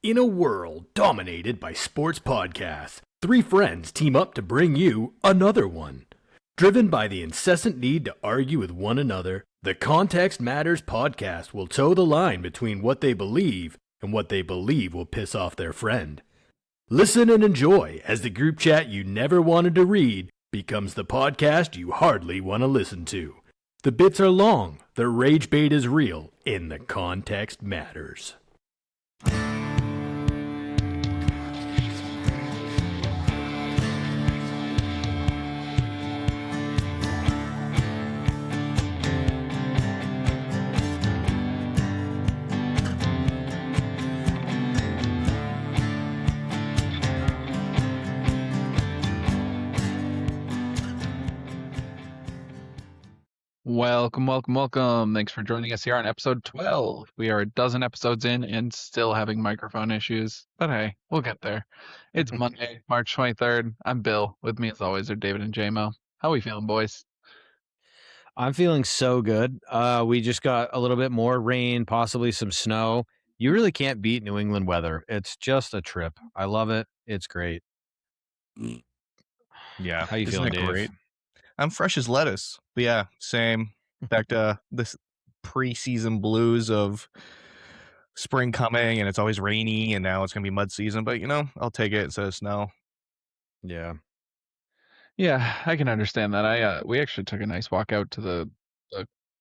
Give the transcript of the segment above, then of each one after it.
In a world dominated by sports podcasts, three friends team up to bring you another one. Driven by the incessant need to argue with one another, the Context Matters podcast will toe the line between what they believe and what they believe will piss off their friend. Listen and enjoy as the group chat you never wanted to read becomes the podcast you hardly want to listen to. The bits are long, the rage bait is real, and the context matters. Welcome. Thanks for joining us here on episode 12. We are a dozen episodes in and still having microphone issues, but hey, we'll get there. It's Monday, March 23rd. I'm Bill. With me as always are David and JMO. How are we feeling, boys? I'm feeling so good. We just got a little bit more rain, possibly some snow. You really can't beat New England weather. It's just a trip. I love it. It's great. Yeah. How you Isn't feeling, it Dave? great? I'm fresh as lettuce. But yeah, same. Back to this preseason blues of spring coming and it's always rainy and now it's going to be mud season. But, I'll take it instead of snow. Yeah. Yeah, I can understand that. We actually took a nice walk out to the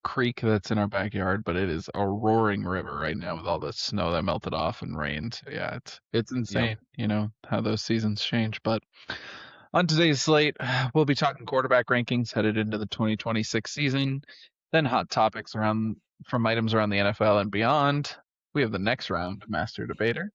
creek that's in our backyard, but it is a roaring river right now with all the snow that melted off and rained. So yeah, it's insane, how those seasons change. But on today's slate, we'll be talking quarterback rankings headed into the 2026 season, then hot topics from items around the NFL and beyond. We have the next round, Master Debater,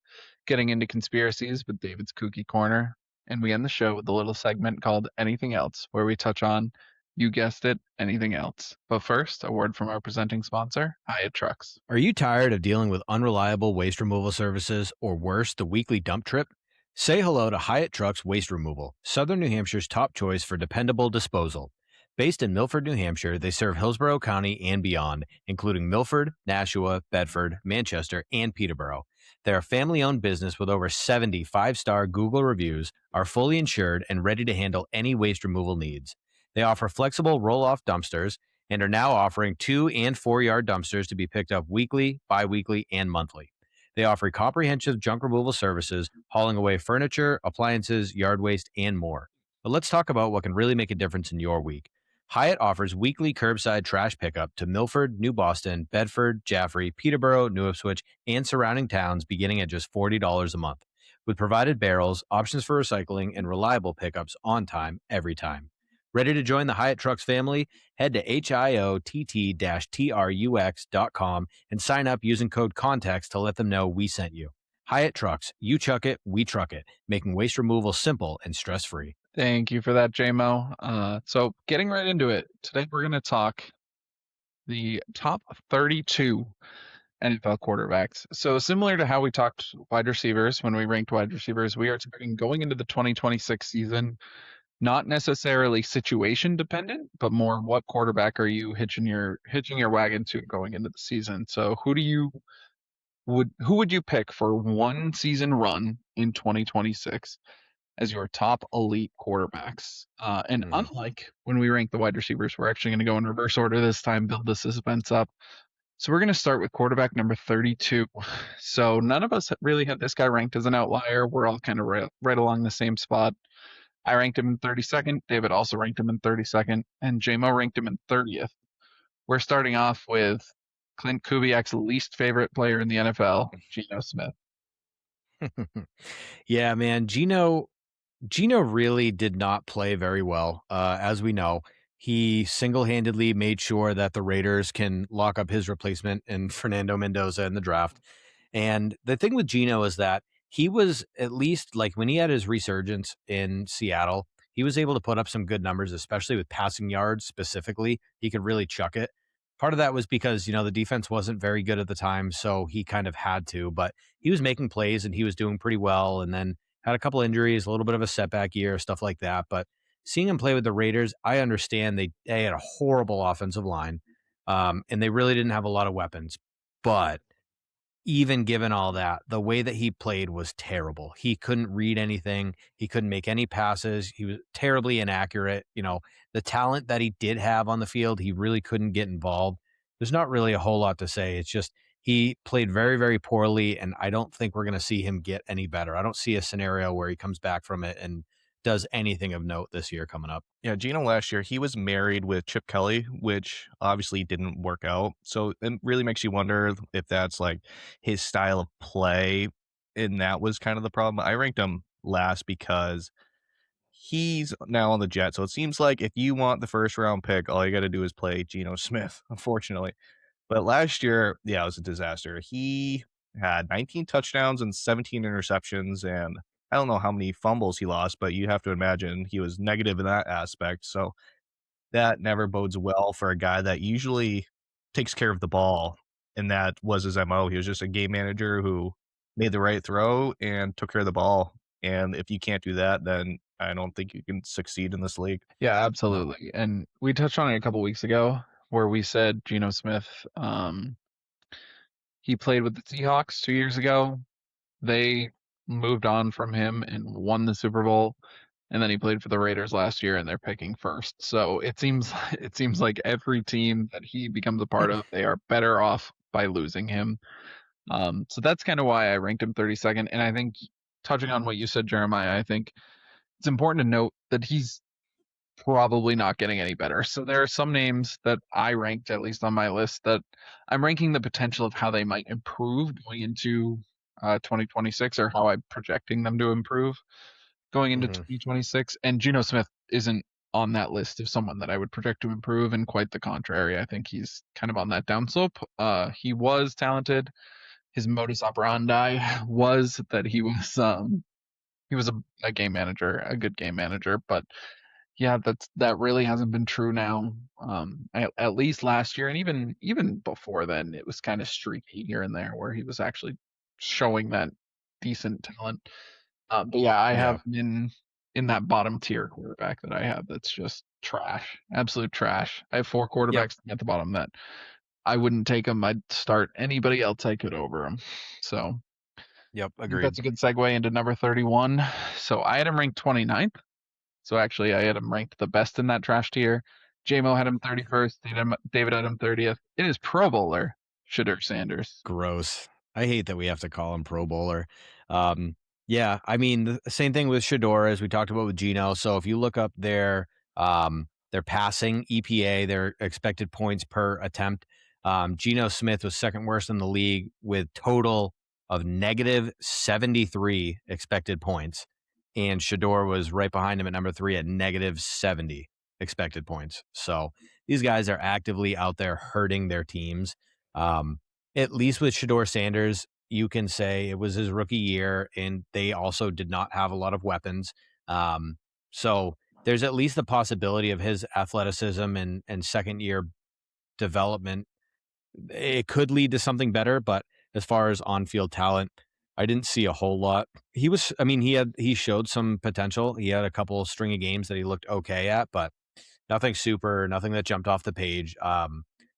getting into conspiracies with David's Kooky Corner, and we end the show with a little segment called Anything Else, where we touch on, you guessed it, anything else. But first, a word from our presenting sponsor, Hyatt Trucks. Are you tired of dealing with unreliable waste removal services or worse, the weekly dump trip? Say hello to Hyatt Trucks Waste Removal, Southern New Hampshire's top choice for dependable disposal. Based in Milford, New Hampshire, they serve Hillsborough County and beyond, including Milford, Nashua, Bedford, Manchester, and Peterborough. They're a family-owned business with over 70 five-star Google reviews, are fully insured, and ready to handle any waste removal needs. They offer flexible roll-off dumpsters and are now offering 2- and 4-yard dumpsters to be picked up weekly, bi-weekly, and monthly. They offer comprehensive junk removal services, hauling away furniture, appliances, yard waste, and more. But let's talk about what can really make a difference in your week. Hyatt offers weekly curbside trash pickup to Milford, New Boston, Bedford, Jaffrey, Peterborough, New Ipswich, and surrounding towns beginning at just $40 a month. With provided barrels, options for recycling, and reliable pickups on time, every time. Ready to join the Hyatt Trucks family? Head to HIOTT-TRUX.com and sign up using code CONTEXT to let them know we sent you. Hyatt Trucks, you chuck it, we truck it, making waste removal simple and stress-free. Thank you for that, JMO. So getting right into it, today we're going to talk the top 32 NFL quarterbacks. So similar to how we talked wide receivers when we ranked wide receivers, we are talking going into the 2026 season, not necessarily situation dependent, but more what quarterback are you hitching your wagon to going into the season. So who would you pick for one season run in 2026 as your top elite quarterbacks? And unlike when we rank the wide receivers, we're actually going to go in reverse order this time, build the suspense up. So we're going to start with quarterback number 32. So none of us really had this guy ranked as an outlier. We're all kind of right along the same spot. I ranked him in 32nd. David also ranked him in 32nd. And JMO ranked him in 30th. We're starting off with Clint Kubiak's least favorite player in the NFL, Geno Smith. Yeah, man. Geno really did not play very well. As we know, he single-handedly made sure that the Raiders can lock up his replacement in Fernando Mendoza in the draft. And the thing with Geno is that he was, at least like when he had his resurgence in Seattle, he was able to put up some good numbers, especially with passing yards specifically. He could really chuck it. Part of that was because, the defense wasn't very good at the time, so he kind of had to, but he was making plays and he was doing pretty well. And then had a couple injuries, a little bit of a setback year, stuff like that. But seeing him play with the Raiders, I understand they had a horrible offensive line, and they really didn't have a lot of weapons. But even given all that, the way that he played was terrible. He couldn't read anything. He couldn't make any passes. He was terribly inaccurate. The talent that he did have on the field, he really couldn't get involved. There's not really a whole lot to say. It's just he played very, very poorly, and I don't think we're going to see him get any better. I don't see a scenario where he comes back from it and does anything of note this year coming up. Yeah, Gino last year, he was married with Chip Kelly, which obviously didn't work out. So it really makes you wonder if that's like his style of play. And that was kind of the problem. I ranked him last because he's now on the Jets. So it seems like if you want the first round pick, all you got to do is play Geno Smith, unfortunately. But last year, yeah, it was a disaster. He had 19 touchdowns and 17 interceptions, and I don't know how many fumbles he lost, but you have to imagine he was negative in that aspect. So that never bodes well for a guy that usually takes care of the ball, and that was his MO. He was just a game manager who made the right throw and took care of the ball. And if you can't do that, then I don't think you can succeed in this league. Yeah, absolutely. And we touched on it a couple weeks ago where we said Geno Smith, he played with the Seahawks 2 years ago. They moved on from him and won the Super Bowl. And then he played for the Raiders last year, and they're picking first. So it seems like every team that he becomes a part of, they are better off by losing him. So that's kind of why I ranked him 32nd. And I think, touching on what you said, Jeremiah, I think it's important to note that he's probably not getting any better. So there are some names that I ranked, at least on my list, that I'm ranking the potential of how they might improve going into 2026, or how I'm projecting them to improve going into 2026. And Geno Smith isn't on that list of someone that I would project to improve, and quite the contrary. I think he's kind of on that downslope. He was talented. His modus operandi was that he was a game manager, a good game manager, but yeah, that really hasn't been true now. At least last year, and even before then, it was kind of streaky here and there where he was actually showing that decent talent. But yeah, I have him in that bottom tier quarterback that I have. That's just trash, absolute trash. I have 4 quarterbacks at the bottom that I wouldn't take them. I'd start anybody else I could over him. So Yep, I think agreed. that's a good segue into number 31. So I had him ranked 29th. So actually, I had him ranked the best in that trash tier. JMO had him 31st. David had him 30th. It is Pro Bowler Shedeur Sanders. Gross. I hate that we have to call him Pro Bowler. Yeah, I mean, the same thing with Shedeur as we talked about with Geno. So if you look up their passing EPA, their expected points per attempt, Geno Smith was second worst in the league with total of negative 73 expected points. And Shedeur was right behind him at number 3 at negative 70 expected points. So these guys are actively out there hurting their teams. At least with Shedeur Sanders, you can say it was his rookie year, and they also did not have a lot of weapons. So there's at least the possibility of his athleticism and second year development. It could lead to something better, but as far as on-field talent, I didn't see a whole lot. He showed some potential. He had a couple of string of games that he looked okay at, but nothing super, nothing that jumped off the page.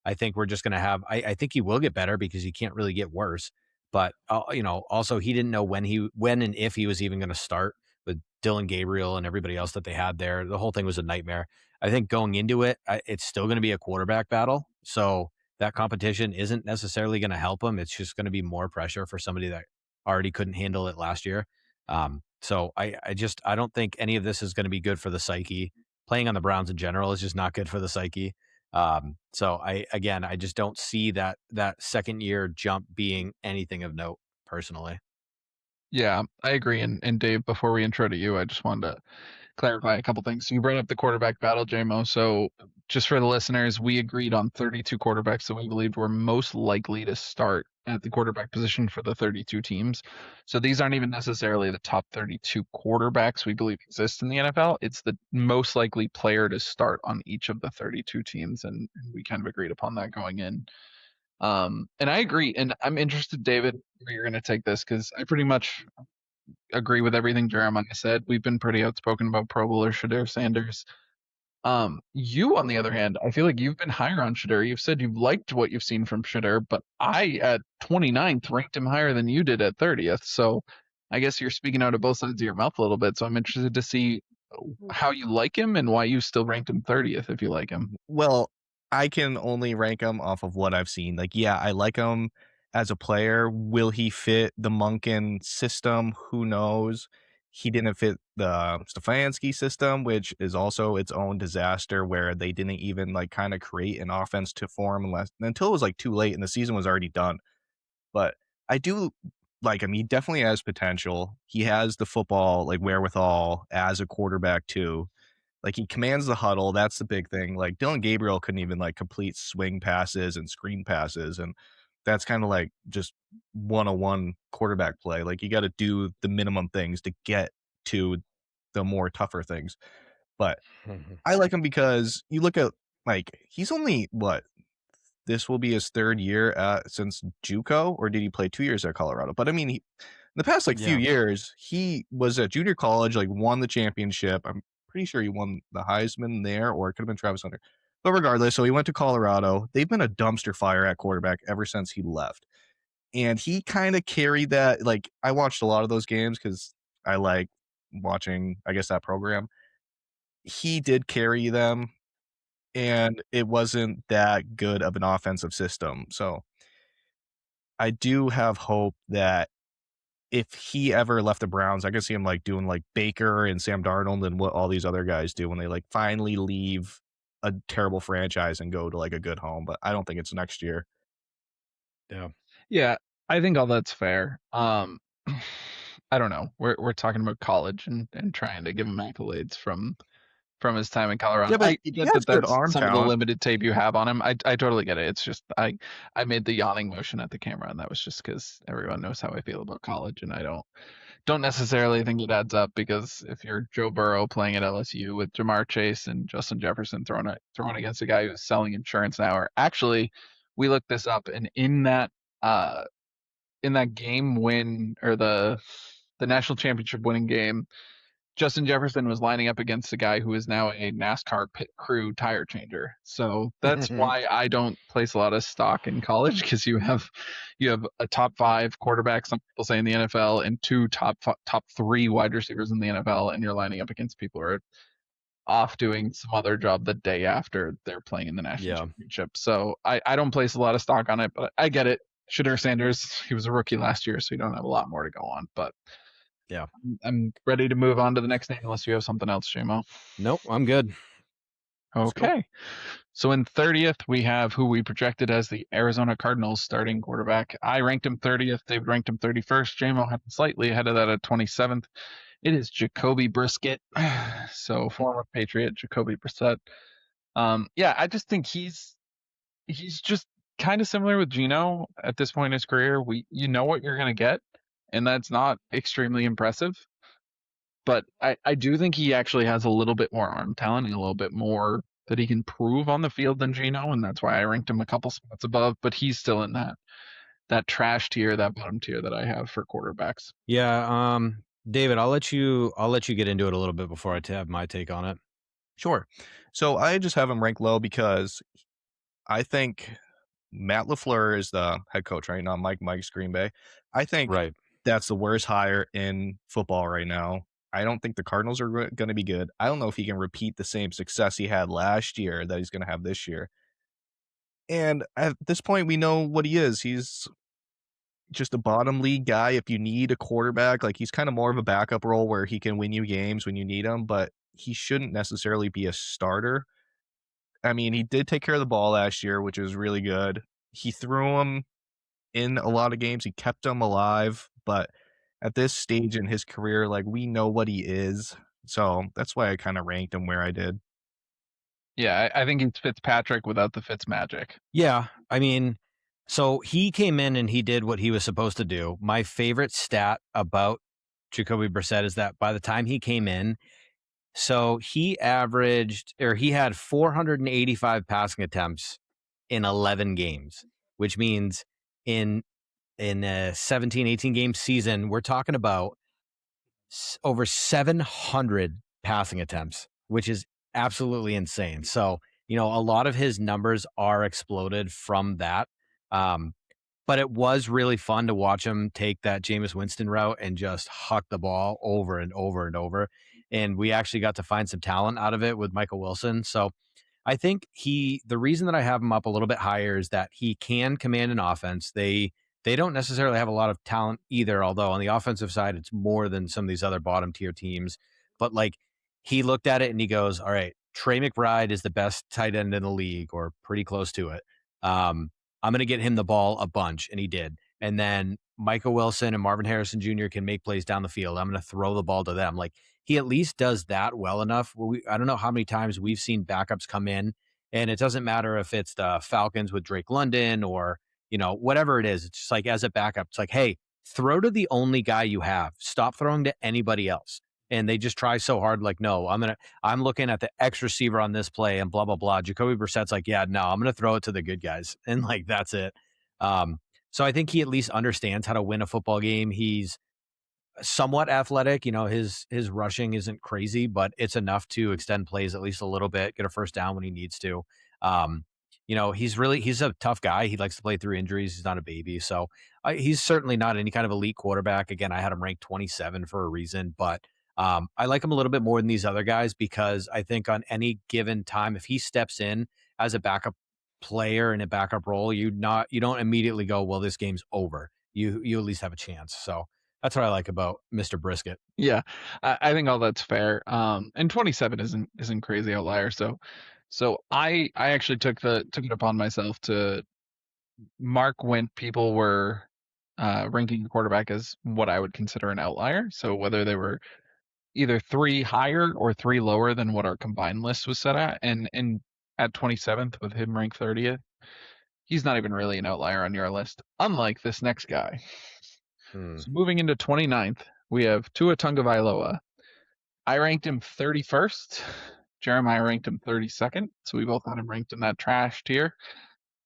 I think we're just going to have, I think he will get better because he can't really get worse. But, also he didn't know when and if he was even going to start with Dylan Gabriel and everybody else that they had there. The whole thing was a nightmare. I think going into it, it's still going to be a quarterback battle. So that competition isn't necessarily going to help him. It's just going to be more pressure for somebody that already couldn't handle it last year. So I don't think any of this is going to be good for the psyche. Playing on the Browns in general is just not good for the psyche. So I just don't see that second year jump being anything of note personally. Yeah, I agree. And Dave, before we intro to you, I just wanted to clarify a couple things. So you brought up the quarterback battle, JMO. So just for the listeners, we agreed on 32 quarterbacks that we believed were most likely to start at the quarterback position for the 32 teams. So these aren't even necessarily the top 32 quarterbacks we believe exist in the NFL. It's the most likely player to start on each of the 32 teams. And we kind of agreed upon that going in. And I agree. And I'm interested, David, where you're going to take this, because I pretty much agree with everything Jeremiah said. We've been pretty outspoken about Pro Bowler Shedeur Sanders. You, on the other hand, I feel like you've been higher on Shedeur. You've said you've liked what you've seen from Shedeur, but I, at 29th, ranked him higher than you did at 30th. So I guess you're speaking out of both sides of your mouth a little bit. So I'm interested to see how you like him and why you still ranked him 30th if you like him. Well, I can only rank him off of what I've seen. Like, yeah, I like him as a player. Will he fit the Monken system? Who knows? He didn't fit the Stefanski system, which is also its own disaster, where they didn't even like kind of create an offense to form until it was like too late and the season was already done. But I do like him. He definitely has potential. He has the football like wherewithal as a quarterback too. Like, he commands the huddle. That's the big thing. Like, Dylan Gabriel couldn't even like complete swing passes and screen passes, and that's kind of like just 101 quarterback play. Like, you got to do the minimum things to get to the more tougher things. But I like him because you look at, like, he's only what, this will be his third year since JUCO, or did he play 2 years at Colorado? But I mean, in the past like few years, he was at junior college, like won the championship. I'm pretty sure he won the Heisman there, or it could have been Travis Hunter. But regardless, so he went to Colorado. They've been a dumpster fire at quarterback ever since he left. And he kind of carried that. Like, I watched a lot of those games because I like watching, I guess, that program. He did carry them, and it wasn't that good of an offensive system. So I do have hope that if he ever left the Browns, I could see him like doing like Baker and Sam Darnold and what all these other guys do when they like finally leave a terrible franchise and go to like a good home. But I don't think it's next year. Yeah, I think all that's fair. I don't know. We're talking about college and trying to give him accolades from his time in Colorado. Yeah, but I he get has that good that's arm some of the talent. limited tape you have on him. I totally get it. It's just I made the yawning motion at the camera, and that was just because everyone knows how I feel about college, and I don't necessarily think it adds up, because if you're Joe Burrow playing at LSU with Jamar Chase and Justin Jefferson throwing against a guy who's selling insurance now, or actually, we looked this up, and in that game win, or the national championship winning game, Justin Jefferson was lining up against a guy who is now a NASCAR pit crew tire changer. So that's why I don't place a lot of stock in college, because you have a top 5 quarterback, some people say, in the NFL, and 2 top 3 wide receivers in the NFL, and you're lining up against people who are off doing some other job the day after they're playing in the national championship. So I don't place a lot of stock on it, but I get it. Shedeur Sanders, he was a rookie last year, so you don't have a lot more to go on. But Yeah. I'm ready to move on to the next name, unless you have something else, JMO. Nope, I'm good. Okay. So in 30th, we have who we projected as the Arizona Cardinals starting quarterback. I ranked him 30th. David ranked him 31st. JMO had him slightly ahead of that at 27th. It is Jacoby Brissett. So former Patriot Jacoby Brissett. Yeah, I just think he's just kind of similar with Geno at this point in his career. You know what you're going to get, and that's not extremely impressive. But I do think he actually has a little bit more arm talent and a little bit more that he can prove on the field than Geno, and that's why I ranked him a couple spots above. But he's still in that trash tier, that bottom tier that I have for quarterbacks. Yeah, David, I'll let you get into it a little bit before I have my take on it. Sure. So I just have him ranked low because I think Matt LaFleur is the head coach, right? Not Mike's Green Bay. I think that's the worst hire in football right now. I don't think the Cardinals are going to be good. I don't know if he can repeat the same success he had last year that he's going to have this year. And at this point, we know what he is. He's just a bottom league guy. If you need a quarterback, like, he's kind of more of a backup role where he can win you games when you need him, but he shouldn't necessarily be a starter. I mean, he did take care of the ball last year, which was really good. He threw him in a lot of games. He kept him alive, but at this stage in his career, like, we know what he is. So that's why I kind of ranked him where I did. Yeah, I think he's Fitzpatrick without the Fitz magic. Yeah, I mean, so he came in and he did what he was supposed to do. My favorite stat about Jacoby Brissett is that by the time he came in, so he had 485 passing attempts in 11 games, which means in a 17, 18 game season, we're talking about over 700 passing attempts, which is absolutely insane. So, a lot of his numbers are exploded from that. Um, but it was really fun to watch him take that Jameis Winston route and just huck the ball over and over and over. And we actually got to find some talent out of it with Michael Wilson. So I think the reason that I have him up a little bit higher is that he can command an offense. They don't necessarily have a lot of talent either, although on the offensive side, it's more than some of these other bottom tier teams. But like he looked at it and he goes, all right, Trey McBride is the best tight end in the league or pretty close to it. I'm going to get him the ball a bunch. And he did. And then Michael Wilson and Marvin Harrison Jr. can make plays down the field. I'm going to throw the ball to them. Like he at least does that well enough. I don't know how many times we've seen backups come in, and it doesn't matter if it's the Falcons with Drake London or, whatever it is. It's just like as a backup, it's like, hey, throw to the only guy you have. Stop throwing to anybody else. And they just try so hard, like, no, I'm looking at the X receiver on this play and blah, blah, blah. Jacoby Brissett's like, yeah, no, I'm going to throw it to the good guys. And like, that's it. So I think he at least understands how to win a football game. He's somewhat athletic. His rushing isn't crazy, but it's enough to extend plays at least a little bit, get a first down when he needs to. He's a tough guy. He likes to play through injuries. He's not a baby. So he's certainly not any kind of elite quarterback. Again, I had him ranked 27 for a reason, but I like him a little bit more than these other guys because I think on any given time, if he steps in as a backup player in a backup role, you don't immediately go, well, this game's over. You at least have a chance. So that's what I like about Mr. Brisket. Yeah, I think all that's fair. And 27 isn't crazy outlier. So I actually took it upon myself to mark when people were ranking the quarterback as what I would consider an outlier. So whether they were either 3 higher or 3 lower than what our combined list was set at, and at 27th with him ranked 30th, he's not even really an outlier on your list. Unlike this next guy. So moving into 29th, we have Tua Tagovailoa. I ranked him 31st. Jeremiah ranked him 32nd. So we both had him ranked in that trash tier.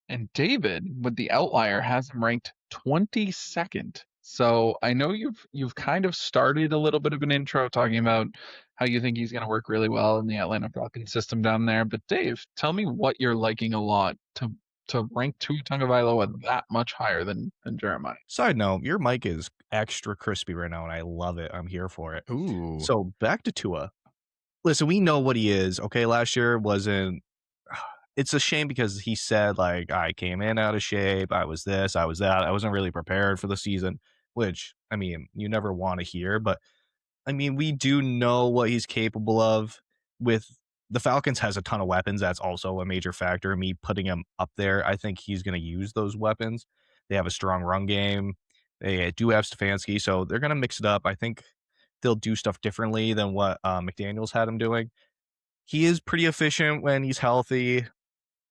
And David, with the outlier, has him ranked 22nd. So I know you've kind of started a little bit of an intro talking about how you think he's going to work really well in the Atlanta Falcons system down there. But Dave, tell me what you're liking a lot to rank Tua Tagovailoa that much higher than Jeremiah. Side note, your mic is extra crispy right now, and I love it. I'm here for it. Ooh. So back to Tua. Listen, we know what he is. Okay, last year wasn't. It's a shame because he said, like, I came in out of shape. I was this, I was that. I wasn't really prepared for the season, which, I mean, you never want to hear. But, I mean, we do know what he's capable of. With the Falcons has a ton of weapons. That's also a major factor. Me putting him up there, I think he's going to use those weapons. They have a strong run game. They do have Stefanski, so they're going to mix it up. I think they'll do stuff differently than what McDaniels had him doing. He is pretty efficient when he's healthy.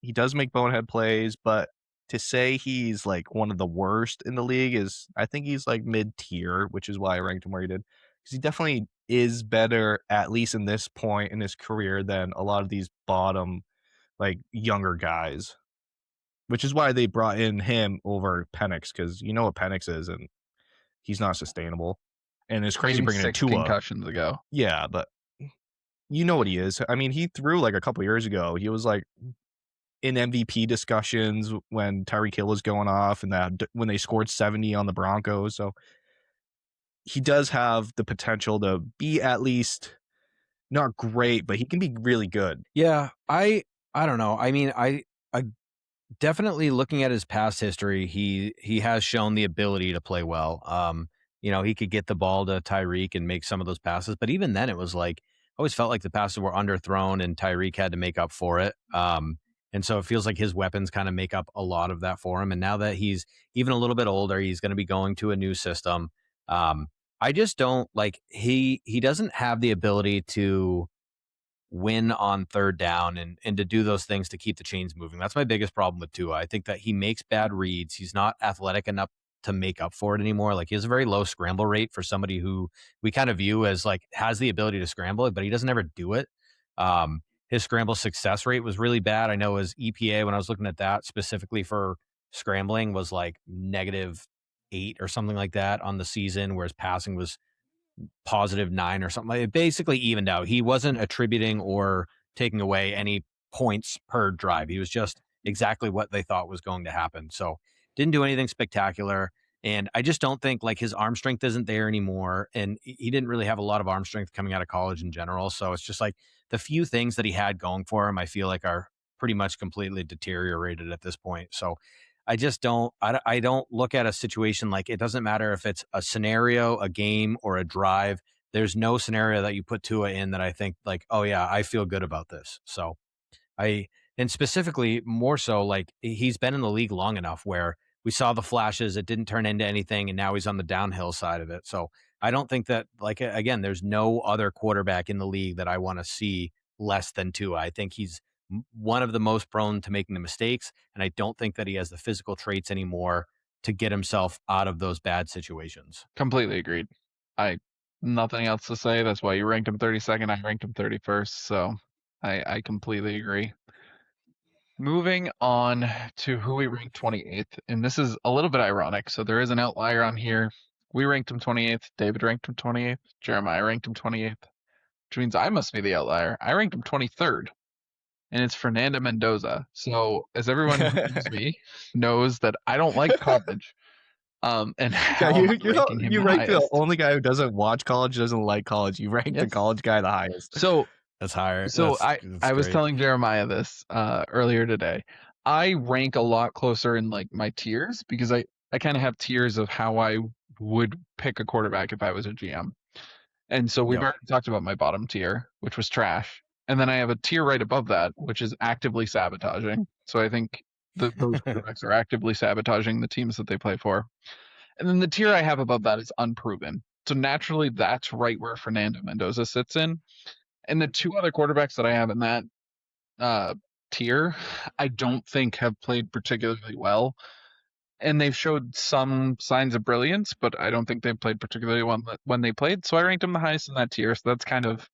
He does make bonehead plays, but to say he's like one of the worst in the league is, I think he's like mid-tier, which is why I ranked him where he did. Because he definitely is better, at least in this point in his career, than a lot of these bottom, like, younger guys. Which is why they brought in him over Penix, because you know what Penix is, and he's not sustainable. And it's crazy bringing in Tua. Concussions ago. Yeah, but you know what he is. I mean, he threw like a couple years ago. He was like in MVP discussions when Tyreek Hill was going off, and that when they scored 70 on the Broncos. So he does have the potential to be at least not great, but he can be really good. Yeah, I don't know. I mean, I definitely looking at his past history, he has shown the ability to play well. He could get the ball to Tyreek and make some of those passes, but even then it was like, I always felt like the passes were underthrown and Tyreek had to make up for it. And so it feels like his weapons kind of make up a lot of that for him. And now that he's even a little bit older, he's going to be going to a new system. I just don't like, he doesn't have the ability to win on third down and to do those things to keep the chains moving. That's my biggest problem with Tua. I think that he makes bad reads. He's not athletic enough to make up for it anymore. Like, he has a very low scramble rate for somebody who we kind of view as like has the ability to scramble it, but he doesn't ever do it. His scramble success rate was really bad. I know his EPA, when I was looking at that specifically for scrambling, was like -8 or something like that on the season, whereas passing was +9 or something. It basically evened out. He wasn't attributing or taking away any points per drive. He was just exactly what they thought was going to happen. So didn't do anything spectacular. And I just don't think like his arm strength isn't there anymore. And he didn't really have a lot of arm strength coming out of college in general. So it's just like the few things that he had going for him, I feel like are pretty much completely deteriorated at this point. So I just I don't look at a situation like it doesn't matter if it's a scenario, a game, or a drive. There's no scenario that you put Tua in that I think like, oh yeah, I feel good about this. So and specifically more so like he's been in the league long enough where we saw the flashes, it didn't turn into anything, and now he's on the downhill side of it. So I don't think that like again, there's no other quarterback in the league that I want to see less than Tua. I think he's one of the most prone to making the mistakes, and I don't think that he has the physical traits anymore to get himself out of those bad situations. Completely agreed. I nothing else to say. That's why you ranked him 32nd. I ranked him 31st. So I completely agree. Moving on to who we ranked 28th, and this is a little bit ironic. So there is an outlier on here. We ranked him 28th. David ranked him 28th. Jeremiah ranked him 28th, which means I must be the outlier. I ranked him 23rd, and it's Fernando Mendoza. So as everyone who knows me knows that I don't like college. And how Yeah, I'm you ranking him you the rank the highest. only guy who doesn't watch college, doesn't like college. You rank the Yes. college guy the highest. So That's higher. So That's I was great. telling Jeremiah this earlier today. I rank a lot closer in like my tiers because I kind of have tiers of how I would pick a quarterback if I was a GM. And so we've Yep. already talked about my bottom tier, which was trash. And then I have a tier right above that, which is actively sabotaging. So I think those quarterbacks are actively sabotaging the teams that they play for. And then the tier I have above that is unproven. So naturally, that's right where Fernando Mendoza sits in. And the two other quarterbacks that I have in that tier, I don't think have played particularly well. And they've showed some signs of brilliance, but I don't think they've played particularly well when they played. So I ranked them the highest in that tier. So that's kind of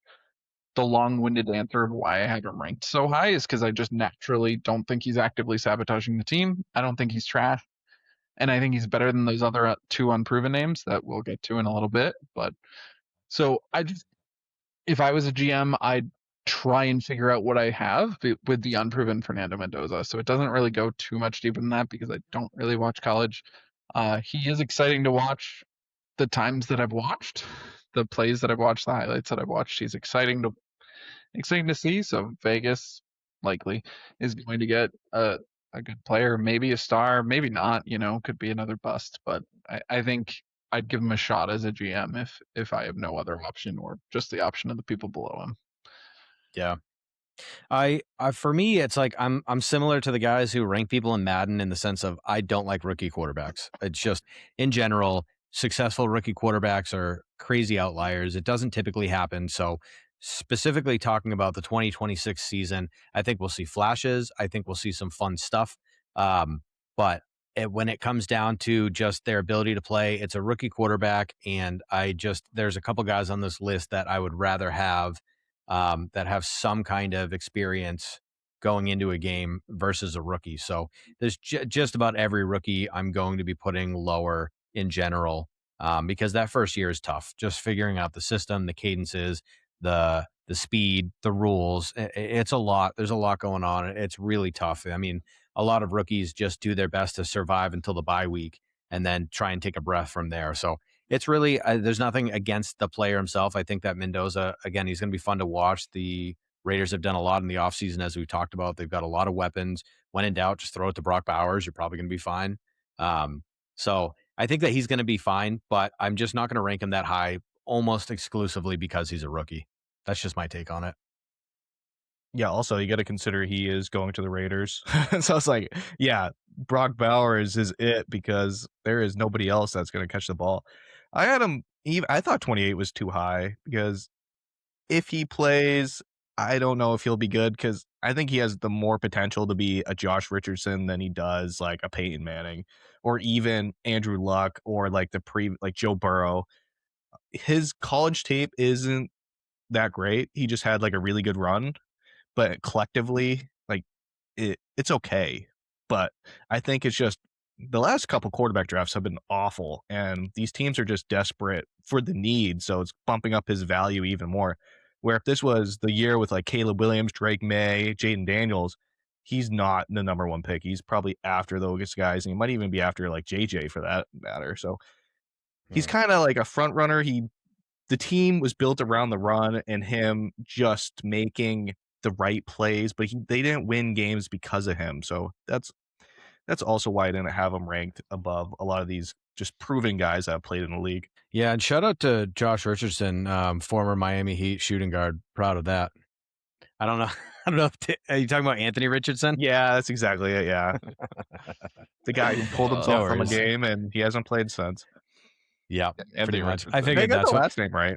the long-winded answer of why I have him ranked so high is because I just naturally don't think he's actively sabotaging the team. I don't think he's trash. And I think he's better than those other two unproven names that we'll get to in a little bit. But so if I was a GM, I'd try and figure out what I have with the unproven Fernando Mendoza. So it doesn't really go too much deeper than that because I don't really watch college. He is exciting to watch the times that I've watched, the plays that I've watched, the highlights that I've watched. He's exciting to see. So Vegas likely is going to get a good player, maybe a star, maybe not, could be another bust. But I think I'd give him a shot as a GM if I have no other option or just the option of the people below him. Yeah. I for me, it's like I'm similar to the guys who rank people in Madden in the sense of I don't like rookie quarterbacks. It's just in general, successful rookie quarterbacks are crazy outliers. It doesn't typically happen. So specifically talking about the 2026 season, I think we'll see flashes. I think we'll see some fun stuff. But when it comes down to just their ability to play, it's a rookie quarterback, and there's a couple guys on this list that I would rather have that have some kind of experience going into a game versus a rookie. So there's just about every rookie I'm going to be putting lower in general because that first year is tough. Just figuring out the system, the cadences, the speed, the rules. It's a lot. There's a lot going on. It's really tough. I mean, a lot of rookies just do their best to survive until the bye week and then try and take a breath from there. So it's really, there's nothing against the player himself. I think that Mendoza, again, he's going to be fun to watch. The Raiders have done a lot in the offseason, as we talked about. They've got a lot of weapons. When in doubt, just throw it to Brock Bowers. You're probably going to be fine. So I think that he's going to be fine, but I'm just not going to rank him that high almost exclusively because he's a rookie. That's just my take on it. Yeah, also you got to consider he is going to the Raiders. So it's like, yeah, Brock Bowers is it because there is nobody else that's going to catch the ball. I had him I thought 28 was too high because if he plays, I don't know if he'll be good because I think he has the more potential to be a Josh Richardson than he does like a Peyton Manning or even Andrew Luck or like like Joe Burrow. His college tape isn't that great. He just had like a really good run, but collectively, like it's okay. But I think it's just the last couple quarterback drafts have been awful, and these teams are just desperate for the need, so it's bumping up his value even more. Where if this was the year with like Caleb Williams, Drake May, Jaden Daniels, he's not the number one pick. He's probably after those guys, and he might even be after like JJ for that matter. So he's kind of like a front runner. The team was built around the run and him just making the right plays, but they didn't win games because of him. So that's also why I didn't have him ranked above a lot of these just proven guys that have played in the league. Yeah, and shout out to Josh Richardson, former Miami Heat shooting guard. Proud of that. I don't know. I don't know. Are you talking about Anthony Richardson? Yeah, that's exactly it. Yeah, the guy who pulled himself from a game and he hasn't played since. Yeah, Anthony pretty much. Richardson. I figured that's the last name right.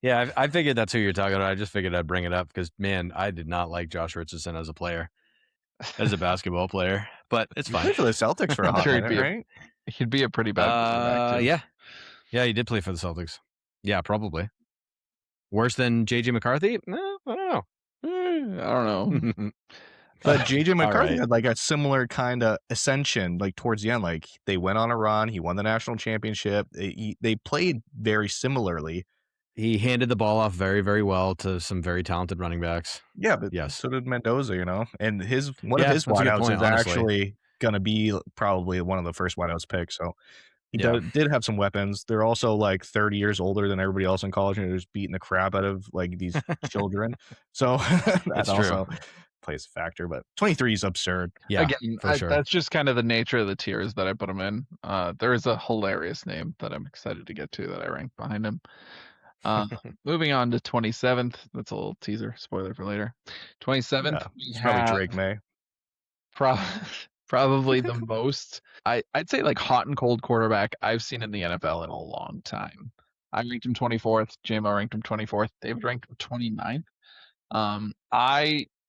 I figured that's who you're talking about. I just figured I'd bring it up because, man, I did not like Josh Richardson as a player, as a basketball player. But it's He fine. played for the Celtics for a hot minute, right? He'd be a pretty bad quarterback, too. Yeah, he did play for the Celtics. Yeah, probably. Worse than JJ McCarthy? No, I don't know. I don't know. But JJ McCarthy right. had like a similar kind of ascension, like towards the end. Like they went on a run. He won the national championship. They played very similarly. He handed the ball off very, very well to some very talented running backs. Yeah, but Yes. so did Mendoza, you know. And one Yeah, of his that's a good wideouts point, is honestly. actually going to be probably one of the first wideouts picked. So he Yeah. did have some weapons. They're also like 30 years older than everybody else in college, and they're just beating the crap out of like these children. So that It's also plays a factor. But 23 is absurd. Yeah, Again, for sure. that's just kind of the nature of the tiers that I put him in. There is a hilarious name that I'm excited to get to that I ranked behind him. Moving on to 27th. That's a little teaser, spoiler for later. 27th, Yeah, we it's probably have Drake May. probably the most, I'd say, like hot and cold quarterback I've seen in the NFL in a long time. I ranked him 24th. JMO ranked him 24th. David ranked him 29th.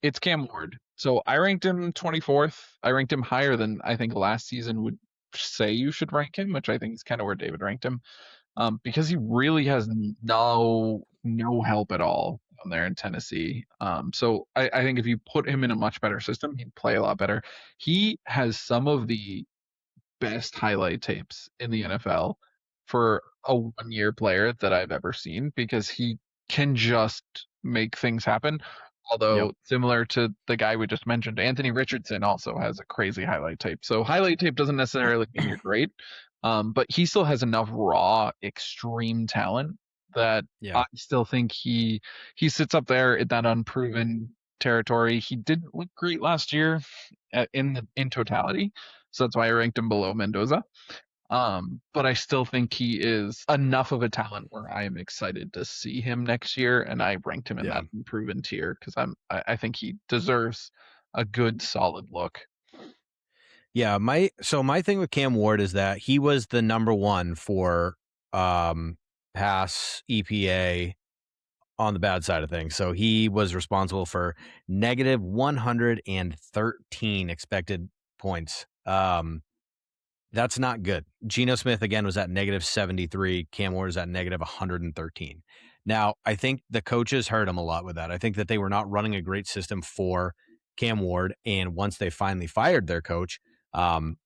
It's Cam Ward. So I ranked him 24th. I ranked him higher than I think last season would say you should rank him, which I think is kind of where David ranked him. Because he really has no help at all down there in Tennessee. So I think if you put him in a much better system, he'd play a lot better. He has some of the best highlight tapes in the NFL for a one-year player that I've ever seen, because he can just make things happen. Although similar to the guy we just mentioned, Anthony Richardson also has a crazy highlight tape. So highlight tape doesn't necessarily mean you're great. But he still has enough raw, extreme talent that I still think he sits up there in that unproven territory. He didn't look great last year in totality, so that's why I ranked him below Mendoza. But I still think he is enough of a talent where I am excited to see him next year, and I ranked him in that unproven tier because I think he deserves a good, solid look. Yeah, my thing with Cam Ward is that he was the number one for pass EPA on the bad side of things. So he was responsible for negative 113 expected points. That's not good. Geno Smith, again, was at negative 73. Cam Ward is at negative 113. Now, I think the coaches hurt him a lot with that. I think that they were not running a great system for Cam Ward. And once they finally fired their coach,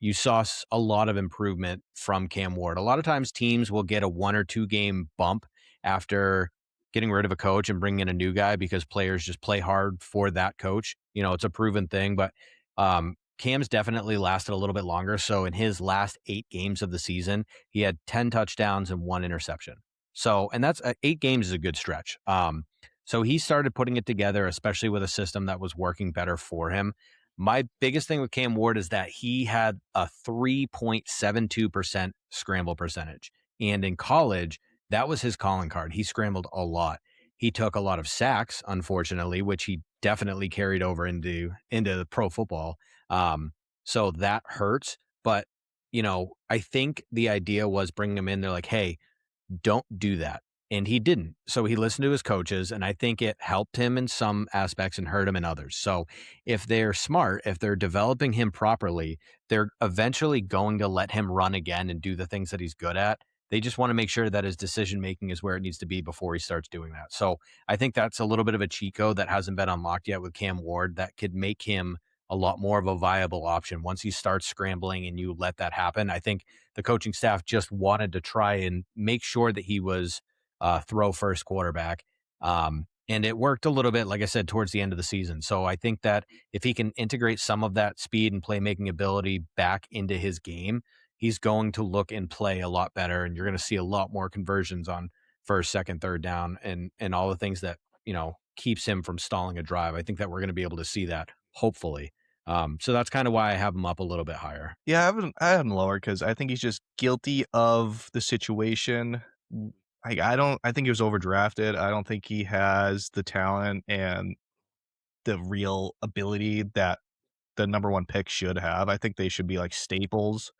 you saw a lot of improvement from Cam Ward. A lot of times teams will get a 1 or 2 game bump after getting rid of a coach and bringing in a new guy because players just play hard for that coach. You know, it's a proven thing, but Cam's definitely lasted a little bit longer. So in his last 8 games of the season, he had 10 touchdowns and 1 interception. So, and that's 8 games is a good stretch. So he started putting it together, especially with a system that was working better for him. My biggest thing with Cam Ward is that he had a 3.72% scramble percentage. And in college, that was his calling card. He scrambled a lot. He took a lot of sacks, unfortunately, which he definitely carried over into the pro football. So that hurts. But, you know, I think the idea was bringing him in. They're like, hey, don't do that. And he didn't. So he listened to his coaches, and I think it helped him in some aspects and hurt him in others. So if they're smart, if they're developing him properly, they're eventually going to let him run again and do the things that he's good at. They just want to make sure that his decision-making is where it needs to be before he starts doing that. So I think that's a little bit of a cheat code that hasn't been unlocked yet with Cam Ward that could make him a lot more of a viable option once he starts scrambling and you let that happen. I think the coaching staff just wanted to try and make sure that he was throw first quarterback. And it worked a little bit, like I said, towards the end of the season. So I think that if he can integrate some of that speed and playmaking ability back into his game, he's going to look and play a lot better. And you're going to see a lot more conversions on first, second, third down, and all the things that, keeps him from stalling a drive. I think that we're going to be able to see that, hopefully. So that's kind of why I have him up a little bit higher. Yeah, I have him lower because I think he's just guilty of the situation. I think he was overdrafted. I don't think he has the talent and the real ability that the number one pick should have. I think they should be like staples.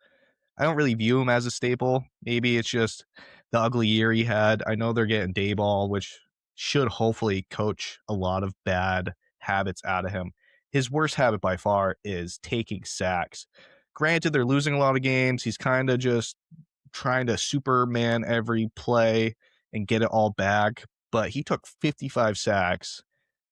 I don't really view him as a staple. Maybe it's just the ugly year he had. I know they're getting Dayball, which should hopefully coach a lot of bad habits out of him. His worst habit by far is taking sacks. Granted, they're losing a lot of games. He's kind of just trying to Superman every play and get it all back. But he took 55 sacks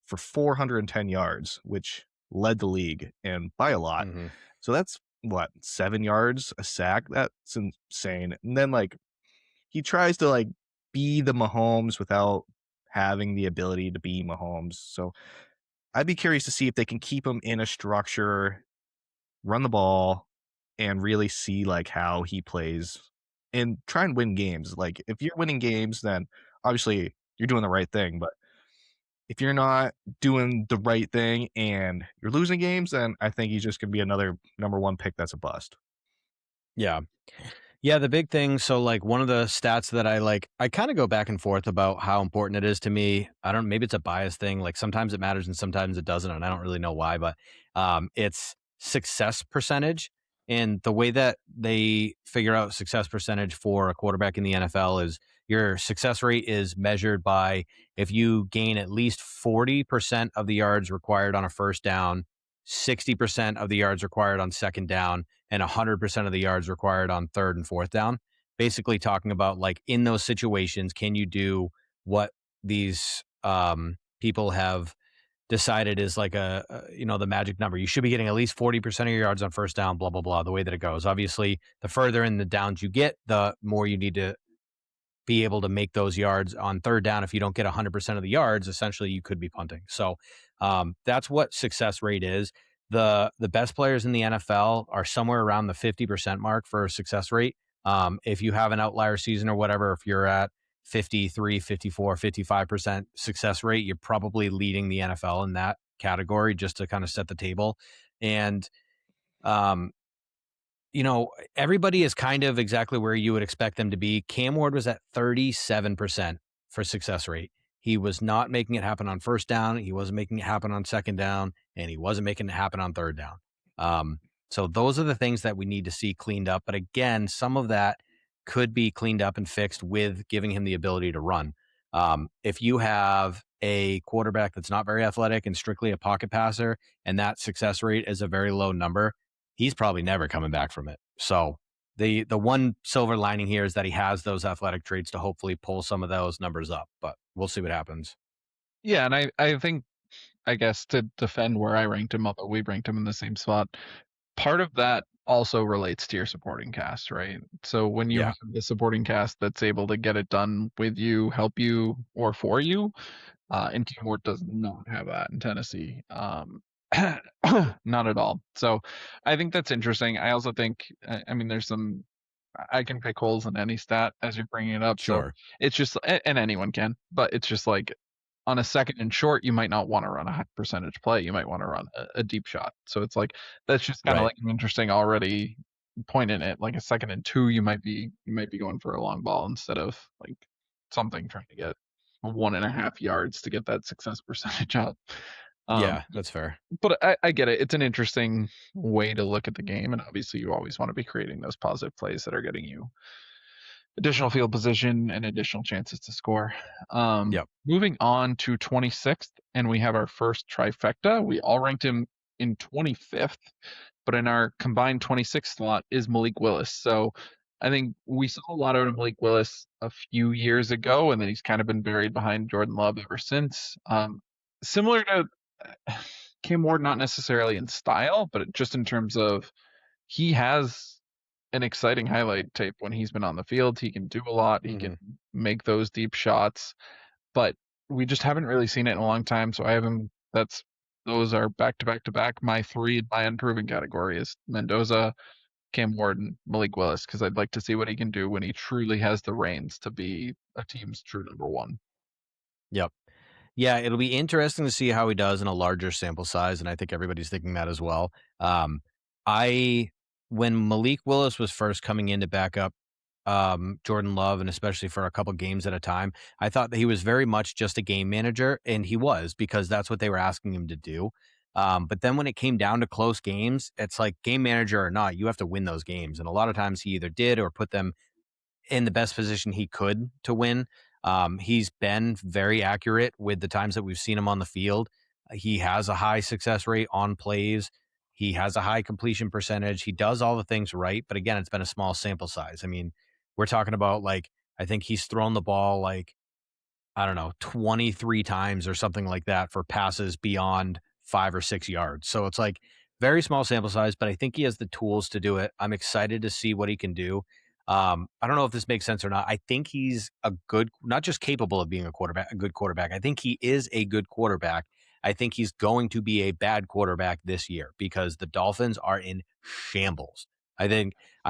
for 410 yards, which led the league and by a lot. Mm-hmm. So that's what, 7 yards a sack? That's insane. And then he tries to be the Mahomes without having the ability to be Mahomes. So I'd be curious to see if they can keep him in a structure, run the ball, and really see how he plays and try and win games. If you're winning games, then obviously you're doing the right thing. But if you're not doing the right thing and you're losing games, then I think he's just going to be another number one pick that's a bust. Yeah. Yeah, the big thing, so one of the stats that I kind of go back and forth about how important it is to me. Maybe it's a bias thing. Sometimes it matters and sometimes it doesn't, and I don't really know why, but it's success percentage. And the way that they figure out success percentage for a quarterback in the NFL is your success rate is measured by if you gain at least 40% of the yards required on a first down, 60% of the yards required on second down, and 100% of the yards required on third and fourth down. Basically talking about in those situations, can you do what these people have decided is the magic number? You should be getting at least 40% of your yards on first down, blah, blah, blah, the way that it goes. Obviously, the further in the downs you get, the more you need to be able to make those yards on third down. If you don't get 100% of the yards, essentially you could be punting. So that's what success rate is. The best players in the NFL are somewhere around the 50% mark for success rate. If you have an outlier season or whatever, if you're at 53, 54, 55% success rate, you're probably leading the NFL in that category, just to kind of set the table. And everybody is kind of exactly where you would expect them to be. Cam Ward was at 37% for success rate. He was not making it happen on first down. He wasn't making it happen on second down, and he wasn't making it happen on third down. So those are the things that we need to see cleaned up. But again, some of that could be cleaned up and fixed with giving him the ability to run. If you have a quarterback that's not very athletic and strictly a pocket passer, and that success rate is a very low number, he's probably never coming back from it. So the one silver lining here is that he has those athletic traits to hopefully pull some of those numbers up, but we'll see what happens. Yeah, and I think, I guess, to defend where I ranked him, although we ranked him in the same spot, part of that also relates to your supporting cast, right? So when you have the supporting cast that's able to get it done with you, help you, or for you, and Cam Ward does not have that in Tennessee. Not at all. So I think that's interesting. I also think, there's some, I can pick holes in any stat as you're bringing it up. Sure. So it's just, and anyone can, but it's just on a second and short, you might not want to run a high percentage play. You might want to run a deep shot. So it's that's just kind of an interesting already point in it. A second and 2, you might be going for a long ball instead of something trying to get 1.5 yards to get that success percentage up. Yeah, that's fair. But I get it. It's an interesting way to look at the game. And obviously you always want to be creating those positive plays that are getting you additional field position and additional chances to score. Moving on to 26th, and we have our first trifecta. We all ranked him in 25th, but in our combined 26th slot is Malik Willis. So I think we saw a lot out of Malik Willis a few years ago, and then he's kind of been buried behind Jordan Love ever since. Similar to Cam Ward, not necessarily in style, but just in terms of he has an exciting highlight tape when he's been on the field. He can do a lot. He can make those deep shots, but we just haven't really seen it in a long time. So I haven't. Those are back to back to back. My three in my unproven category is Mendoza, Cam Ward, and Malik Willis, because I'd like to see what he can do when he truly has the reins to be a team's true number one. Yep. Yeah, it'll be interesting to see how he does in a larger sample size, and I think everybody's thinking that as well. When Malik Willis was first coming in to back up Jordan Love, and especially for a couple games at a time, I thought that he was very much just a game manager, and he was, because that's what they were asking him to do. But then when it came down to close games, it's like, game manager or not, you have to win those games. And a lot of times he either did or put them in the best position he could to win. He's been very accurate with the times that we've seen him on the field. He has a high success rate on plays. He has a high completion percentage. He does all the things right. But again, it's been a small sample size. I mean, we're talking about, like, I think he's thrown the ball, like, I don't know, 23 times or something like that for passes beyond 5 or 6 yards. So it's like very small sample size, but I think he has the tools to do it. I'm excited to see what he can do. I don't know if this makes sense or not. I think he's a good, not just capable of being a good quarterback. I think he is a good quarterback. I think he's going to be a bad quarterback this year because the Dolphins are in shambles. I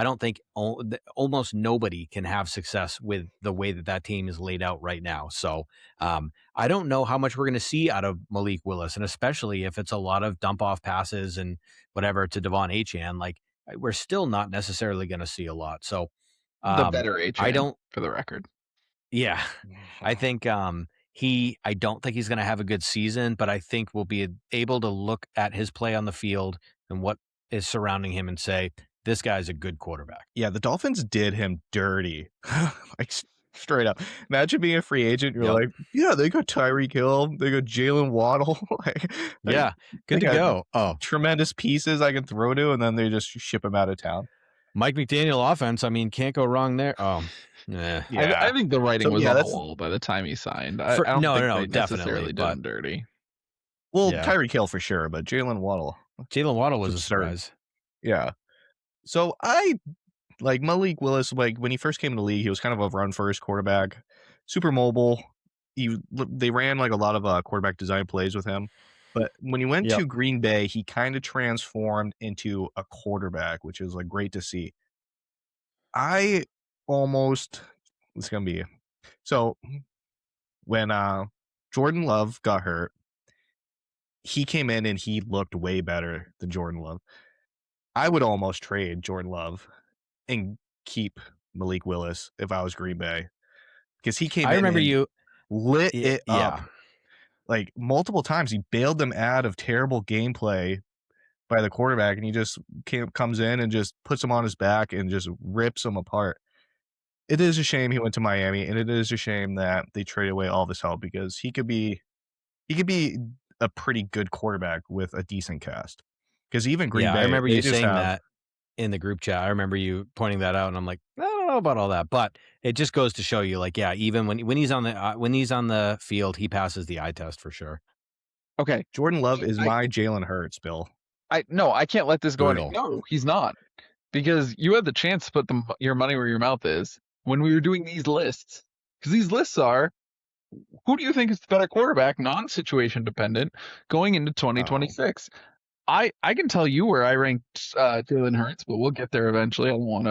don't think almost nobody can have success with the way that team is laid out right now. So I don't know how much we're going to see out of Malik Willis, and especially if it's a lot of dump off passes and whatever to Devon Achane, like, we're still not necessarily going to see a lot. So The better H. I don't, for the record. yeah, I think I don't think he's going to have a good season, but I think we'll be able to look at his play on the field and what is surrounding him and say, this guy's a good quarterback. Yeah, the Dolphins did him dirty. Like, straight up. Imagine being a free agent. You're Yep. like, yeah, they got Tyreek Hill. They got Jalen Waddle. Yeah, good to got go. Oh, tremendous pieces I can throw to, and then they just ship him out of town. Mike McDaniel offense, I mean, can't go wrong there. Oh, yeah. I think the writing So, was yeah, on the that's- wall by the time he signed. No, I don't think no, they definitely, necessarily did but- him dirty. Well, Yeah. Tyreek Hill for sure, but Jalen Waddle. Jalen Waddle was a Absurd. surprise. Yeah. So I like Malik Willis. Like, when he first came in the league, he was kind of a run first quarterback, super mobile. They ran like a lot of quarterback design plays with him. But when he went Yep. to Green Bay, he kind of transformed into a quarterback, which is like great to see. It's gonna be so when Jordan Love got hurt, he came in and he looked way better than Jordan Love. I would almost trade Jordan Love and keep Malik Willis if I was Green Bay, because he came I in remember and you. lit it Yeah. up like multiple times. He bailed them out of terrible gameplay by the quarterback, and he just comes in and just puts him on his back and just rips them apart. It is a shame he went to Miami, and it is a shame that they traded away all of his help, because he could be a pretty good quarterback with a decent cast. Because even Green Bay, I remember they you just saying have- that in the group chat. I remember you pointing that out, and I'm like, I don't know about all that, but it just goes to show you, like, yeah, even when he's on the field, he passes the eye test for sure. Okay. Jordan Love is I- my Jalen Hurts, Bill. I can't let this go any. Brutal. No, he's not. Because you had the chance to put your money where your mouth is when we were doing these lists. Because these lists are, who do you think is the better quarterback, non-situation dependent, going into 2026? I can tell you where I ranked Jalen Hurts, but we'll get there eventually. I don't want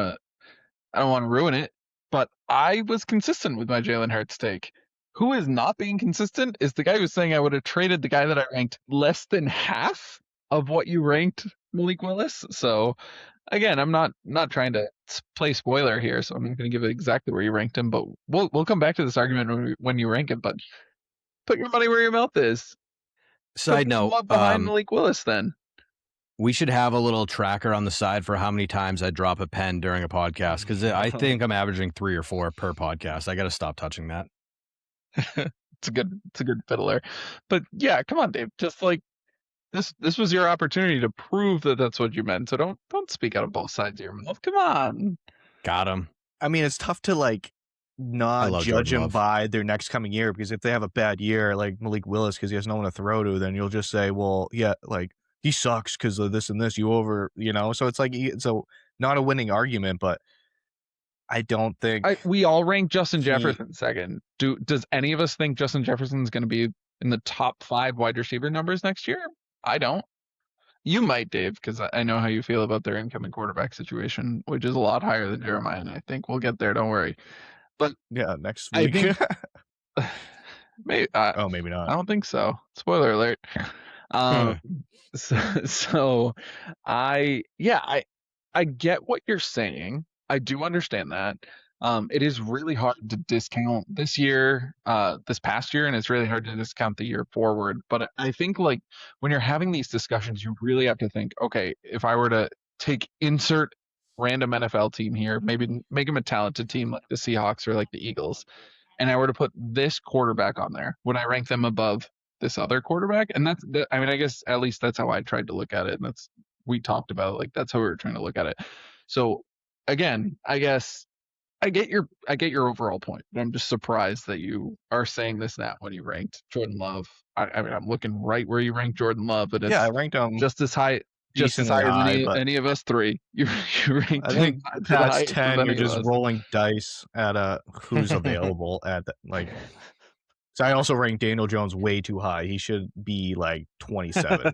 to ruin it. But I was consistent with my Jalen Hurts take. Who is not being consistent is the guy who's saying I would have traded the guy that I ranked less than half of what you ranked Malik Willis. So again, I'm not trying to play spoiler here, so I'm not going to give it exactly where you ranked him, but we'll come back to this argument when you rank it. But put your money where your mouth is. Side Put him note, up behind Malik Willis then. we should have a little tracker on the side for how many times I drop a pen during a podcast, because I think I'm averaging 3 or 4 per podcast. I got to stop touching that. It's a good fiddler. But yeah, come on, Dave. Just like this was your opportunity to prove that that's what you meant. So don't speak out of both sides of your mouth. Come on. Got him. I mean, it's tough to like I not love judge Jordan him Love. by their next coming year, because if they have a bad year like Malik Willis because he has no one to throw to, then you'll just say, well, yeah, like he sucks because of this and this. So it's like, so not a winning argument, but I don't think We all rank Justin he- Jefferson second. Does any of us think Justin Jefferson's going to be in the top 5 wide receiver numbers next year? I don't. You might, Dave, because I know how you feel about their incoming quarterback situation, which is a lot higher than Jeremiah, and I think we'll get there. Don't worry. yeah, next I week. think maybe Oh, maybe I not. don't think so. Spoiler alert. So I get what you're saying. I do understand that. It is really hard to discount this year, this past year, and it's really hard to discount the year forward. But I think like when you're having these discussions, you really have to think, okay, if I were to insert random NFL team here, maybe make them a talented team like the Seahawks or like the Eagles, and I were to put this quarterback on there, would I rank them above this other quarterback? And I mean, I guess at least that's how I tried to look at it. And we talked about it. Like, that's how we were trying to look at it. So again, I guess I get your overall point, but I'm just surprised that you are saying this now when you ranked Jordan Love. I mean, I'm looking right where you ranked Jordan Love, but it's Yeah, I ranked him just as high as decently high, but any of us three. You ranked I think him to the past highest of 10, any you're of just us. rolling dice at who's available at that. Like, so I also ranked Daniel Jones way too high. He should be like 27,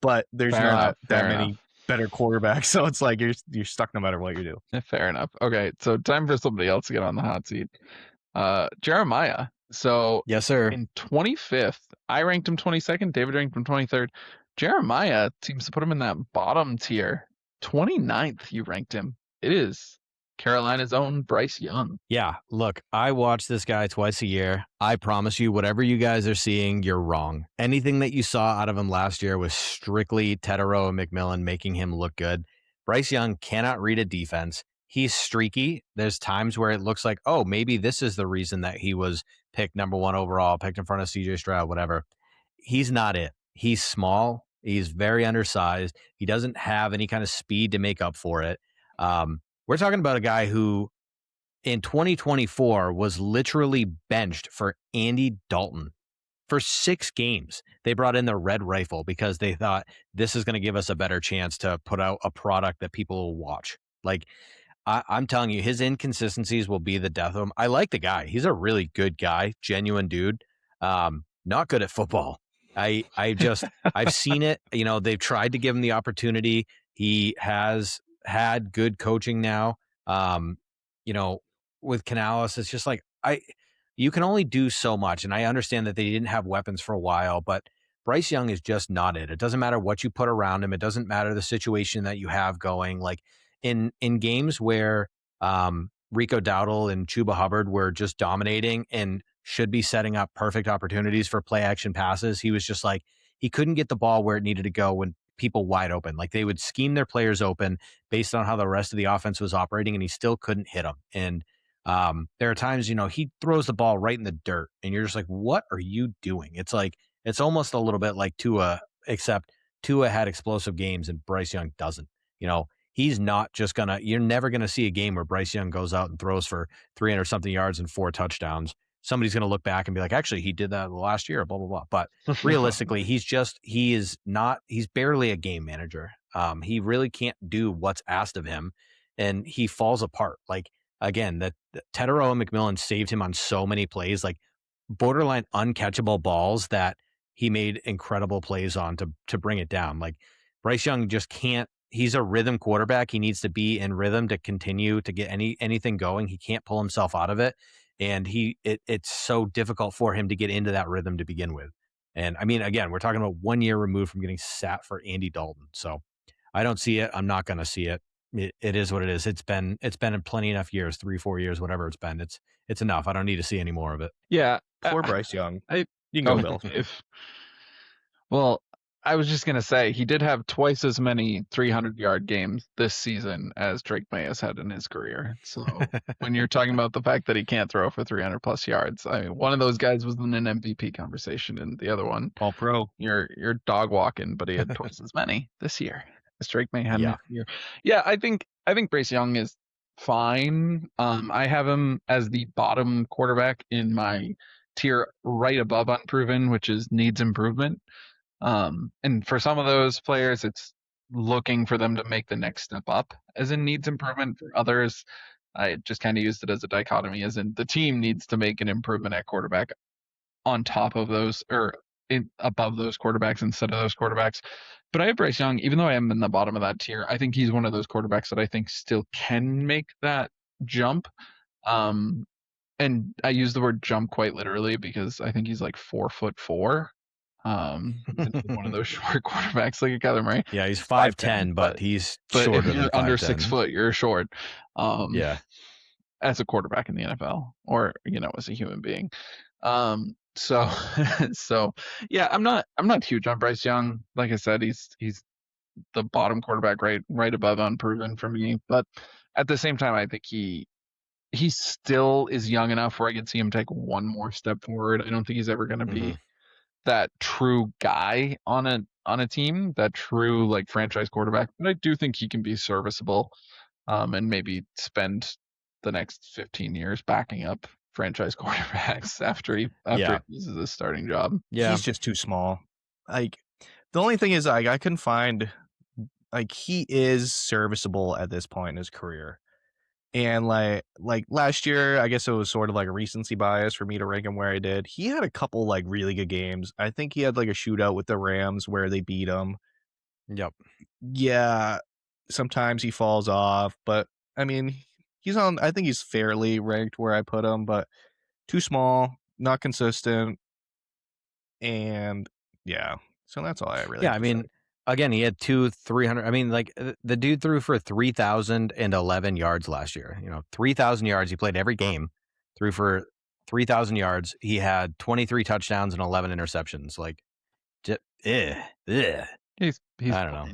but there's Fair not enough, that fair many enough. better quarterbacks. So it's like you're stuck no matter what you do. Fair enough. Okay, so time for somebody else to get on the hot seat. Jeremiah. So Yes, sir. in 25th, I ranked him 22nd. David ranked him 23rd. Jeremiah seems to put him in that bottom tier. 29th, you ranked him. It is Carolina's own Bryce Young. Yeah, look, I watch this guy twice a year. I promise you, whatever you guys are seeing, you're wrong. Anything that you saw out of him last year was strictly Tetero and McMillan making him look good. Bryce Young cannot read a defense. He's streaky. There's times where it looks like, oh, maybe this is the reason that he was picked number 1 overall, picked in front of CJ Stroud, whatever. He's not it. He's small. He's very undersized. He doesn't have any kind of speed to make up for it. We're talking about a guy who in 2024 was literally benched for Andy Dalton for 6 games. They brought in the red rifle because they thought this is going to give us a better chance to put out a product that people will watch. Like, I'm telling you, his inconsistencies will be the death of him. I like the guy. He's a really good guy, genuine dude. Not good at football. I've seen it. You know, they've tried to give him the opportunity. He has had good coaching now. You know, with Canales, it's just like you can only do so much. And I understand that they didn't have weapons for a while, but Bryce Young is just not it. It doesn't matter what you put around him. It doesn't matter the situation that you have going. Like in games where Rico Dowdle and Chuba Hubbard were just dominating and should be setting up perfect opportunities for play action passes, he was just like, he couldn't get the ball where it needed to go when people wide open. Like they would scheme their players open based on how the rest of the offense was operating, and he still couldn't hit them. And there are times, you know, he throws the ball right in the dirt and you're just like, what are you doing? It's like, it's almost a little bit like Tua, except Tua had explosive games and Bryce Young doesn't. You know, he's not just you're never going to see a game where Bryce Young goes out and throws for 300 something yards and 4 touchdowns. Somebody's going to look back and be like, actually, he did that last year, blah, blah, blah. But realistically, he's barely a game manager. He really can't do what's asked of him, and he falls apart. Like, again, that Tetero and McMillan saved him on so many plays, like borderline uncatchable balls that he made incredible plays on to bring it down. Like Bryce Young just can't. He's a rhythm quarterback. He needs to be in rhythm to continue to get anything going. He can't pull himself out of it. And it's so difficult for him to get into that rhythm to begin with. And I mean, again, we're talking about 1 year removed from getting sat for Andy Dalton. So I don't see it. I'm not going to see it. It is what it is. It's been in plenty enough years, 3-4 years, whatever it's been. It's enough. I don't need to see any more of it. Yeah. Poor Bryce Young. You can go, Bill. Well, I was just going to say, he did have twice as many 300-yard games this season as Drake May has had in his career. So when you're talking about the fact that he can't throw for 300-plus yards, I mean, one of those guys was in an MVP conversation, and the other one, All pro. You're dog walking, but he had twice as many this year as Drake May had Yeah. next year. Yeah, I think Bryce Young is fine. I have him as the bottom quarterback in my tier right above unproven, which is needs improvement. And for some of those players, it's looking for them to make the next step up as in needs improvement. For others, I just kind of used it as a dichotomy, as in the team needs to make an improvement at quarterback on top of those, or above those quarterbacks instead of those quarterbacks. But I have Bryce Young, even though I am in the bottom of that tier, I think he's one of those quarterbacks that I think still can make that jump. And I use the word jump quite literally because I think he's like 4'4". One of those short quarterbacks like a Kyler Murray. Yeah, he's 5'10", but he's shorter if you're than under 5'10". 6 foot, you're short. Yeah. As a quarterback in the NFL, or as a human being. So yeah, I'm not huge on Bryce Young. Like I said, he's the bottom quarterback, right above unproven for me. But at the same time, I think he still is young enough where I can see him take one more step forward. I don't think he's ever going to be that true guy on a team, that true like franchise quarterback. But I do think he can be serviceable, and maybe spend the next 15 years backing up franchise quarterbacks after he loses his starting job. Yeah, he's just too small. Like, the only thing is, I couldn't find, like, he is serviceable at this point in his career. And like last year, I guess it was sort of like a recency bias for me to rank him where I did. He had a couple like really good games. I think he had like a shootout with the Rams where they beat him. Yep. Yeah, sometimes he falls off, but I mean, I think he's fairly ranked where I put him, but too small, not consistent, and yeah. So that's all I really. Yeah, I mean, again, he had 300. I mean, like the dude threw for 3,011 yards last year. 3,000 yards. He played every game, threw for 3,000 yards. He had 23 touchdowns and 11 interceptions. Like, he's I don't know.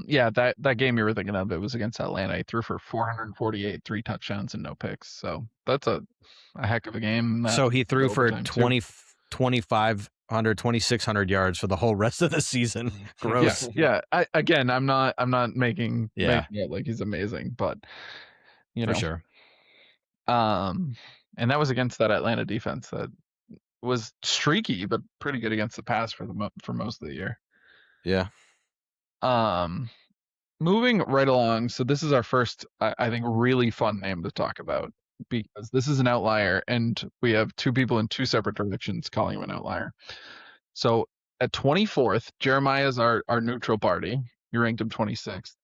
Yeah, that game you were thinking of, it was against Atlanta. He threw for 448, 3 touchdowns and no picks. So that's a heck of a game. So he threw for 2,600 yards for the whole rest of the season. Gross. Yeah. I'm not making it like he's amazing, but for sure. And that was against that Atlanta defense that was streaky but pretty good against the pass for most of the year. Yeah. Moving right along. So this is our first, I think, really fun name to talk about, because this is an outlier, and we have two people in two separate directions calling him an outlier. So at 24th, Jeremiah's our neutral party. You ranked him 26th.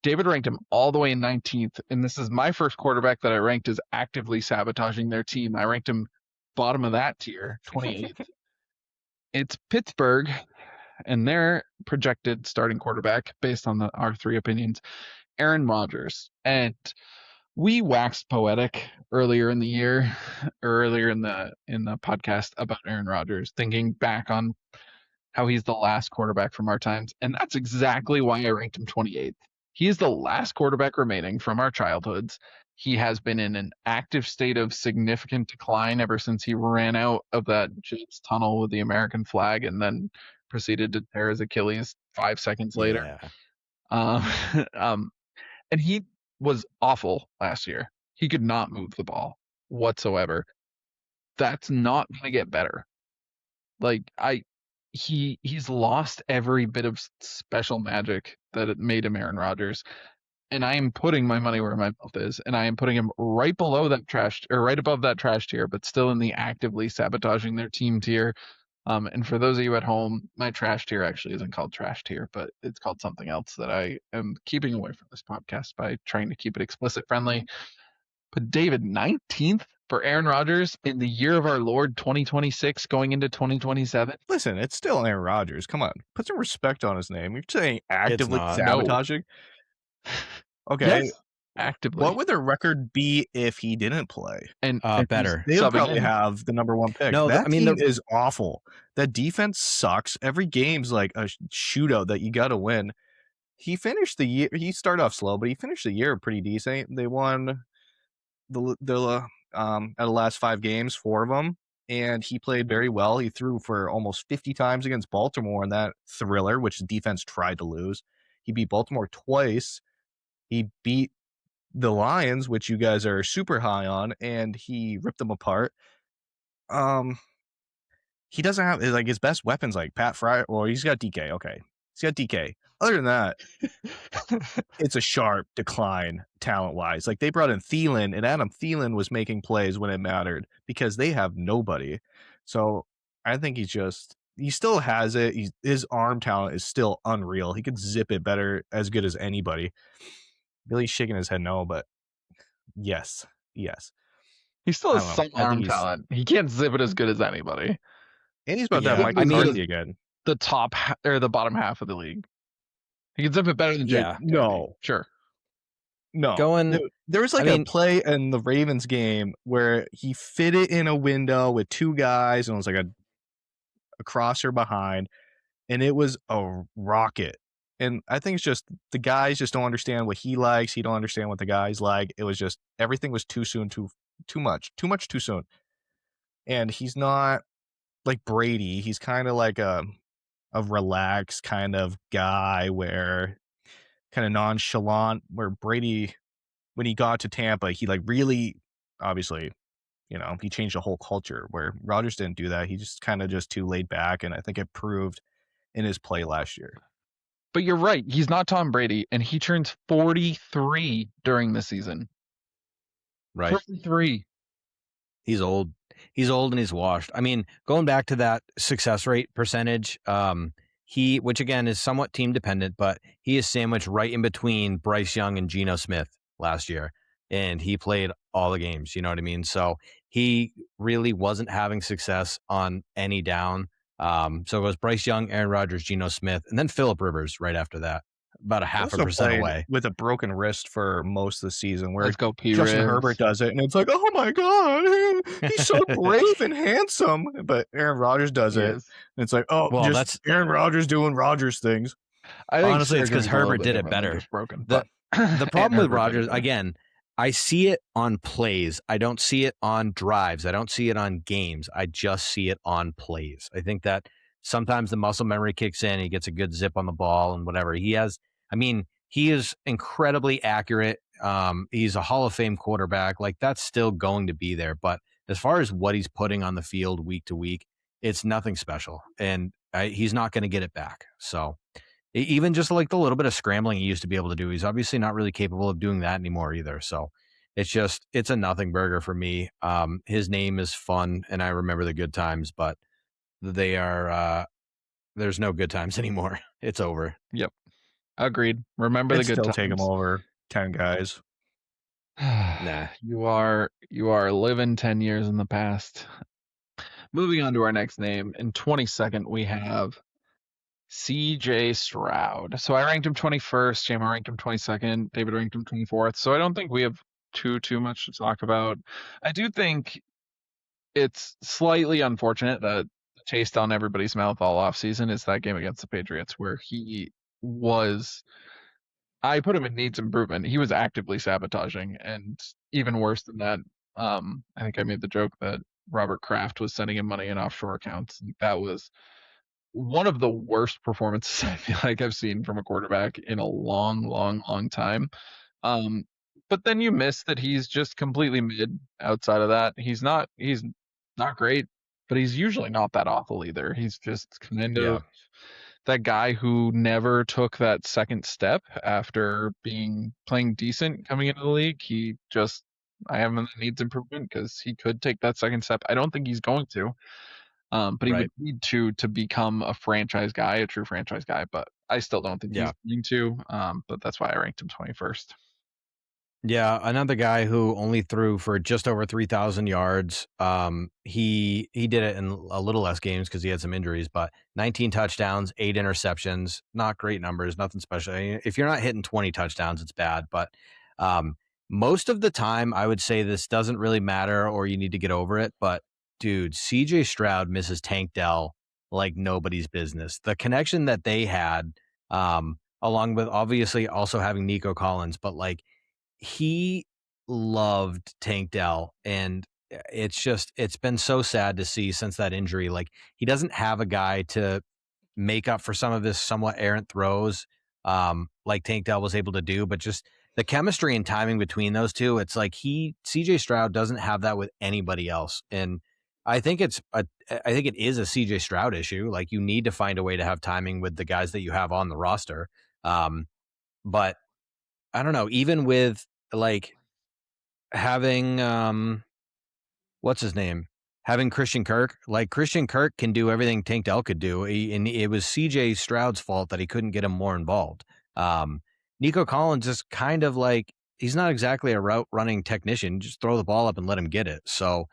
David ranked him all the way in 19th, and this is my first quarterback that I ranked as actively sabotaging their team. I ranked him bottom of that tier, 28th. It's Pittsburgh, and their projected starting quarterback, based on our three opinions, Aaron Rodgers. And we waxed poetic earlier in the year, earlier in the podcast about Aaron Rodgers, thinking back on how he's the last quarterback from our times. And that's exactly why I ranked him 28th. He is the last quarterback remaining from our childhoods. He has been in an active state of significant decline ever since he ran out of that Jets tunnel with the American flag and then proceeded to tear his Achilles 5 seconds later. Yeah. And he was awful last year. He could not move the ball whatsoever. That's not going to get better. Like, he's lost every bit of special magic that it made him Aaron Rodgers. And I am putting my money where my mouth is, and I am putting him right below that trash, or right above that trash tier, but still in the actively sabotaging their team tier. And for those of you at home, my trash tier actually isn't called trash tier, but it's called something else that I am keeping away from this podcast by trying to keep it explicit friendly. But David, 19th for Aaron Rodgers in the year of our Lord 2026 going into 2027. Listen, it's still Aaron Rodgers. Come on. Put some respect on his name. You're saying actively sabotaging? No. Okay. Yes, actively. What would their record be if he didn't play? And better. They'll probably have the number one pick. No, that team is awful. That defense sucks. Every game's like a shootout that you got to win. He finished the year. He started off slow, but he finished the year pretty decent. They won the out of the last 5 games, 4 of them, and he played very well. He threw for almost 50 times against Baltimore in that thriller, which the defense tried to lose. He beat Baltimore twice. He beat the Lions, which you guys are super high on, and he ripped them apart. He doesn't have, like, his best weapons, like Pat Fryer. Well, he's got DK. Okay, he's got DK. other than that, it's a sharp decline talent-wise. Like, they brought in Thielen, and Adam Thielen was making plays when it mattered because they have nobody. So I think he still has it. His arm talent is still unreal. He could zip it better, as good as anybody. Billy's shaking his head no, but yes. He still I has don't know. some I think arm he's- talent. He can't zip it as good as anybody. And he's about to Yeah, have Michael I mean- McCarthy again. The top or the bottom half of the league. He can zip it better than Yeah. Jake. No. Sure. No. Going- There was like I a mean- play in the Ravens game where he fit it in a window with two guys, and it was like a crosser behind, and it was a rocket. And I think it's just the guys just don't understand what he likes. He don't understand what the guys like. It was just everything was too soon, too much too soon. And he's not like Brady. He's kind of like a relaxed kind of guy, where kind of nonchalant. Where Brady, when he got to Tampa, he like really, obviously, he changed the whole culture. Where Rodgers didn't do that. He just kind of just too laid back, and I think it proved in his play last year. But you're right. He's not Tom Brady, and he turns 43 during the season. Right. 43. He's old. He's old and he's washed. I mean, going back to that success rate percentage, which again is somewhat team dependent, but he is sandwiched right in between Bryce Young and Geno Smith last year. And he played all the games, you know what I mean? So he really wasn't having success on any down. So it was Bryce Young, Aaron Rodgers, Geno Smith, and then Phillip Rivers right after that, about a half a Also percent played away. with a broken wrist for most of the season, where Let's go, P. Justin Ribs. Herbert does it, and it's like, oh my god, he's so brave and handsome. But Aaron Rodgers does He it, is. and it's like, oh, Well, just that's- Aaron Rodgers doing Rodgers things. I think Honestly, it's 'cause surgery's a little Herbert bit did it different than better. just broken. The- but The problem with Herbert did it Rodgers, better. again, I see it on plays. I don't see it on drives. I don't see it on games. I just see it on plays. I think that sometimes the muscle memory kicks in. He gets a good zip on the ball and whatever. He is incredibly accurate. He's a Hall of Fame quarterback. Like, that's still going to be there. But as far as what he's putting on the field week to week, it's nothing special. And he's not going to get it back. So even just like the little bit of scrambling he used to be able to do, he's obviously not really capable of doing that anymore either. So it's a nothing burger for me. His name is fun and I remember the good times, but they are, there's no good times anymore. It's over. Agreed. Remember I'd the good still times. take him over 10 guys. Nah. You are living 10 years in the past. Moving on to our next name. In 22nd, we have CJ Stroud. So I ranked him 21st. Jama ranked him 22nd. David ranked him 24th. So I don't think we have too much to talk about. I do think it's slightly unfortunate that the taste on everybody's mouth all offseason is that game against the Patriots, where he was, I put him in needs improvement. He was actively sabotaging, and even worse than that, I think I made the joke that Robert Kraft was sending him money in offshore accounts. That was one of the worst performances I feel like I've seen from a quarterback in a long time. But then you miss that he's just completely mid outside of that. He's not great, but he's usually not that awful either. He's just kind of Yeah. that guy who never took that second step after playing decent coming into the league. I have him in needs improvement because he could take that second step. I don't think he's going to. But he Right. would need to become a franchise guy, a true franchise guy. But I still don't think Yeah. he's going to. But that's why I ranked him 21st. Yeah, another guy who only threw for just over 3,000 yards. He did it in a little less games because he had some injuries, but 19 touchdowns, 8 interceptions. Not great numbers, nothing special. I mean, if you're not hitting 20 touchdowns, it's bad. But most of the time, I would say this doesn't really matter or you need to get over it. But dude, CJ Stroud misses Tank Dell like nobody's business. The connection that they had, along with obviously also having Nico Collins, but like, he loved Tank Dell, and it's been so sad to see since that injury. Like, he doesn't have a guy to make up for some of his somewhat errant throws, like Tank Dell was able to do, but just the chemistry and timing between those two, it's like CJ Stroud doesn't have that with anybody else. And I think it is a CJ Stroud issue. Like, you need to find a way to have timing with the guys that you have on the roster. But I don't know, even with like having what's his name? Having Christian Kirk, like Christian Kirk can do everything Tank Dell could do. And it was CJ Stroud's fault that he couldn't get him more involved. Nico Collins is kind of like, he's not exactly a route running technician. Just throw the ball up and let him get it. So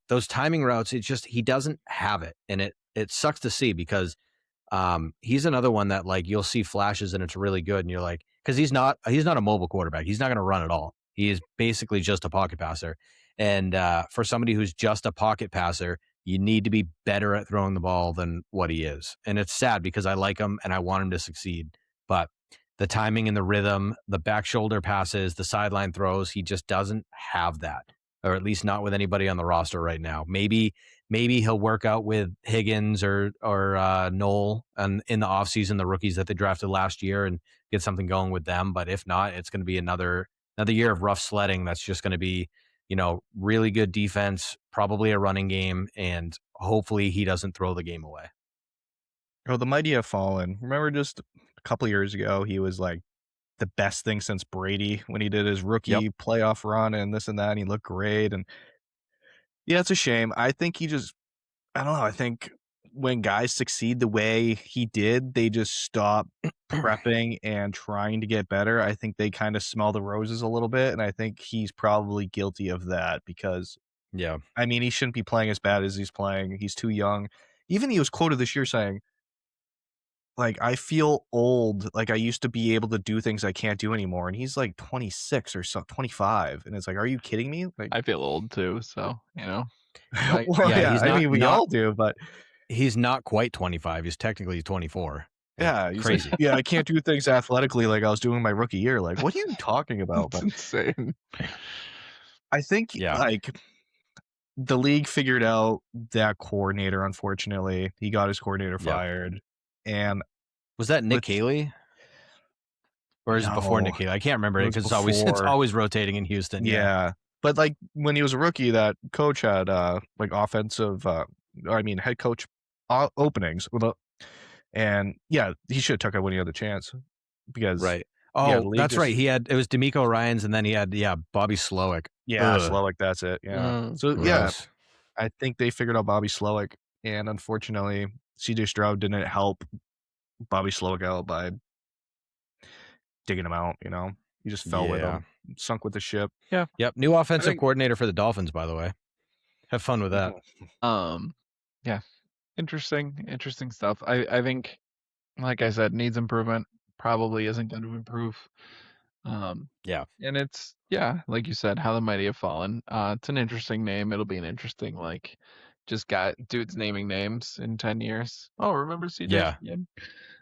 those timing routes, it's just, he doesn't have it. And it sucks to see because he's another one that like you'll see flashes and it's really good. And you're like, because he's not a mobile quarterback. He's not going to run at all. He is basically just a pocket passer. And for somebody who's just a pocket passer, you need to be better at throwing the ball than what he is. And it's sad because I like him and I want him to succeed. But the timing and the rhythm, the back shoulder passes, the sideline throws, he just doesn't have that, or at least not with anybody on the roster right now. Maybe he'll work out with Higgins or Knoll and in the offseason, the rookies that they drafted last year, and get something going with them. But if not, it's going to be another year of rough sledding. That's just going to be, really good defense, probably a running game, and hopefully he doesn't throw the game away. Oh, the mighty have fallen. Remember just a couple of years ago, he was like the best thing since Brady when he did his rookie playoff run and this and that, and he looked great. And yeah, it's a shame. I think I don't know. I think when guys succeed the way he did, they just stop prepping and trying to get better. I think they kind of smell the roses a little bit. And I think he's probably guilty of that because, Yeah. I mean, he shouldn't be playing as bad as he's playing. He's too young. Even he was quoted this year saying, like, I feel old. Like, I used to be able to do things I can't do anymore. And he's like 26 or so, 25. And it's like, are you kidding me? Like, I feel old too, so Like, well, yeah, yeah, he's I not- mean, we not- all do, but He's not quite 25. He's technically 24. yeah, he's crazy. Like, yeah, I can't do things athletically like I was doing my rookie year. Like, what are you talking about? That's But insane. I think Yeah. like the league figured out that coordinator. Unfortunately, he got his coordinator Yeah. fired, and Was that Nick With- Cayley? Or is it before No, Nick Cayley? I can't remember it it was because it's before. always rotating in Houston. yeah. But like when he was a rookie, that coach had like offensive, head coach openings, and yeah, he should have took it when he had the chance because Right. Yeah, Oh, the league that's right. just- It was D'Amico Ryans, and then he had Bobby Slowick. yeah, Ugh. Slowick, that's it. Yeah, Mm, so yeah, Gross. I think they figured out Bobby Slowick, and unfortunately, CJ Stroud didn't help Bobby Slowick out by digging him out. He just fell with Yeah. him, sunk with the ship. Yep. New offensive think- coordinator for the Dolphins, by the way. Have fun with that. Yeah, interesting stuff. I think, like I said, needs improvement. Probably isn't going to improve. Yeah. And it's like you said, how the mighty have fallen. It's an interesting name. It'll be an interesting just got dudes naming names in 10 years. Oh, remember CJ? Yeah.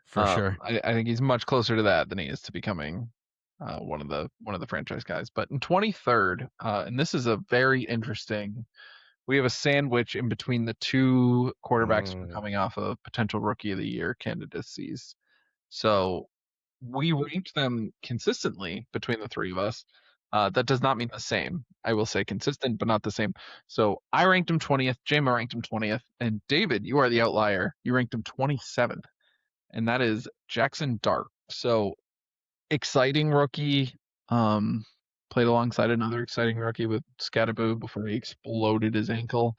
For sure. I think he's much closer to that than he is to becoming one of the franchise guys. But in 23rd, and this is a very interesting. We have a sandwich in between the two quarterbacks who are coming off of potential rookie of the year candidacies. So we ranked them consistently between the three of us. That does not mean the same. I will say consistent, but not the same. So I ranked him 20th. Jama ranked him 20th. And David, you are the outlier. You ranked him 27th. And that is Jackson Dart. So exciting rookie. Played alongside another exciting rookie with Scatterboo before he exploded his ankle.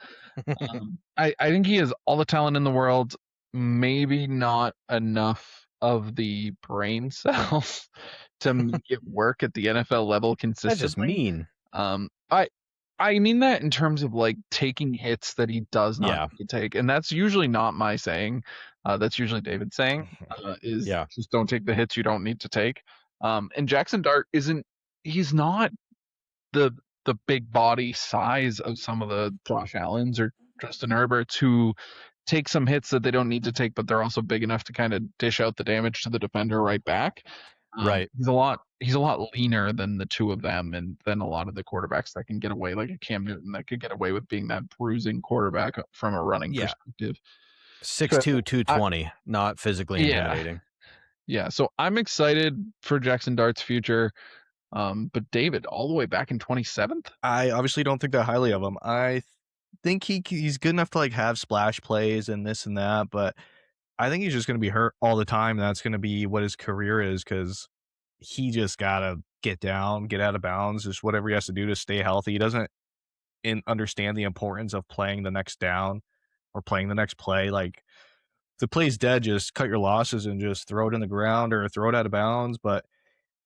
I think he has all the talent in the world. Maybe not enough of the brain cells to make it work at the NFL level consistently. That's just mean. I mean that in terms of taking hits that he does not need to take, and that's usually not my saying. That's usually David saying. Just don't take the hits you don't need to take. And Jackson Dart he's not the big body size of some of the Josh Allens or Justin Herberts who take some hits that they don't need to take, but they're also big enough to kind of dish out the damage to the defender right back. Right. He's a lot leaner than the two of them, and than a lot of the quarterbacks that can get away, like a Cam Newton that could get away with being that bruising quarterback from a running perspective. 6'2", 220, not physically intimidating. Yeah, so I'm excited for Jackson Dart's future. But David, all the way back in 27th? I obviously don't think that highly of him. I think he's good enough to have splash plays and this and that, but I think he's just going to be hurt all the time. That's going to be what his career is because he just got to get down, get out of bounds, just whatever he has to do to stay healthy. He doesn't understand the importance of playing the next down or playing the next play. Like, if the play's dead, just cut your losses and just throw it in the ground or throw it out of bounds. But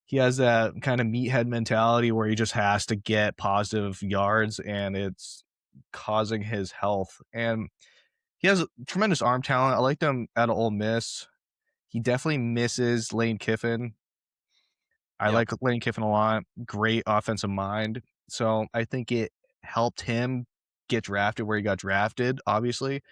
he has that kind of meathead mentality where he just has to get positive yards, and it's causing his health. And he has tremendous arm talent. I liked him at Ole Miss. He definitely misses Lane Kiffin. I Yep. like Lane Kiffin a lot. Great offensive mind. So I think it helped him get drafted where he got drafted, obviously.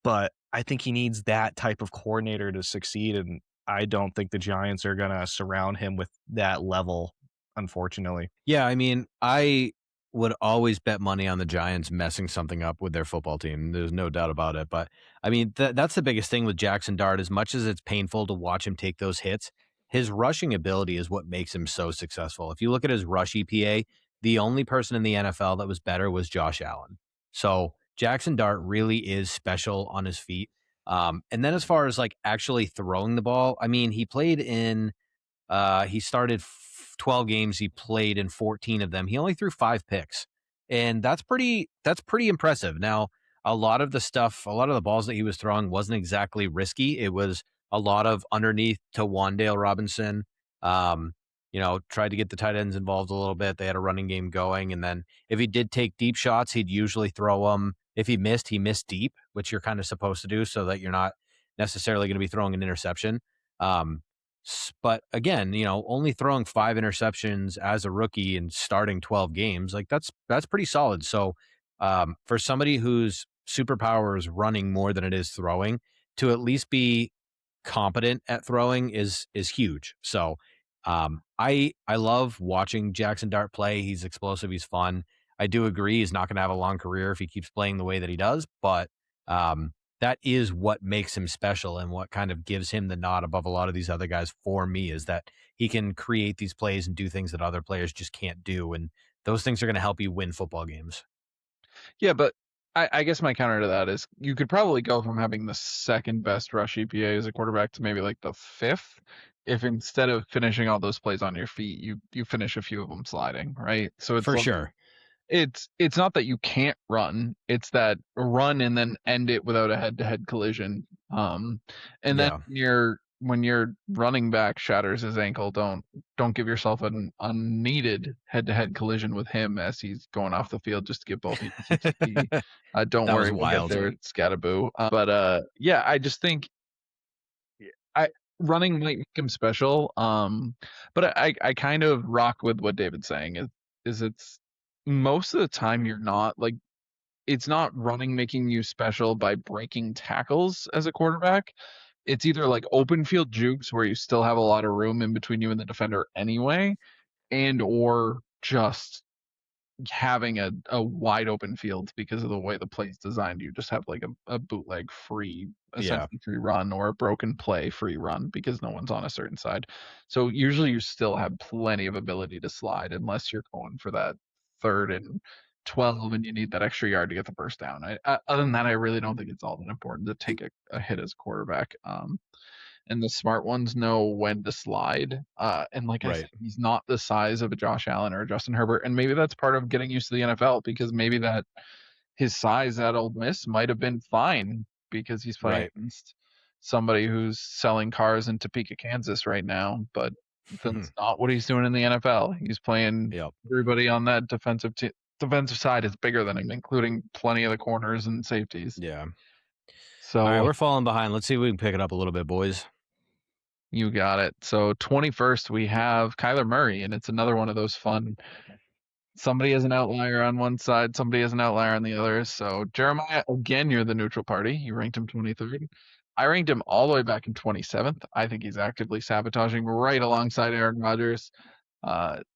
But I think he needs that type of coordinator to succeed. And I don't think the Giants are going to surround him with that level, unfortunately. Yeah, I mean, I would always bet money on the Giants messing something up with their football team. There's no doubt about it. But I mean, that's the biggest thing with Jackson Dart. As much as it's painful to watch him take those hits, his rushing ability is what makes him so successful. If you look at his rush EPA, the only person in the NFL that was better was Josh Allen. So Jackson Dart really is special on his feet. And then as far as like actually throwing the ball, I mean, he started 12 games. He played in 14 of them. He only threw 5 picks, and that's pretty impressive. Now, a lot of the balls that he was throwing wasn't exactly risky. It was a lot of underneath to Wandale Robinson. Tried to get the tight ends involved a little bit. They had a running game going, and then if he did take deep shots, he'd usually throw them. If he missed deep, which you're kind of supposed to do so that you're not necessarily going to be throwing an interception. But again, only throwing 5 interceptions as a rookie and starting 12 games, like that's pretty solid. So for somebody whose superpower is running more than it is throwing, to at least be competent at throwing is huge. So I love watching Jackson Dart play. He's explosive. He's fun. I do agree he's not going to have a long career if he keeps playing the way that he does, but that is what makes him special and what kind of gives him the nod above a lot of these other guys for me, is that he can create these plays and do things that other players just can't do. And those things are going to help you win football games. Yeah, but I guess my counter to that is you could probably go from having the second best rush EPA as a quarterback to maybe like the 5th if instead of finishing all those plays on your feet, you finish a few of them sliding, right? So it's For like, sure. it's not that you can't run, it's that run and then end it without a head-to-head collision. And then Yeah. when your running back shatters his ankle, don't give yourself an unneeded head-to-head collision with him as he's going off the field just to give both teams XP. Don't That was worry, we'll get wild. there, Scattaboo. But yeah, I just think running might make him special. But I kind of rock with what David's saying is it's most of the time you're not like, it's not running making you special by breaking tackles as a quarterback. It's either like open field jukes where you still have a lot of room in between you and the defender anyway, and or just having a wide open field because of the way the play's designed. You just have like a bootleg free, essentially free run, or a broken play free run because no one's on a certain side. So usually you still have plenty of ability to slide unless you're going for that 3rd and 12 and you need that extra yard to get the first down. Other than that, I really don't think it's all that important to take a hit as a quarterback. And the smart ones know when to slide. And like I said, he's not the size of a Josh Allen or a Justin Herbert, and maybe that's part of getting used to the NFL because maybe that his size at Ole Miss might have been fine because he's playing against somebody who's selling cars in Topeka, Kansas right now, but that's not what he's doing in the NFL. He's playing everybody on that defensive side is bigger than him, including plenty of the corners and safeties. Yeah. So all right, we're falling behind. Let's see if we can pick it up a little bit, boys. You got it. So 21st, we have Kyler Murray, and it's another one of those fun. Somebody is an outlier on one side, somebody is an outlier on the other. So Jeremiah, again, you're the neutral party. You ranked him 23rd. I ranked him all the way back in 27th. I think he's actively sabotaging right alongside Aaron Rodgers,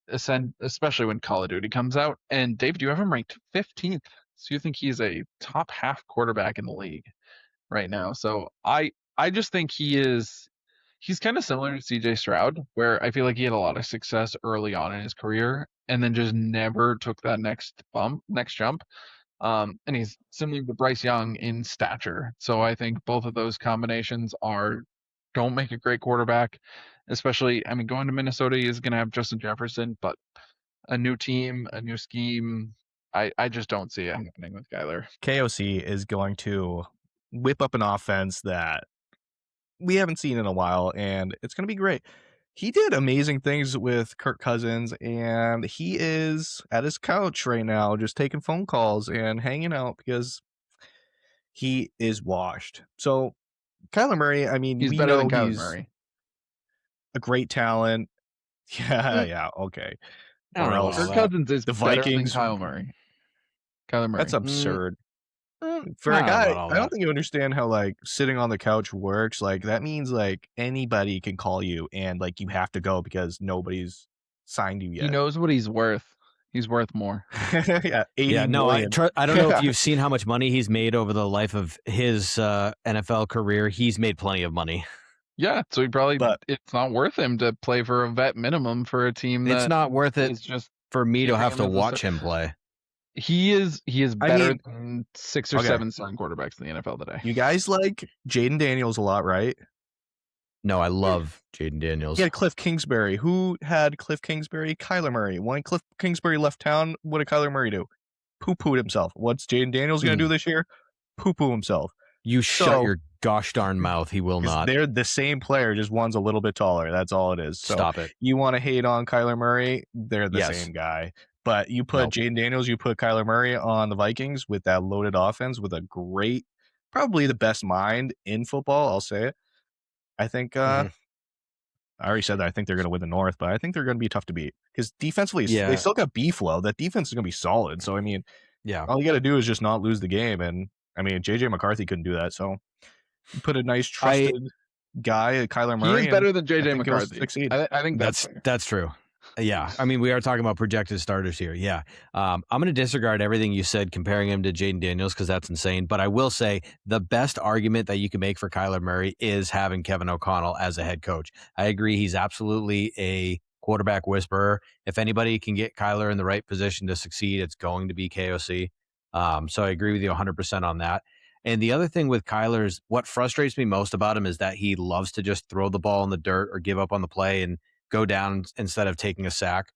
especially when Call of Duty comes out. And Dave, do you have him ranked 15th? So you think he's a top half quarterback in the league right now? So I just think he's kind of similar to CJ Stroud, where I feel like he had a lot of success early on in his career and then just never took that next jump. And he's similar to Bryce Young in stature. So I think both of those combinations don't make a great quarterback. Especially, I mean, going to Minnesota, he is going to have Justin Jefferson, but a new team, a new scheme. I just don't see it happening with Kyler. KOC is going to whip up an offense that we haven't seen in a while, and it's going to be great. He did amazing things with Kirk Cousins, and he is at his couch right now just taking phone calls and hanging out because he is washed. So Kyler Murray, I mean, He's we better know than Kyler he's Murray. a great talent. Yeah, okay. I don't Or know else about Kirk that. Cousins is the better Vikings. than Kyler Murray. That's absurd. For I a don't know guy, about all I don't that. think you understand how like sitting on the couch works. Like that means like anybody can call you and like you have to go because nobody's signed you He yet. knows what he's worth. He's worth more. Yeah, 80 Yeah, no, million. I don't know if you've seen how much money he's made over the life of his NFL career. He's made plenty of money. Yeah, so he probably But- it's not worth him to play for a vet minimum for a team that It's not worth it is just for me to giving have him to as a watch cer- him play. he is I better mean- than 6 or Okay. 7 starting quarterbacks in the NFL today. You guys like Jaden Daniels a lot, right? No, I love Jaden Daniels. He had Cliff Kingsbury. Who had Cliff Kingsbury? Kyler Murray. When Cliff Kingsbury left town, what did Kyler Murray do? Poo-pooed himself. What's Jaden Daniels going to do this year? Poo-poo himself. You shut So- your gosh darn mouth. He will 'Cause not. they're the same player, just one's a little bit taller. That's all it is. So Stop it. you want to hate on Kyler Murray, they're the Yes. same guy. But you put Nope. Jaden Daniels, you put Kyler Murray on the Vikings with that loaded offense with a great, probably the best mind in football. I'll say it. I think, Mhm. I already said that I think they're going to win the North, but I think they're going to be tough to beat because defensively, Yeah. they still got B-flow. That defense is going to be solid. So, I mean, Yeah. all you got to do is just not lose the game. And I mean, JJ McCarthy couldn't do that. So you put a nice trusted guy, Kyler Murray. He is better than I JJ think he'll McCarthy. succeed. I think that's fair. That's true. Yeah. I mean, we are talking about projected starters here. Yeah. I'm going to disregard everything you said comparing him to Jaden Daniels because that's insane. But I will say the best argument that you can make for Kyler Murray is having Kevin O'Connell as a head coach. I agree. He's absolutely a quarterback whisperer. If anybody can get Kyler in the right position to succeed, it's going to be KOC. So I agree with you 100% on that. And the other thing with Kyler is what frustrates me most about him is that he loves to just throw the ball in the dirt or give up on the play and go down instead of taking a sack.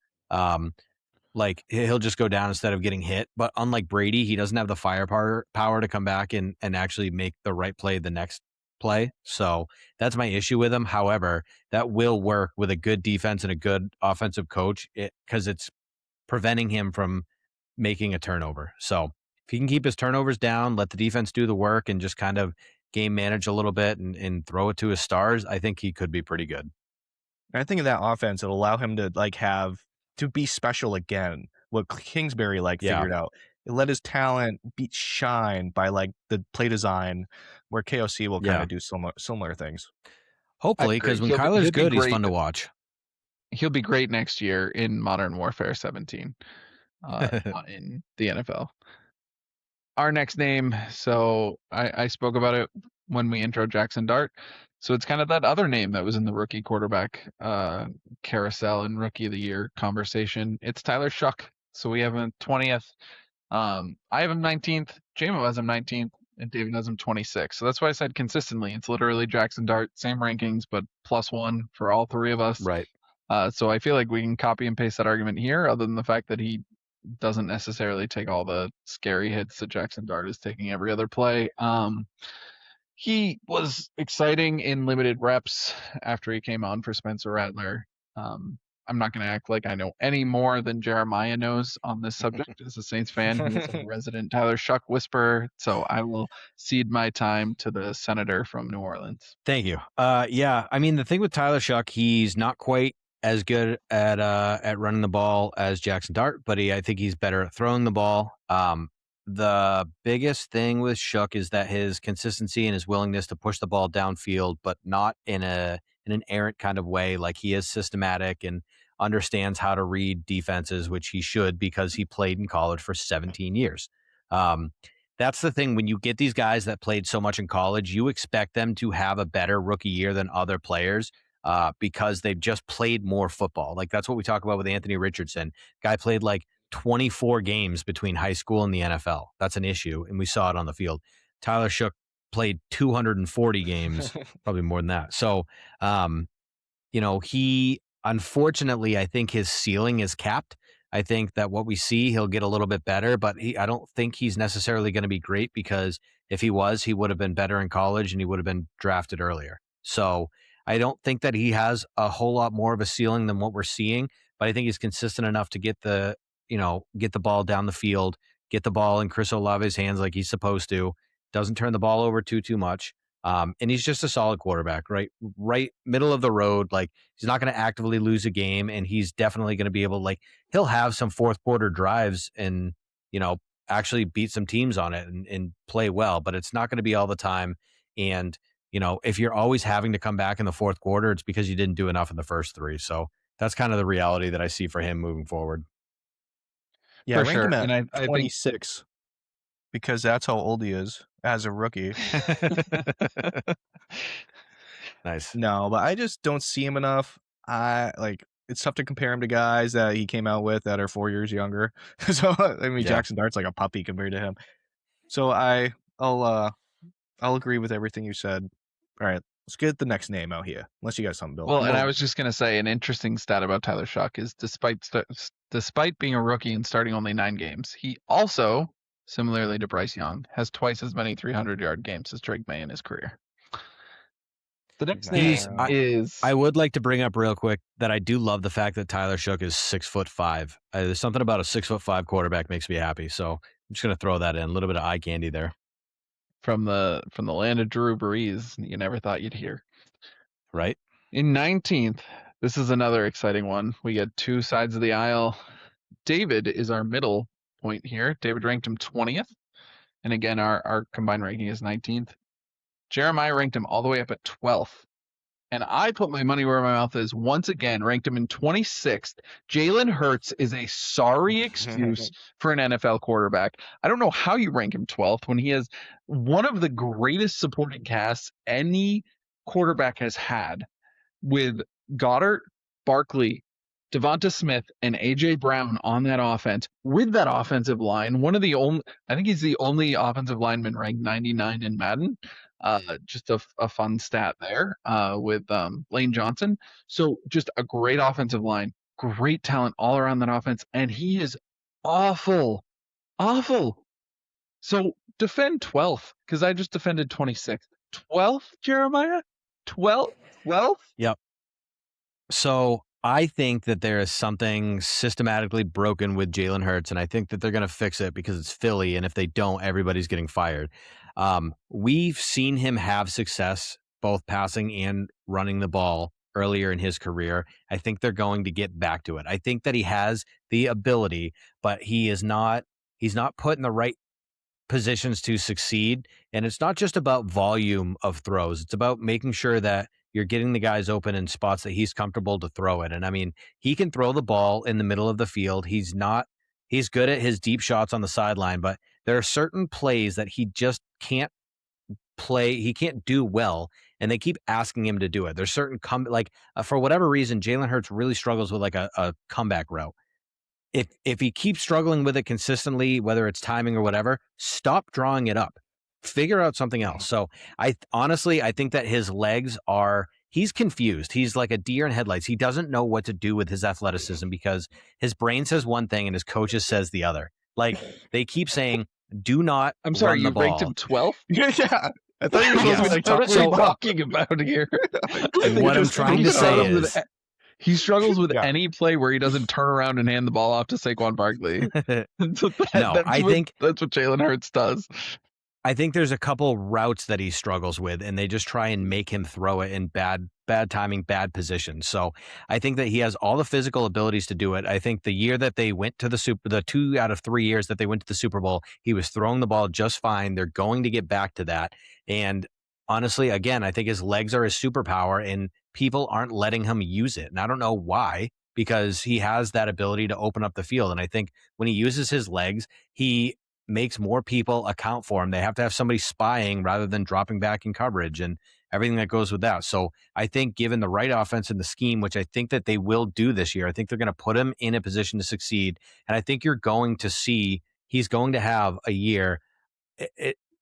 Like he'll just go down instead of getting hit. But unlike Brady, he doesn't have the firepower to come back and actually make the right play the next play. So that's my issue with him. However, that will work with a good defense and a good offensive coach because it's preventing him from making a turnover. So if he can keep his turnovers down, let the defense do the work and just kind of game manage a little bit and throw it to his stars, I think he could be pretty good. And I think in that offense, it'll allow him to like to be special again. What Kingsbury figured out. It let his talent shine by like the play design, where KOC will kind of do similar things. Hopefully, because when He'll Kyler's be good, he's great. fun to watch. He'll be great next year in Modern Warfare 17 in the NFL. Our next name, so I spoke about it when we intro Jackson Dart. So it's kind of that other name that was in the rookie quarterback carousel and rookie of the year conversation. It's Tyler Shough. So we have him 20th. I have him 19th. JMO has him 19th. And David has him 26. So that's why I said consistently. It's literally Jackson Dart, same rankings, but +1 for all three of us. Right. So I feel like we can copy and paste that argument here, other than the fact that he doesn't necessarily take all the scary hits that Jackson Dart is taking every other play. He was exciting in limited reps after he came on for Spencer Rattler. I'm not going to act like I know any more than Jeremiah knows on this subject. As a Saints fan, he is a resident Tyler Shough whisperer, so I will cede my time to the senator from New Orleans. Thank you. Yeah, I mean, the thing with Tyler Shough, he's not quite as good at running the ball as Jackson Dart, but I think he's better at throwing the ball. The biggest thing with Shough is that his consistency and his willingness to push the ball downfield, but not in an errant kind of way. Like he is systematic and understands how to read defenses, which he should because he played in college for 17 years. That's the thing. When you get these guys that played so much in college, you expect them to have a better rookie year than other players because they've just played more football. Like that's what we talk about with Anthony Richardson. Guy played like 24 games between high school and the NFL. That's an issue, and we saw it on the field. Tyler Shough played 240 games, probably more than that. So, he, unfortunately, I think his ceiling is capped. I think that what we see, he'll get a little bit better, but I don't think he's necessarily going to be great, because if he was, he would have been better in college and he would have been drafted earlier. So I don't think that he has a whole lot more of a ceiling than what we're seeing, but I think he's consistent enough to get the ball down the field, get the ball in Chris Olave's hands like he's supposed to, doesn't turn the ball over too much. And he's just a solid quarterback, right middle of the road. Like, he's not going to actively lose a game, and he's definitely going to be able, he'll have some fourth quarter drives and, actually beat some teams on it and play well, but it's not going to be all the time. And, if you're always having to come back in the fourth quarter, it's because you didn't do enough in the first three. So that's kind of the reality that I see for him moving forward. Yeah, For I ranked sure. him at And I think 26 because that's how old he is as a rookie. Nice. No, but I just don't see him enough. It's tough to compare him to guys that he came out with that are 4 years younger. So Yeah. Jackson Dart's like a puppy compared to him. So I'll agree with everything you said. All right, let's get the next name out here. Unless you got something, Bill. Well, and I was just going to say, an interesting stat about Tyler Shough is despite being a rookie and starting only 9 games, he also, similarly to Bryce Young, has twice as many 300-yard games as Drake May in his career. The next name is... I would like to bring up real quick that I do love the fact that Tyler Shough is 6'5". There's something about a 6'5" quarterback makes me happy. So I'm just going to throw that in. A little bit of eye candy there. From the land of Drew Brees, you never thought you'd hear. Right? In 19th, this is another exciting one. We get 2 sides of the aisle. David is our middle point here. David ranked him 20th. And again, our combined ranking is 19th. Jeremiah ranked him all the way up at 12th. And I put my money where my mouth is, once again, ranked him in 26th. Jalen Hurts is a sorry excuse for an NFL quarterback. I don't know how you rank him 12th when he has one of the greatest supporting casts any quarterback has had, with Goddard, Barkley, Devonta Smith, and A.J. Brown on that offense, with that offensive line. I think he's the only offensive lineman ranked 99 in Madden. Just a fun stat there with Lane Johnson. So just a great offensive line, great talent all around that offense, and he is awful. So defend 12th, because I just defended 26th. 12th, Jeremiah? 12th? Yep. So I think that there is something systematically broken with Jalen Hurts, and I think that they're going to fix it because it's Philly, and if they don't, everybody's getting fired. We've seen him have success both passing and running the ball earlier in his career. I think they're going to get back to it. I think that he has the ability, but he's not put in the right positions to succeed. And it's not just about volume of throws. It's about making sure that you're getting the guys open in spots that he's comfortable to throw it. And I mean, he can throw the ball in the middle of the field. He's good at his deep shots on the sideline, but there are certain plays that he just can't play. He can't do well, and they keep asking him to do it. There's certain for whatever reason, Jalen Hurts really struggles with a comeback route. If he keeps struggling with it consistently, whether it's timing or whatever, stop drawing it up. Figure out something else. So I think that his legs he's confused. He's like a deer in headlights. He doesn't know what to do with his athleticism because his brain says one thing and his coaches says the other. Like, they keep saying, do not I'm sorry, run the you ball. ranked him 12th? Yeah. I thought you were supposed to be like What top are you 12. talking about here? And what I'm trying to say is, he struggles with Yeah. any play where he doesn't turn around and hand the ball off to Saquon Barkley. That's what Jalen Hurts does. I think there's a couple routes that he struggles with, and they just try and make him throw it in bad timing, bad positions. So I think that he has all the physical abilities to do it. I think the year that they went to the 2 out of 3 years that they went to the Super Bowl, he was throwing the ball just fine. They're going to get back to that. And honestly, again, I think his legs are his superpower, and people aren't letting him use it. And I don't know why, because he has that ability to open up the field. And I think when he uses his legs, he makes more people account for him. They have to have somebody spying rather than dropping back in coverage. And everything that goes with that. So I think given the right offense and the scheme, which I think that they will do this year, I think they're going to put him in a position to succeed. And I think you're going to see he's going to have a year.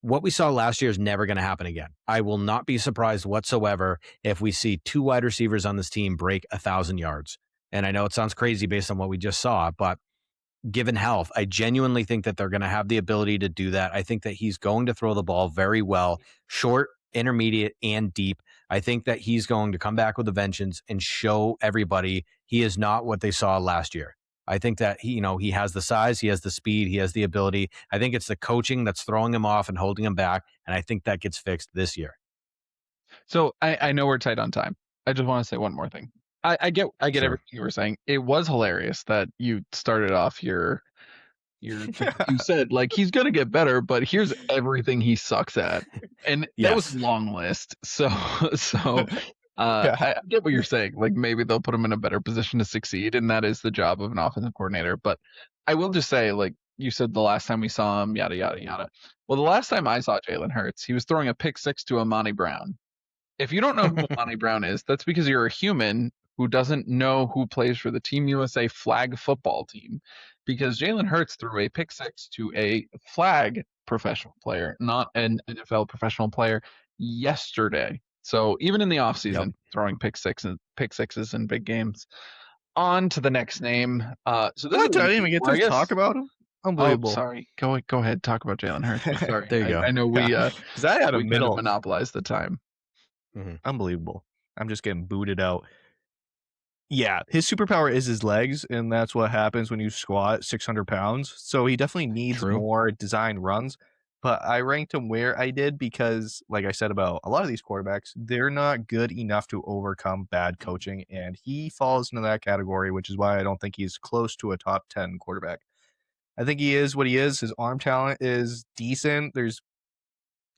What we saw last year is never going to happen again. I will not be surprised whatsoever if we see 2 wide receivers on this team break 1,000 yards. And I know it sounds crazy based on what we just saw, but given health, I genuinely think that they're going to have the ability to do that. I think that he's going to throw the ball very well, short, intermediate, and deep. I think that he's going to come back with a vengeance and show everybody he is not what they saw last year. I think that he has the size, he has the speed, he has the ability. I think it's the coaching that's throwing him off and holding him back, and I think that gets fixed this year. So I know we're tight on time. I just want to say one more thing. I get Sure. everything you were saying. It was hilarious that you started off your you said like he's gonna get better, but here's everything he sucks at, and that was a Yes. long list. So Yeah. I get what you're saying. Like maybe they'll put him in a better position to succeed, and that is the job of an offensive coordinator. But I will just say, like you said, the last time we saw him, yada yada yada. Well, the last time I saw Jalen Hurts, he was throwing a pick six to Amani Brown. If you don't know who Amani Brown is, that's because you're a human who doesn't know who plays for the Team USA flag football team. Because Jalen Hurts threw a pick six to a flag professional player, not an NFL professional player, yesterday. So even in the offseason, throwing pick sixes in big games. On to the next name. So this What? is I didn't even get to talk about him. Unbelievable. Oh, sorry. Go ahead. Talk about Jalen Hurts. I'm sorry. There you go. I know we Because I had a we kind of middle. monopolized the time. Unbelievable. I'm just getting booted out. Yeah, his superpower is his legs, and that's what happens when you squat 600 pounds. So he definitely needs True. more design runs. But I ranked him where I did because, like I said about a lot of these quarterbacks, they're not good enough to overcome bad coaching. And he falls into that category, which is why I don't think he's close to a top 10 quarterback. I think he is what he is. His arm talent is decent.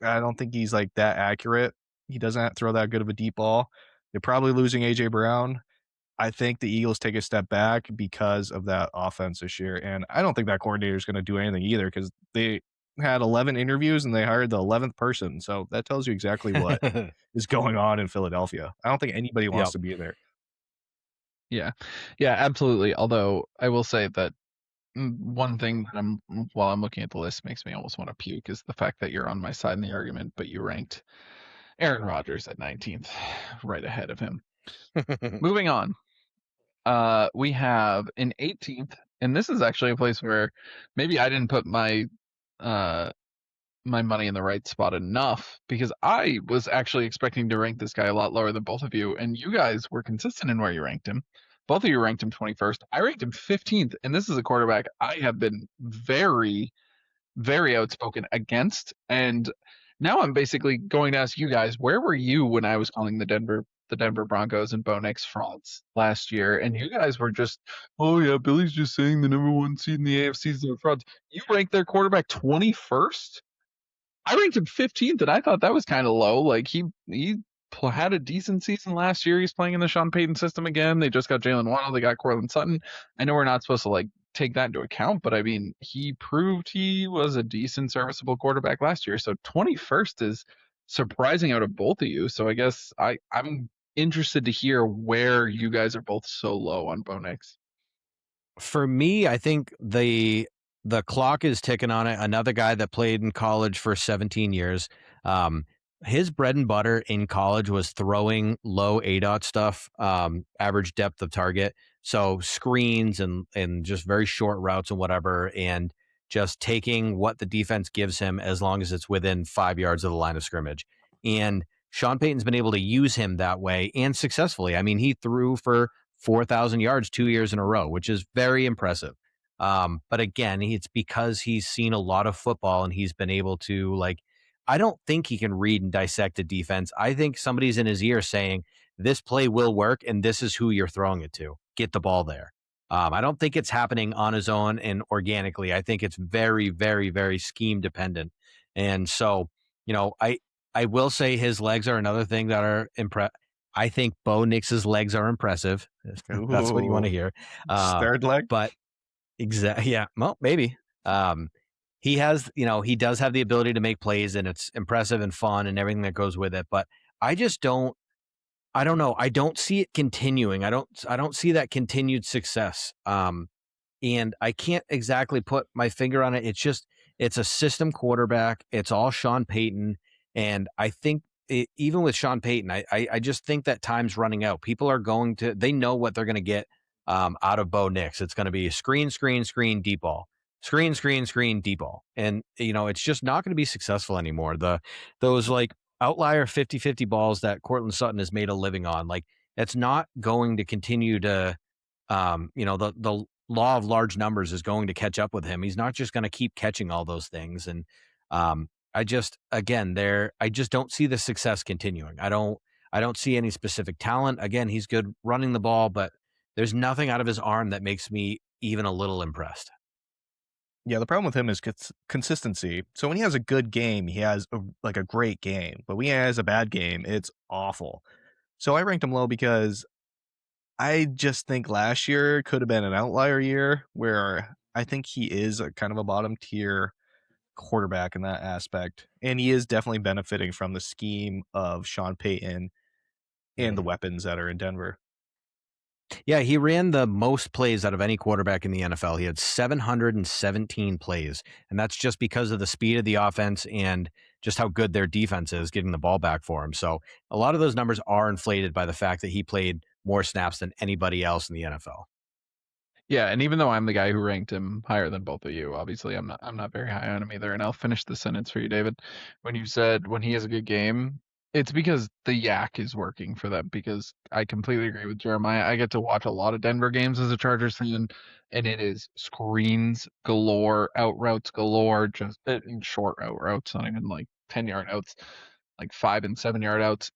I don't think he's like that accurate. He doesn't throw that good of a deep ball. They're probably losing A.J. Brown. I think the Eagles take a step back because of that offense this year. And I don't think that coordinator is going to do anything either because they had 11 interviews and they hired the 11th person. So that tells you exactly what is going on in Philadelphia. I don't think anybody wants to be there. Yeah, absolutely. Although I will say that one thing that while I'm looking at the list makes me almost want to puke is the fact that you're on my side in the argument, but you ranked Aaron Rodgers at 19th, right ahead of him. Moving on. We have an 18th, and this is actually a place where maybe I didn't put my my money in the right spot enough because I was actually expecting to rank this guy a lot lower than both of you, and you guys were consistent in where you ranked him. Both of you ranked him 21st. I ranked him 15th, and this is a quarterback I have been very, very outspoken against. And now I'm basically going to ask you guys, where were you when I was calling the Denver Broncos and Bo Nix frauds last year? And you guys were just, oh yeah, Billy's just saying the number one seed in the AFC is their frauds. You ranked their quarterback 21st? I ranked him 15th, and I thought that was kind of low. Like he had a decent season last year. He's playing in the Sean Payton system again. They just got Jalen Waddle. They got Courtland Sutton. I know we're not supposed to like take that into account, but I mean, he proved he was a decent, serviceable quarterback last year. So 21st is surprising out of both of you. So I guess I'm interested to hear where you guys are both so low on Bo Nix. For me, I think the clock is ticking on it. Another guy that played in college for 17 years. His bread and butter in college was throwing low ADOT stuff, average depth of target. So screens and just very short routes and whatever, and just taking what the defense gives him as long as it's within 5 yards of the line of scrimmage. And Sean Payton's been able to use him that way and successfully. I mean, he threw for 4,000 yards 2 years in a row, which is very impressive. But again, it's because he's seen a lot of football and he's been able to, like, I don't think he can read and dissect a defense. I think somebody's in his ear saying, this play will work and this is who you're throwing it to. Get the ball there. I don't think it's happening on his own and organically. I think it's very, very, very scheme dependent. And so, I will say his legs are another thing that are I think Bo Nix's legs are impressive. That's what you want to hear. Third leg? But yeah, well, maybe. He has, he does have the ability to make plays and it's impressive and fun and everything that goes with it. But I just don't. I don't know. I don't see it continuing. I don't see that continued success. And I can't exactly put my finger on it. It's a system quarterback. It's all Sean Payton. And I think even with Sean Payton, I just think that time's running out. People are they know what they're going to get out of Bo Nix. It's going to be screen, deep ball, screen, deep ball. And, it's just not going to be successful anymore. Those like outlier 50-50 balls that Cortland Sutton has made a living on, like it's not going to continue to, the law of large numbers is going to catch up with him. He's not just going to keep catching all those things. And I just don't see the success continuing. I don't see any specific talent. Again, he's good running the ball, but there's nothing out of his arm that makes me even a little impressed. Yeah, the problem with him is consistency. So when he has a good game, he has a great game. But when he has a bad game, it's awful. So I ranked him low because I just think last year could have been an outlier year where I think he is a kind of a bottom tier quarterback in that aspect. And he is definitely benefiting from the scheme of Sean Payton and the weapons that are in Denver. Yeah, he ran the most plays out of any quarterback in the NFL. He had 717 plays, and that's just because of the speed of the offense and just how good their defense is getting the ball back for him. So a lot of those numbers are inflated by the fact that he played more snaps than anybody else in the NFL. Yeah, and even though I'm the guy who ranked him higher than both of you, obviously I'm not very high on him either. And I'll finish the sentence for you, David. When you said when he has a good game, it's because the yak is working for them. Because I completely agree with Jeremiah. I get to watch a lot of Denver games as a Chargers fan, and it is screens galore, out routes galore, just short out routes, not even like 10-yard outs, like 5 and 7-yard outs.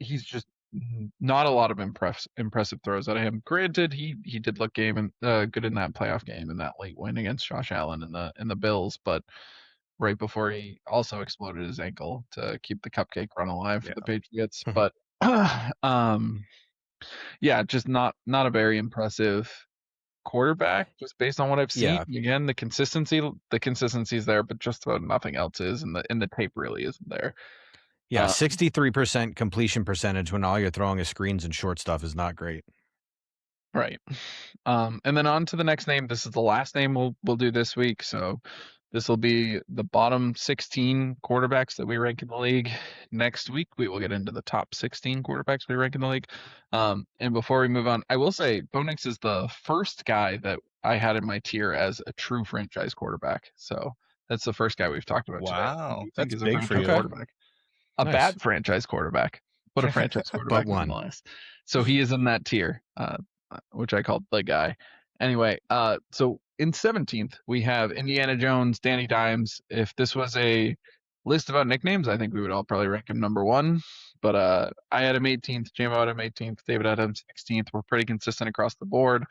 He's just not a lot of impressive throws out of him. Granted, he did look good in that playoff game in that late win against Josh Allen in the Bills, but right before he also exploded his ankle to keep the cupcake run alive for the Patriots. But yeah, just not a very impressive quarterback, just based on what I've seen. Yeah. Again, the consistency is there, but just about nothing else is, and the tape really isn't there. Yeah, 63% completion percentage when all you're throwing is screens and short stuff is not great. Right. And then on to the next name. This is the last name we'll do this week. So this will be the bottom 16 quarterbacks that we rank in the league. Next week, we will get into the top 16 quarterbacks we rank in the league. And before we move on, I will say Bo Nix is the first guy that I had in my tier as a true franchise quarterback. So that's the first guy we've talked about today. Wow, that's big for you. Quarterback. A bad franchise quarterback, but a franchise quarterback nonetheless. So he is in that tier, which I called the guy. Anyway, so in 17th, we have Indiana Jones, Danny Dimes. If this was a list about nicknames, I think we would all probably rank him number 1. But I had him 18th, J-Mo had him 18th, David had him 16th. We're pretty consistent across the board.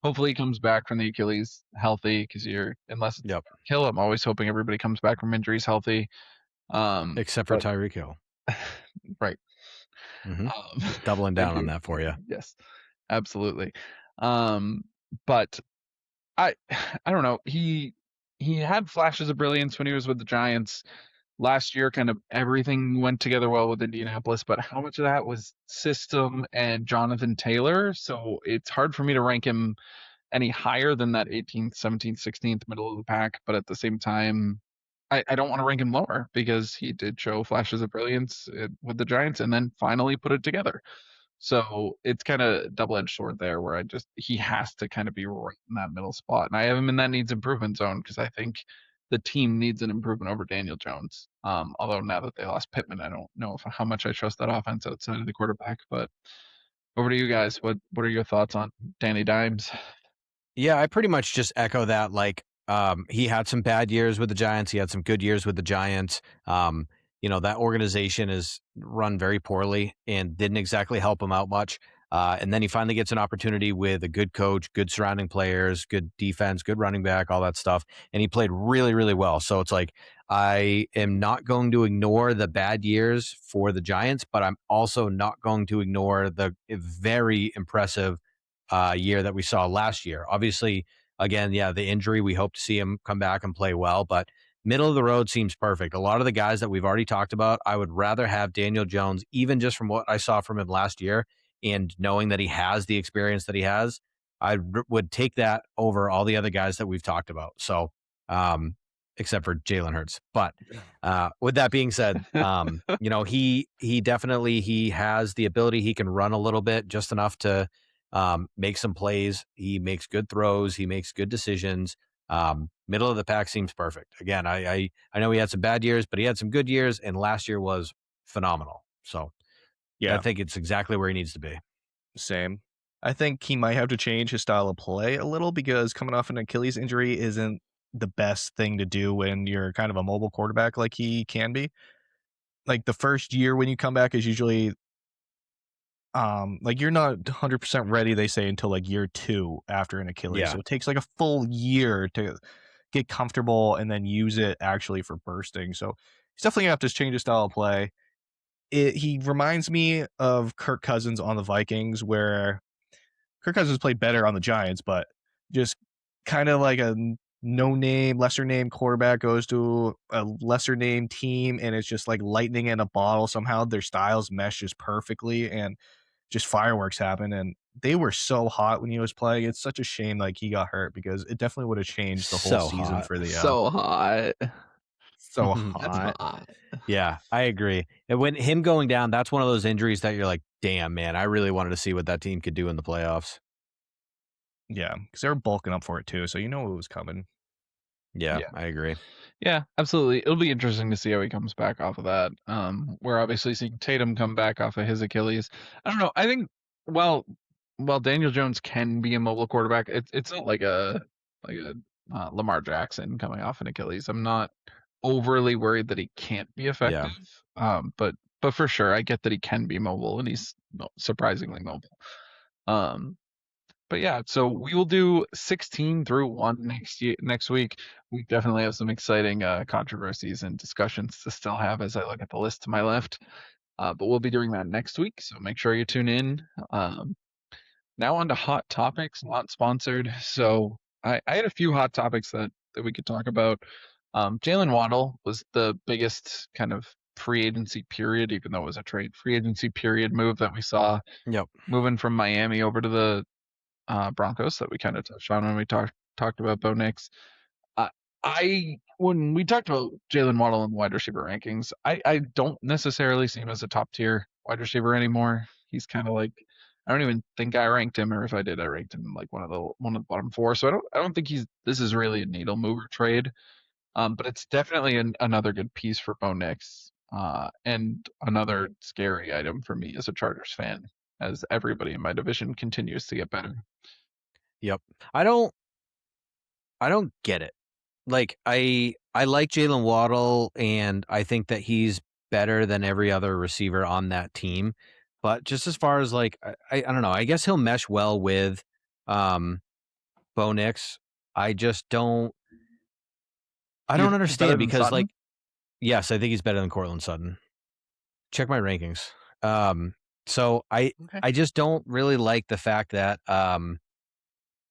Hopefully he comes back from the Achilles healthy, because unless it's kill, I'm always hoping everybody comes back from injuries healthy. Except for Tyreek Hill. Right. Mm-hmm. Doubling down on that for you. Yes, absolutely. But I don't know. He had flashes of brilliance when he was with the Giants. Last year, kind of everything went together well with Indianapolis, but how much of that was system and Jonathan Taylor? So it's hard for me to rank him any higher than that 18th, 17th, 16th, middle of the pack. But at the same time, I don't want to rank him lower, because he did show flashes of brilliance with the Giants and then finally put it together. So it's kind of double-edged sword there, where he has to kind of be right in that middle spot. And I have him in that needs improvement zone, because I think the team needs an improvement over Daniel Jones. Although now that they lost Pittman, I don't know how much I trust that offense outside of the quarterback. But over to you guys. What are your thoughts on Danny Dimes? Yeah, I pretty much just echo that. Like, he had some bad years with the Giants. He had some good years with the Giants. That organization is run very poorly and didn't exactly help him out much. And then he finally gets an opportunity with a good coach, good surrounding players, good defense, good running back, all that stuff. And he played really, really well. So it's like, I am not going to ignore the bad years for the Giants, but I'm also not going to ignore the very impressive year that we saw last year. Obviously, again, the injury, we hope to see him come back and play well, but Middle of the road seems perfect. A lot of the guys that we've already talked about, I would rather have Daniel Jones, even just from what I saw from him last year and knowing that he has the experience that he has, would take that over all the other guys that we've talked about. So, except for Jalen Hurts. But with that being said, he definitely, he has the ability. He can run a little bit, just enough to make some plays. He makes good throws. He makes good decisions. Middle of the pack seems perfect. Again, I know he had some bad years, but he had some good years, and last year was phenomenal. So Yeah, I think it's exactly where he needs to be. same. I think he might have to change his style of play a little because coming off an Achilles injury isn't the best thing to do when you're kind of a mobile quarterback like he can be. Like the first year when you come back is usually like you're not 100% ready, they say, until like year 2 after an Achilles. Yeah. So it takes like a full year to get comfortable and then use it actually for bursting. So he's definitely gonna have to change his style of play. He reminds me of Kirk Cousins on the Vikings, where Kirk Cousins played better on the Giants, but just kind of like a no-name, lesser-name quarterback goes to a lesser-name team, and it's just like lightning in a bottle. Somehow their styles mesh just perfectly, and just fireworks happen. And they were so hot when he was playing. It's such a shame like he got hurt because it definitely would have changed the whole So season hot. for the So hot. so That's hot. hot. Yeah, I agree. And when him going down, that's one of those injuries that you're like, damn, man, I really wanted to see what that team could do in the playoffs. Yeah, because they were bulking up for it too, so you know it was coming. Yeah, Yeah. I agree. Yeah, absolutely. It'll be interesting to see how he comes back off of that. We're obviously seeing Tatum come back off of his Achilles. I don't know. I think while Daniel Jones can be a mobile quarterback, it's not like a Lamar Jackson coming off an Achilles. I'm not overly worried that he can't be effective. But for sure, I get that he can be mobile, and he's surprisingly mobile. But yeah, so we will do 16 through 1 next week. We definitely have some exciting controversies and discussions to still have as I look at the list to my left. But we'll be doing that next week, so make sure you tune in. Now on to hot topics, not sponsored. So I had a few hot topics that we could talk about. Jalen Waddle was the biggest kind of free agency period, even though it was a trade free agency period move that we saw. Yep. Moving from Miami over to the Broncos that we kind of touched on when we talked about Bo Nix. When we talked about Jalen Waddle in the wide receiver rankings, I don't necessarily see him as a top tier wide receiver anymore. He's kind of like, I don't even think I ranked him, or if I did, I ranked him like one of the bottom 4. So I don't think this is really a needle mover trade. But it's definitely another good piece for Bo Nix, and another scary item for me as a Chargers fan, as everybody in my division continues to get better. Yep. I don't get it. Like I like Jalen Waddle, and I think that he's better than every other receiver on that team. But just as far as like I don't know, I guess he'll mesh well with Bo Nix. I just don't understand because like, yes, I think he's better than Courtland Sutton. Check my rankings. So I just don't really like the fact that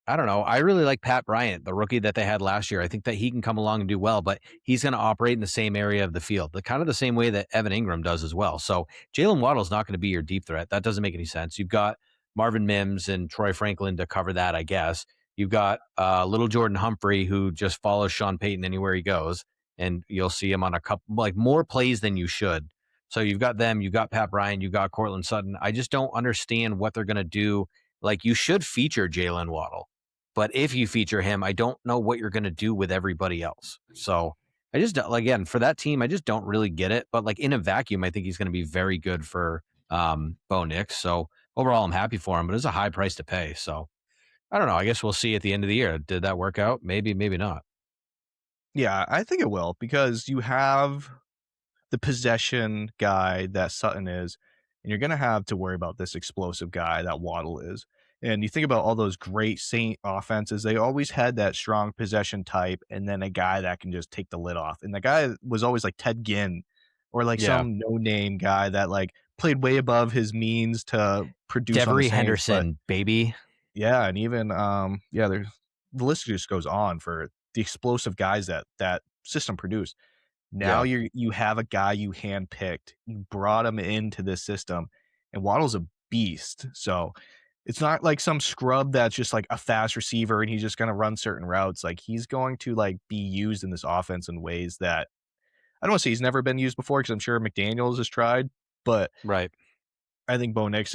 I don't know. I really like Pat Bryant, the rookie that they had last year. I think that he can come along and do well, but he's going to operate in the same area of the field, kind of the same way that Evan Ingram does as well. So Jalen Waddle's not going to be your deep threat. That doesn't make any sense. You've got Marvin Mims and Troy Franklin to cover that, I guess. You've got little Jordan Humphrey, who just follows Sean Payton anywhere he goes, and you'll see him on a couple, like more plays than you should. So you've got them, you've got Pat Bryant, you've got Courtland Sutton. I just don't understand what they're going to do. Like, you should feature Jalen Waddle, but if you feature him, I don't know what you're going to do with everybody else. So I just, again, for that team, I just don't really get it. But like in a vacuum, I think he's going to be very good for Bo Nix. So overall, I'm happy for him, but it's a high price to pay. So I don't know. I guess we'll see at the end of the year. Did that work out? Maybe, maybe not. Yeah, I think it will, because you have the possession guy that Sutton is, and you're going to have to worry about this explosive guy that Waddle is. And you think about all those great Saint offenses, they always had that strong possession type and then a guy that can just take the lid off. And the guy was always like Ted Ginn, or like some no-name guy that like played way above his means to produce on the Devery Saints, Henderson, baby. Yeah, and even there's the list just goes on for the explosive guys that system produced. Now you have a guy you handpicked. You brought him into this system, and Waddle's a beast. So it's not like some scrub that's just like a fast receiver and he's just going to run certain routes. Like he's going to like be used in this offense in ways that I don't want to say he's never been used before, because I'm sure McDaniels has tried, but Right. I think Bo Nix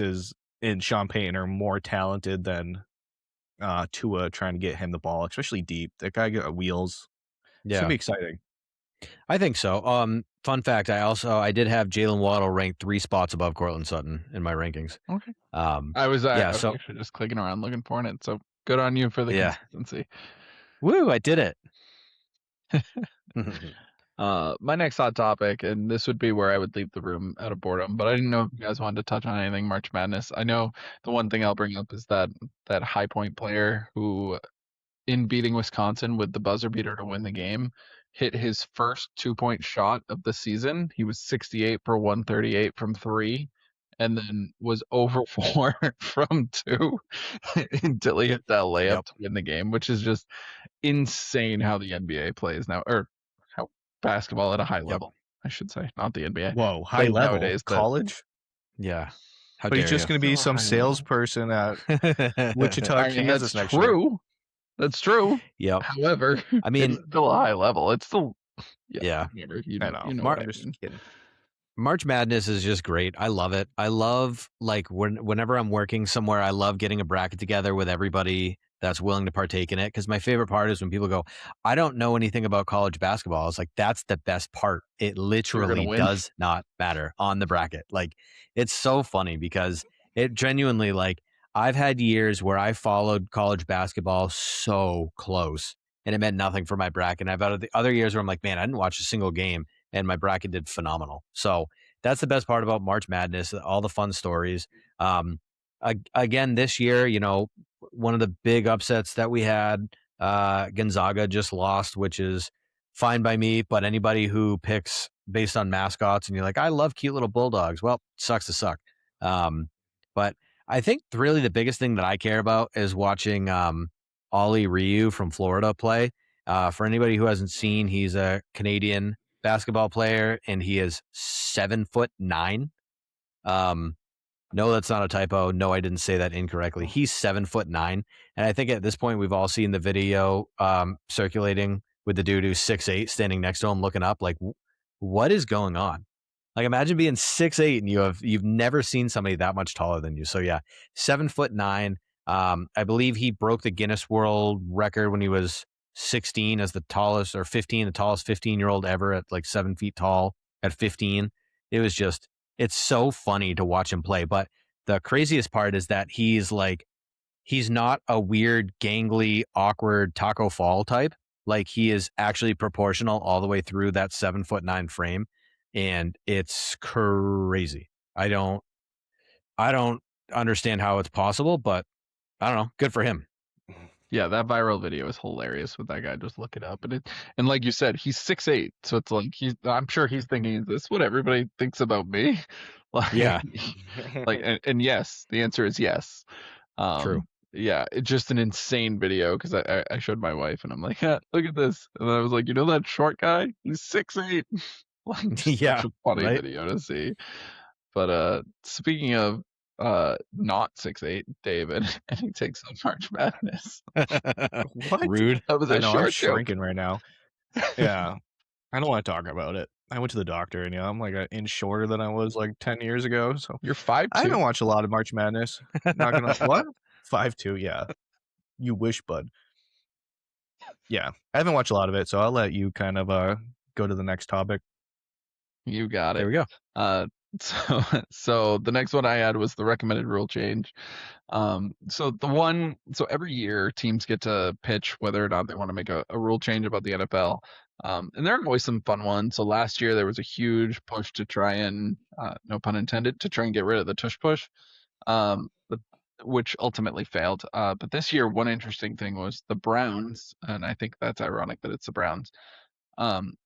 and Sean Payton are more talented than Tua trying to get him the ball, especially deep. That guy got wheels. It's Yeah. gonna be exciting. I think so. Fun fact: I did have Jalen Waddle ranked 3 spots above Cortland Sutton in my rankings. Okay. I I was yeah, was so actually just clicking around looking for it. So good on you for the Yeah. consistency. woo, I did it. My next hot topic, and this would be where I would leave the room out of boredom, but I didn't know if you guys wanted to touch on anything March Madness. I know the one thing I'll bring up is that High Point player who, in beating Wisconsin with the buzzer beater to win the game, hit his first 2-point shot of the season. He was 68 for 138 from 3, and then was over 4 from 2 until he hit that layup Yep. to win the game, which is just insane how the NBA plays now, or how basketball at a high level, I should say, not the NBA. Whoa, high Plays level nowadays, but college. Yeah. How But he's dare just going to be Still some high level. salesperson at you? Wichita, I mean, Kansas that's next year. true. That's true. Yep. However, I mean, it's still a high level. It's still yeah. whatever, you I know, know. you know Mar- what I I'm just mean. kidding. March Madness is just great. I love it. I love, like, whenever I'm working somewhere, I love getting a bracket together with everybody that's willing to partake in it. Because my favorite part is when people go, I don't know anything about college basketball. I was like, that's the best part. It literally win. does not matter on the bracket. Like, it's so funny because it genuinely, like, I've had years where I followed college basketball so close and it meant nothing for my bracket. And I've had the other years where I'm like, man, I didn't watch a single game and my bracket did phenomenal. So that's the best part about March Madness, all the fun stories. Again, this year, you know, one of the big upsets that we had, Gonzaga just lost, which is fine by me, but anybody who picks based on mascots and you're like, I love cute little bulldogs, well, sucks to suck. But I think really the biggest thing that I care about is watching Ollie Ryu from Florida play. For anybody who hasn't seen, he's a Canadian basketball player and he is 7'9". No, that's not a typo. No, I didn't say that incorrectly. He's 7'9". And I think at this point we've all seen the video circulating with the dude who's 6'8" standing next to him looking up like, what is going on? Like, imagine being 6'8" and you've never seen somebody that much taller than you. So yeah, 7'9". I believe he broke the Guinness World Record when he was 16 as the tallest, or 15, the tallest 15-year-old ever at like 7 feet tall at 15. It was just, it's so funny to watch him play. But the craziest part is that he's not a weird, gangly, awkward Taco Fall type. Like, he is actually proportional all the way through that 7'9" frame. And it's crazy. I don't understand how it's possible, but I don't know. Good for him. Yeah, that viral video is hilarious with that guy. Just look it up, and like you said, he's 6'8", so it's like I'm sure he's thinking, is this what everybody thinks about me? Like, Yeah. like, and yes, the answer is yes. True. Yeah, it's just an insane video because I showed my wife and I'm like, look at this, and I was like, you know that short guy? He's 6'8". Like, just Yeah, such a funny right? video to see. But speaking of not 6'8", David, and he takes on March Madness. What? Rude. That was I a know, I'm short joke. shrinking right now. Yeah. I don't want to talk about it. I went to the doctor and I'm like an inch shorter than I was like 10 years ago. So You're 5'2". I haven't watched a lot of March Madness. Not gonna what? 5'2", yeah. You wish, bud. Yeah. I haven't watched a lot of it, so I'll let you kind of go to the next topic. You got it. There we go. So the next one I had was the recommended rule change. So every year teams get to pitch whether or not they want to make a rule change about the NFL. And there are always some fun ones. So last year there was a huge push to try and, no pun intended, to try and get rid of the tush push, which ultimately failed. But this year, one interesting thing was the Browns, and I think that's ironic that it's the Browns,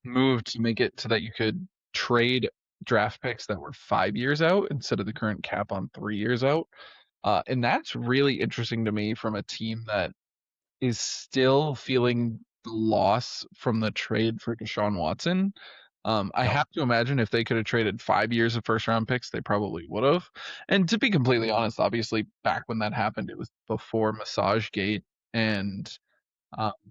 moved to make it so that you could trade draft picks that were 5 years out instead of the current cap on 3 years out. And that's really interesting to me from a team that is still feeling the loss from the trade for Deshaun Watson. I have to imagine if they could have traded 5 years of first round picks, they probably would have. And to be completely honest, obviously back when that happened, it was before MassageGate, and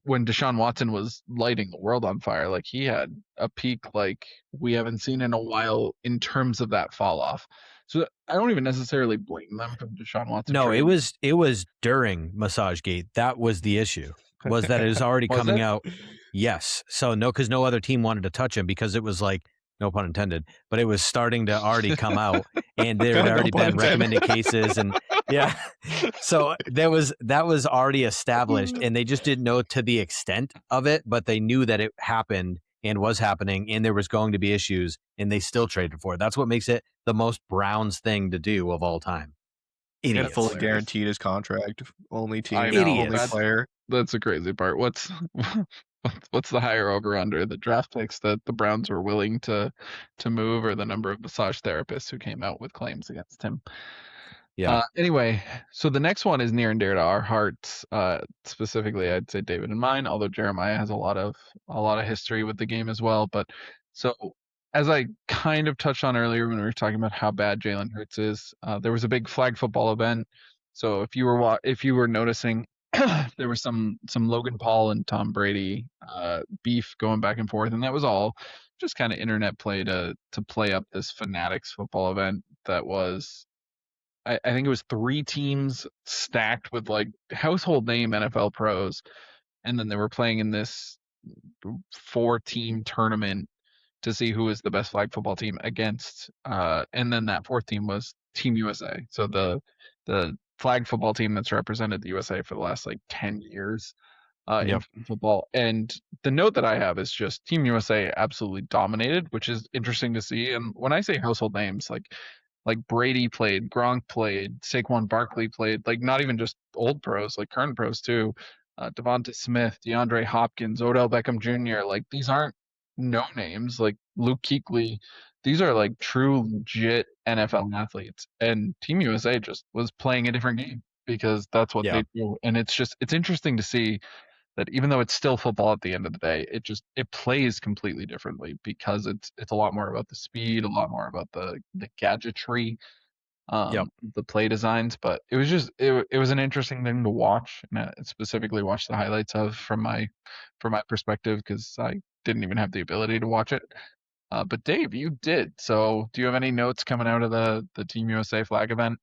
when Deshaun Watson was lighting the world on fire. Like, he had a peak like we haven't seen in a while in terms of that fall off. So I don't even necessarily blame them for the Deshaun Watson No, trade. it was during MassageGate. That was the issue. Was that it was already Was coming it? out. Yes. So because no other team wanted to touch him because it was like, no pun intended, but it was starting to already come out, and there had No already pun been recommended cases, and yeah. So that was already established, and they just didn't know to the extent of it, but they knew that it happened and was happening, and there was going to be issues, and they still traded for it. That's what makes it the most Browns thing to do of all time. He had Idiots. fully guaranteed his contract. Only team, I know. only Idiots. player. That's the crazy part. What's the higher over under, the draft picks that the Browns were willing to move, or the number of massage therapists who came out with claims against him? Yeah. Anyway, so the next one is near and dear to our hearts. Specifically, I'd say David and mine, although Jeremiah has a lot of history with the game as well. But so, as I kind of touched on earlier when we were talking about how bad Jalen Hurts is, there was a big flag football event. So if you were noticing, there was some Logan Paul and Tom Brady beef going back and forth, and that was all just kind of internet play to play up this Fanatics football event that was, I think it was 3 teams stacked with like household name NFL pros, and then they were playing in this 4-team tournament to see who was the best flag football team against, and then that 4th team was Team USA. So the flag football team that's represented the USA for the last like 10 years in football. And the note that I have is just Team USA absolutely dominated, which is interesting to see. And when I say household names, like Brady played, Gronk played, Saquon Barkley played, like not even just old pros, like current pros too. Devonta Smith, DeAndre Hopkins, Odell Beckham Jr. Like, these aren't no names. Like Luke Kuechly, these are like true legit NFL athletes. And Team USA just was playing a different game because that's what they do. And it's interesting to see that even though it's still football at the end of the day, it plays completely differently because it's a lot more about the speed, a lot more about the gadgetry, the play designs. But it was it was an interesting thing to watch, and I specifically watch the highlights of from my perspective because I didn't even have the ability to watch it. But Dave, you did. So do you have any notes coming out of the Team USA flag event?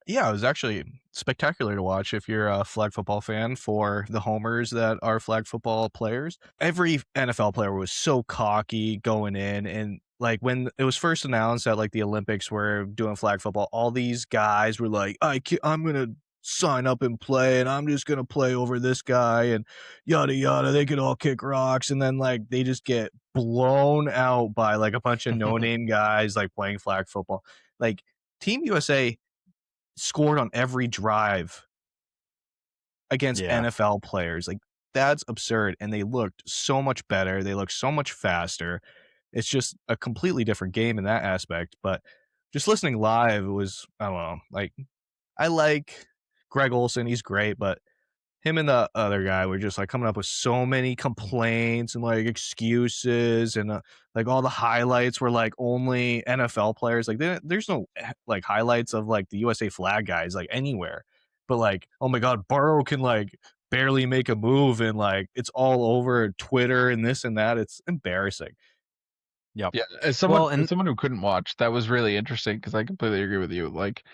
Yeah, it was actually spectacular to watch if you're a flag football fan, for the homers that are flag football players. Every NFL player was so cocky going in, and like when it was first announced that like the Olympics were doing flag football, all these guys were like, I'm going to sign up and play, and I'm just going to play over this guy, and yada yada. They could all kick rocks, and then like they just get blown out by like a bunch of no-name guys like playing flag football. Like, Team USA scored on every drive against NFL players. Like, that's absurd. And they looked so much better. They looked so much faster. It's just a completely different game in that aspect. But just listening live, it was, I don't know, like, I like Greg Olsen. He's great, but him and the other guy were just like coming up with so many complaints and like excuses, and like all the highlights were like only NFL players. Like, there's no like highlights of like the USA flag guys like anywhere. But like, oh my God, Burrow can like barely make a move, and like it's all over Twitter and this and that. It's embarrassing. Yep. Yeah, as someone who couldn't watch, that was really interesting because I completely agree with you. Like,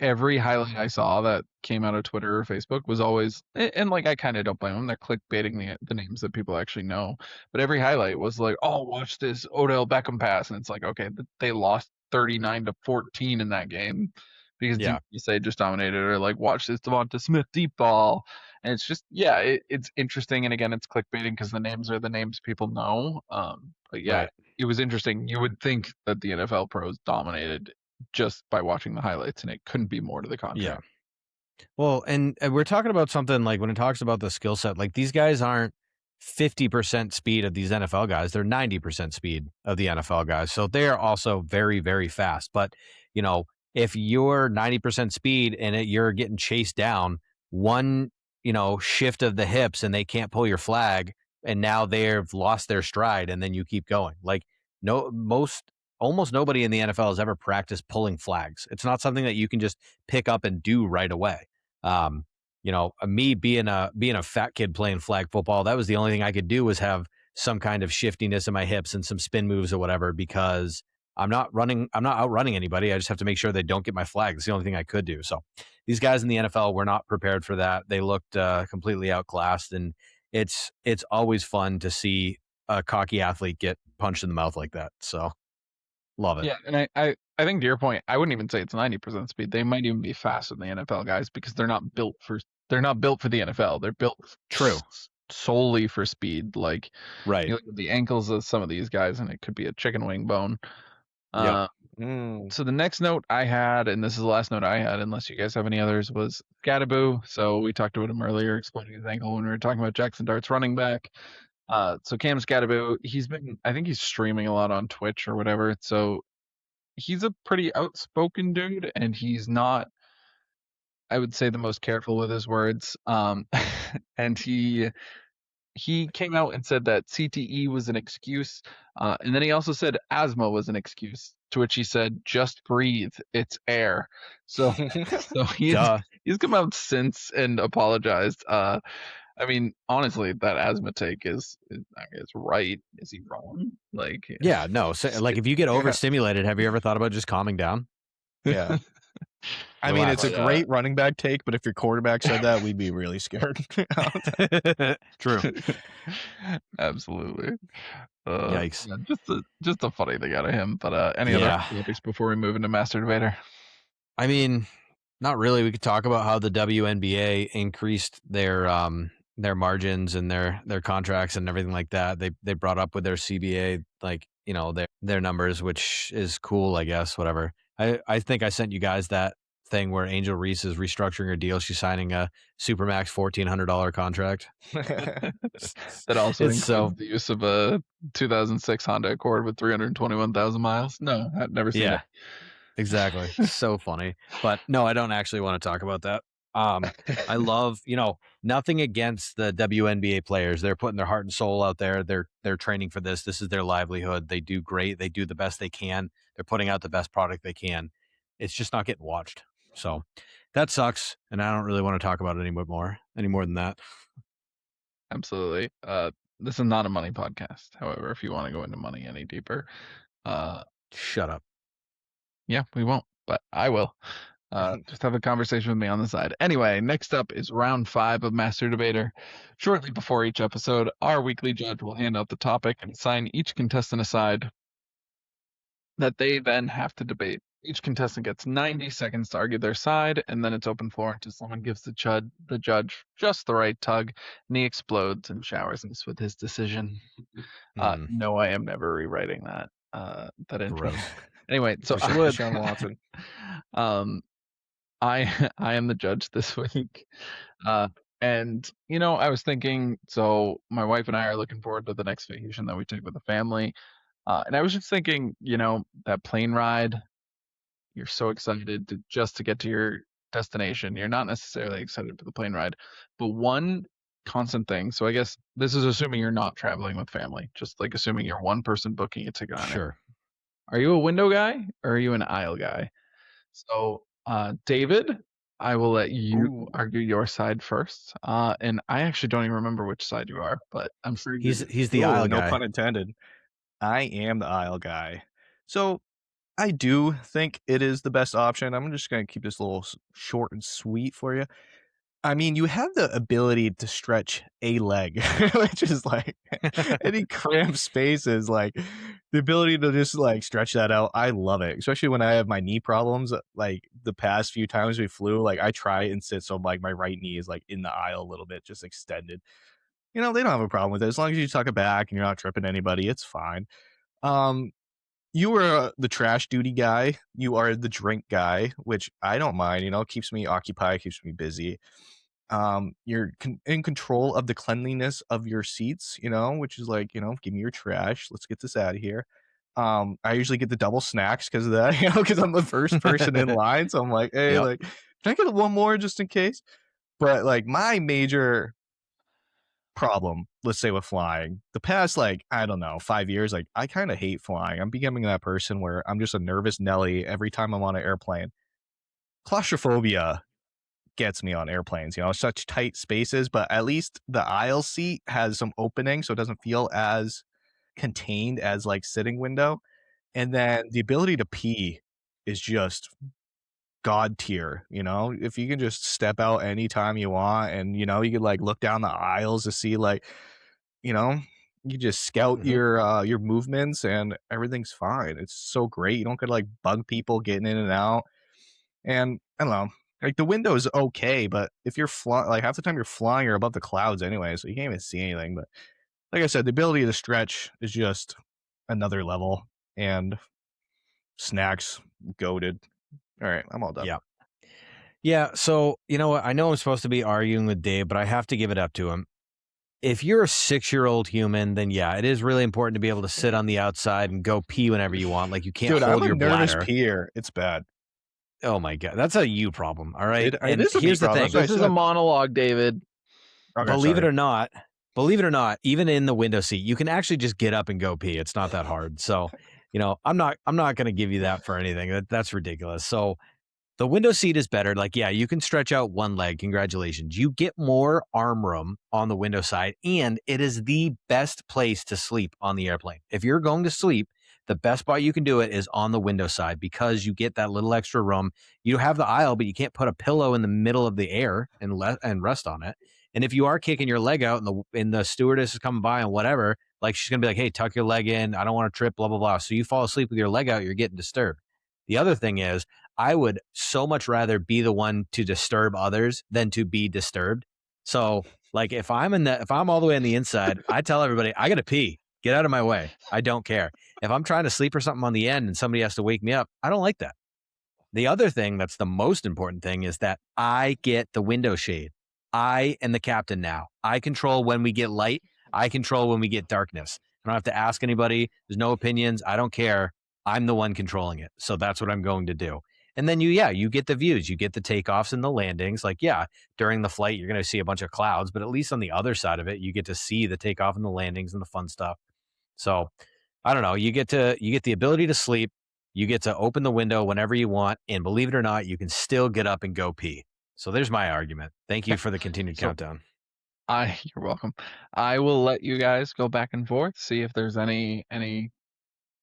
every highlight I saw that came out of Twitter or Facebook was always, and like I kind of don't blame them. They're clickbaiting the names that people actually know. But every highlight was like, oh, watch this Odell Beckham pass, and it's like, okay, they lost 39-14 in that game because USA just dominated. Or like, watch this Devonta Smith deep ball. And it's just, it's interesting. And again, it's clickbaiting because the names are the names people know. But yeah, It was interesting. You would think that the NFL pros dominated just by watching the highlights, and it couldn't be more to the contrary. Yeah. Well, and we're talking about something like when it talks about the skill set, like these guys aren't 50% speed of these NFL guys. They're 90% speed of the NFL guys. So they are also very, very fast. But, you know, if you're 90% speed and you're getting chased down, one shift of the hips and they can't pull your flag, and now they've lost their stride, and then you keep going. Like almost nobody in the NFL has ever practiced pulling flags. It's not something that you can just pick up and do right away. Me being a fat kid playing flag football, that was the only thing I could do was have some kind of shiftiness in my hips and some spin moves or whatever, because I'm not outrunning anybody. I just have to make sure they don't get my flag. It's the only thing I could do. So these guys in the NFL were not prepared for that. They looked completely outclassed, and it's always fun to see a cocky athlete get punched in the mouth like that. So love it. Yeah, and I think to your point, I wouldn't even say it's 90% speed. They might even be faster than the NFL guys because they're not built for the NFL. They're built True. solely for speed. Like, Right. you look at the ankles of some of these guys, and it could be a chicken wing bone. Yep. So the next note I had, and this is the last note I had, unless you guys have any others, was Gadaboo. So we talked about him earlier, explaining his ankle when we were talking about Jackson Dart's running back. So Cam Gadaboo, I think he's streaming a lot on Twitch or whatever. So he's a pretty outspoken dude, and he's not, I would say, the most careful with his words. And he came out and said that CTE was an excuse, and then he also said asthma was an excuse. To which he said, "Just breathe, it's air." So he's come out since and apologized. I mean, honestly, that asthma take is right. Is he wrong? Like, yeah, no. So, like, if you get overstimulated, have you ever thought about just calming down? Yeah. I mean, it's a great running back take, but if your quarterback said that, we'd be really scared. True. Absolutely. Yikes. Yeah, just a funny thing out of him. But any other topics before we move into Master Debater? I mean, not really. We could talk about how the WNBA increased their margins and their contracts and everything like that. They brought up with their CBA, like, their numbers, which is cool, I guess. Whatever. I think I sent you guys that thing where Angel Reese is restructuring her deal. She's signing a Supermax $1,400 contract. That also includes the use of a 2006 Honda Accord with 321,000 miles. No, I've never seen it. Exactly. So funny. But no, I don't actually want to talk about that. I love, nothing against the WNBA players. They're putting their heart and soul out there. They're training for this. This is their livelihood. They do great. They do the best they can. They're putting out the best product they can. It's just not getting watched. So that sucks. And I don't really want to talk about it any more than that. Absolutely. This is not a money podcast. However, if you want to go into money any deeper, shut up. Yeah, we won't, but I will. Just have a conversation with me on the side. Anyway, next up is round 5 of Master Debater. Shortly before each episode, our weekly judge will hand out the topic and assign each contestant a side that they then have to debate. Each contestant gets 90 seconds to argue their side, and then it's open floor until someone gives the judge just the right tug, and he explodes and showers us with his decision. No, I am never rewriting that intro. Anyway, so Sean Watson. I am the judge this week. And I was thinking, so my wife and I are looking forward to the next vacation that we take with the family. And I was just thinking, that plane ride, you're so excited to get to your destination. You're not necessarily excited for the plane ride, but one constant thing. So I guess this is assuming you're not traveling with family, just like assuming you're one person booking a ticket on it. Are you a window guy or are you an aisle guy? So, David, I will let you argue your side first. And I actually don't even remember which side you are, but I'm sure he's the aisle guy. No pun intended. I am the aisle guy. So I do think it is the best option. I'm just going to keep this a little short and sweet for you. I mean, you have the ability to stretch a leg, which is like any cramped spaces, like the ability to just like stretch that out. I love it, especially when I have my knee problems. Like the past few times we flew, like I try and sit so like my right knee is like in the aisle a little bit, just extended. They don't have a problem with it as long as you tuck it back and you're not tripping anybody. It's fine. You are the trash duty guy. You are the drink guy, which I don't mind. Keeps me occupied, keeps me busy. You're in control of the cleanliness of your seats, which is like, give me your trash. Let's get this out of here. I usually get the double snacks because of that, because I'm the first person in line. So I'm like, hey, like, can I get one more just in case? But like my major problem, let's say with flying, the past like I don't know 5 years, like I kind of hate flying. I'm becoming that person where I'm just a nervous Nelly every time I'm on an airplane. Claustrophobia gets me on airplanes, such tight spaces, but at least the aisle seat has some opening so it doesn't feel as contained as like sitting window. And then the ability to pee is just god tier, if you can just step out anytime you want, and you could like look down the aisles to see like, you just scout your movements and everything's fine. It's so great. You don't get like bug people getting in and out. And I don't know, like the window is okay, but if you're flying, like half the time you're flying, you're above the clouds anyway, so you can't even see anything. But like I said, the ability to stretch is just another level. And snacks, goated. All right, I'm all done. Yeah. Yeah. So, you know what? I know I'm supposed to be arguing with Dave, but I have to give it up to him. If you're a 6-year-old human, then yeah, it is really important to be able to sit on the outside and go pee whenever you want. Like you can't Dude, hold I'm your a nervous bladder. peer. It's bad. Oh my God. That's a you problem. All right. It is a me here's the problem. thing. That's what I This is a said. monologue, David. Okay, Believe it sorry. or not, even in the window seat, you can actually just get up and go pee. It's not that hard. So, I'm not going to give you that for anything. That's ridiculous. So the window seat is better. Like, yeah, you can stretch out one leg. Congratulations. You get more arm room on the window side, and it is the best place to sleep on the airplane. If you're going to sleep, the best spot you can do it is on the window side because you get that little extra room. You have the aisle, but you can't put a pillow in the middle of the air and rest on it. And if you are kicking your leg out and the stewardess is coming by and whatever, like she's going to be like, hey, tuck your leg in. I don't want to trip, blah, blah, blah. So you fall asleep with your leg out, you're getting disturbed. The other thing is I would so much rather be the one to disturb others than to be disturbed. So like if I'm all the way on the inside, I tell everybody, I got to pee. Get out of my way. I don't care. If I'm trying to sleep or something on the end and somebody has to wake me up, I don't like that. The other thing that's the most important thing is that I get the window shade. I am the captain now. I control when we get light. I control when we get darkness. I don't have to ask anybody. There's no opinions. I don't care. I'm the one controlling it. So that's what I'm going to do. And then you get the views. You get the takeoffs and the landings. Like, yeah, during the flight, you're going to see a bunch of clouds, but at least on the other side of it, you get to see the takeoff and the landings and the fun stuff. So I don't know. You get the ability to sleep. You get to open the window whenever you want. And believe it or not, you can still get up and go pee. So there's my argument. Thank you for the continued countdown. You're welcome. I will let you guys go back and forth, see if there's any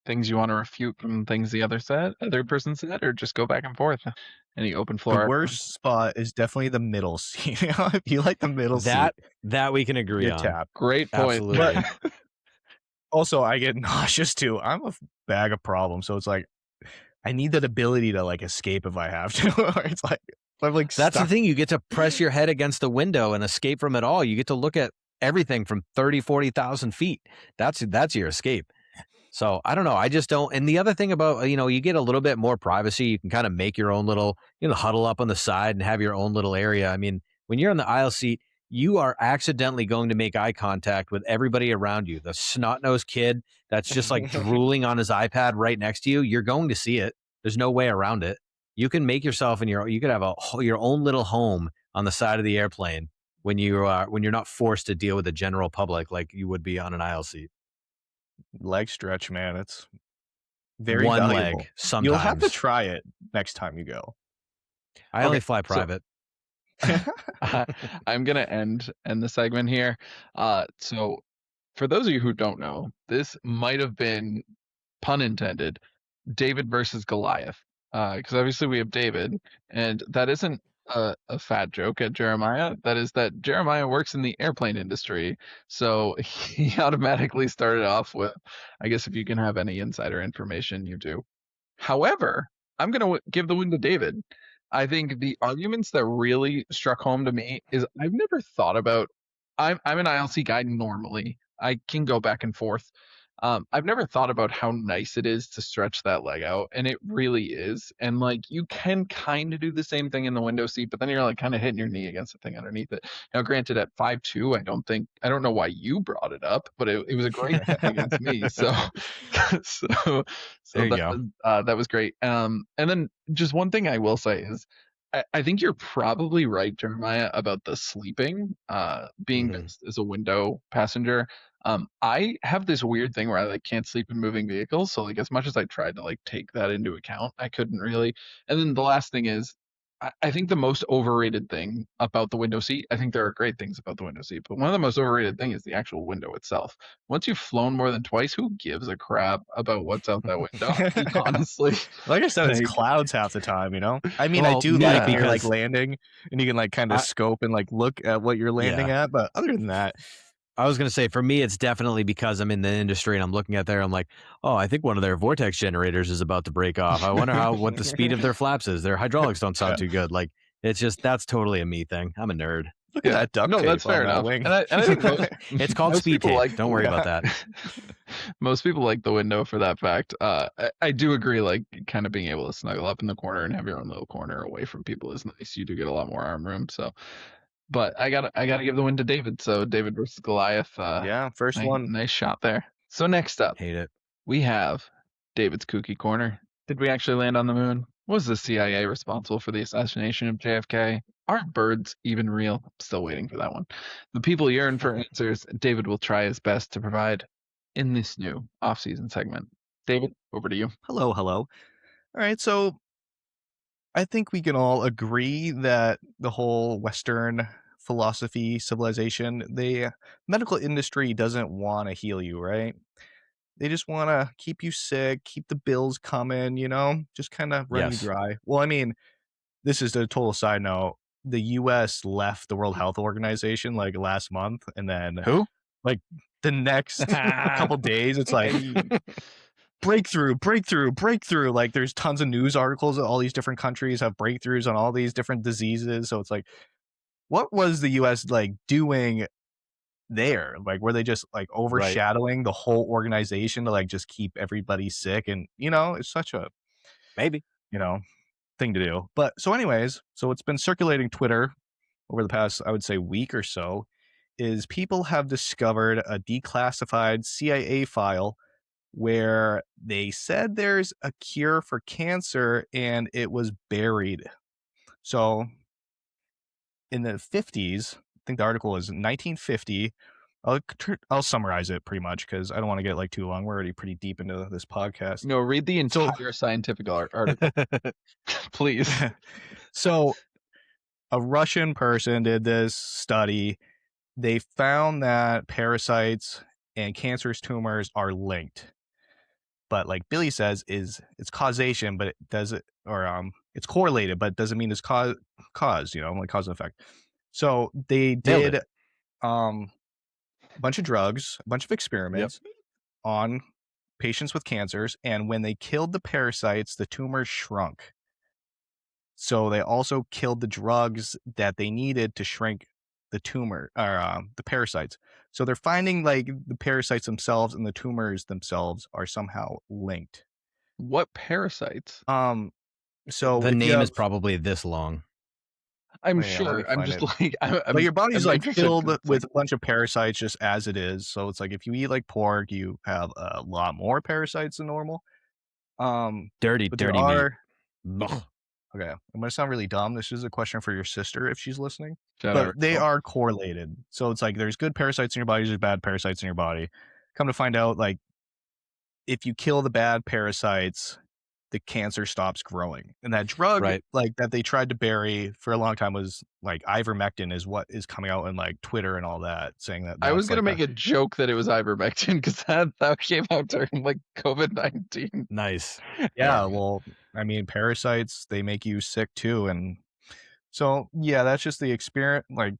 things you want to refute from things the other person said, or just go back and forth. Any open floor. The worst spot is definitely the middle seat. If you like the middle seat, that we can agree you're on. tapped. Great point. Absolutely. But also, I get nauseous too. I'm a bag of problems, so it's like I need that ability to like escape if I have to. It's like I'm like That's stuck. the thing. You get to press your head against the window and escape from it all. You get to look at everything from 30, 40,000 feet. That's your escape. So I don't know. I just don't. And the other thing about, you get a little bit more privacy. You can kind of make your own little, huddle up on the side and have your own little area. I mean, when you're in the aisle seat, you are accidentally going to make eye contact with everybody around you. The snot-nosed kid that's just like drooling on his iPad right next to you. You're going to see it. There's no way around it. You can make yourself you could have your own little home on the side of the airplane when you're not forced to deal with the general public like you would be on an aisle seat. Leg stretch, man. It's very One valuable. leg. Sometimes You'll have to try it next time you go. I only fly private. I'm gonna end the segment here. So for those of you who don't know, this might have been, pun intended, David versus Goliath. Because obviously we have David, and that isn't a fat joke at Jeremiah. That is that Jeremiah works in the airplane industry, so he automatically started off with, I guess if you can have any insider information, you do. However, I'm gonna give the win to David. I think the arguments that really struck home to me is I've never thought about. I'm an ILC guy normally. I can go back and forth. I've never thought about how nice it is to stretch that leg out, and it really is. And like you can kind of do the same thing in the window seat, but then you're like kind of hitting your knee against the thing underneath it. Now, granted, at 5'2", I don't know why you brought it up, but it was a great hit against me. So There you that was great. And then just one thing I will say is, I think you're probably right, Jeremiah, about the sleeping being Mhm. best as a window passenger. I have this weird thing where I like can't sleep in moving vehicles, so like as much as I tried to like take that into account, I couldn't really. And then the last thing is, I think the most overrated thing about the window seat. I think there are great things about the window seat, but one of the most overrated thing is the actual window itself. Once you've flown more than twice, who gives a crap about what's out that window? Like, honestly, Like I said, it's like, clouds half the time, you know? I mean, I Well, do me, like when you're like because landing and you can like kind of I- scope and like look at what you're landing at. But other than that, I was going to say, for me, it's definitely because I'm in the industry and I'm looking at there. I'm like, oh, I think one of their vortex generators is about to break off. I wonder what the speed of their flaps is. Their hydraulics don't sound too good. Like, it's just, that's totally a me thing. I'm a nerd. look at that duct no, tape that's fair on that enough. wing. And I think It's called most speed people tape. like Don't worry about that. most people like the window for that fact. I do agree, like kind of being able to snuggle up in the corner and have your own little corner away from people is nice. You do get a lot more arm room. So, but I gotta give the win to David. So David versus Goliath. Yeah, first one. Nice shot there. So next up, Hate it. we have David's kooky corner. Did we actually land on the moon? Was the CIA responsible for the assassination of JFK? Aren't birds even real? I'm still waiting for that one. The people yearn for answers. David will try his best to provide in this new off-season segment. David, over to you. Hello. All right, so I think we can all agree that the whole Western philosophy, civilization, the medical industry doesn't want to heal you, right? They just want to keep you sick, keep the bills coming, you know, just kind of run you Yes. dry. Well, I mean, this is a total side note. The US left the World Health Organization like last month, and then Who? like the next couple days, it's like breakthrough. Like there's tons of news articles that all these different countries have breakthroughs on all these different diseases. So it's like, what was the US like doing there? Like, were they just like overshadowing the whole organization to like just keep everybody sick? And you know, it's such a Maybe. you know thing to do. But so anyways, so it's been circulating Twitter over the past, I would say, week or so, is people have discovered a declassified CIA file where they said there's a cure for cancer and it was buried. So in the 50s, I think the article is 1950. I'll summarize it pretty much because I don't want to get like too long. We're already pretty deep into this podcast. No, read the entire scientific article, please. So a Russian person did this study. They found that parasites and cancerous tumors are linked. But like Billy says, it's causation, but it doesn't, or it's correlated, but it doesn't mean it's cause, you know, like cause and effect. So they did a bunch of drugs, a bunch of experiments on patients with cancers, and when they killed the parasites, the tumors shrunk. So they also killed the drugs that they needed to shrink the tumor or the parasites. So they're finding like the parasites themselves and the tumors themselves are somehow linked. What parasites? So The if you name is have- probably this long. I'm yeah, let me sure. I'm find just it. like, but your body's I'm like interested filled 'cause it's with like- a bunch of parasites just as it is. So it's like if you eat like pork, you have a lot more parasites than normal. Dirty, But dirty there meat. are Ugh. okay. I'm gonna sound really dumb. This is a question for your sister if she's listening. Shout But out they Rachel. are correlated. So it's like there's good parasites in your body, there's bad parasites in your body. Come to find out, like if you kill the bad parasites, the cancer stops growing. And that drug, Right. like that they tried to bury for a long time was like ivermectin is what is coming out in like Twitter and all that, saying that I was that's, gonna like, make a joke that it was ivermectin because that came out during like COVID-19. Nice. yeah, well, I mean, parasites, they make you sick too. And so, yeah, that's just the experience. Like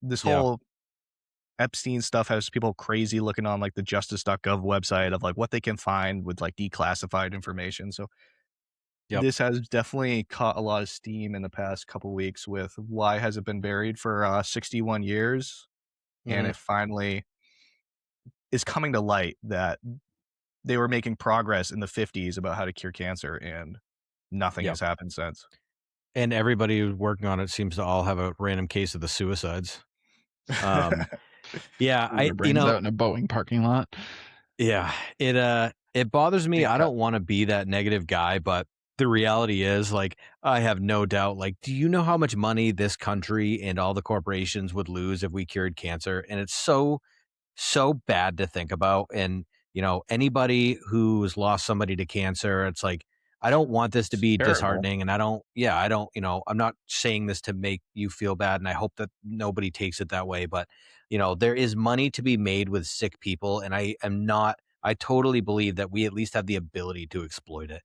this Yeah. whole Epstein stuff has people crazy looking on like the justice.gov website of like what they can find with like declassified information. So Yep. this has definitely caught a lot of steam in the past couple weeks with why has it been buried for 61 years? And Mhm. it finally is coming to light that they were making progress in the 50s about how to cure cancer and nothing Yep. has happened since. And everybody who's working on it seems to all have a random case of the suicides. Um, yeah, Blew their brains out in a Boeing parking lot. yeah, it bothers me. Big I cut. don't want to be that negative guy, but the reality is, like, I have no doubt, like, do you know how much money this country and all the corporations would lose if we cured cancer? And it's so bad to think about. And, anybody who's lost somebody to cancer, it's like, I don't want this to be terrible. disheartening. And I don't, I'm not saying this to make you feel bad. And I hope that nobody takes it that way. But, there is money to be made with sick people. And I totally believe that we at least have the ability to exploit it.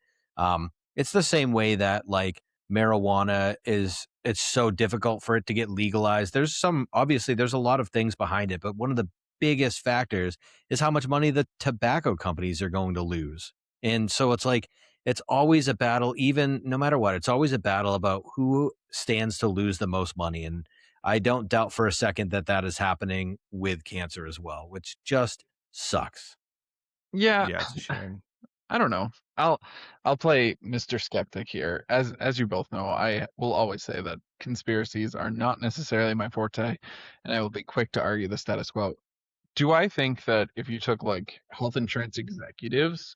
It's the same way that, like, marijuana it's so difficult for it to get legalized. Obviously there's a lot of things behind it, but one of the biggest factors is how much money the tobacco companies are going to lose. And so it's like, it's always a battle, even no matter what, it's always a battle about who stands to lose the most money. And I don't doubt for a second that that is happening with cancer as well, which just sucks. Yeah, Yeah, it's a shame. I don't know. I'll play Mr. Skeptic here. As you both know, I will always say that conspiracies are not necessarily my forte, and I will be quick to argue the status quo. Do I think that if you took like health insurance executives,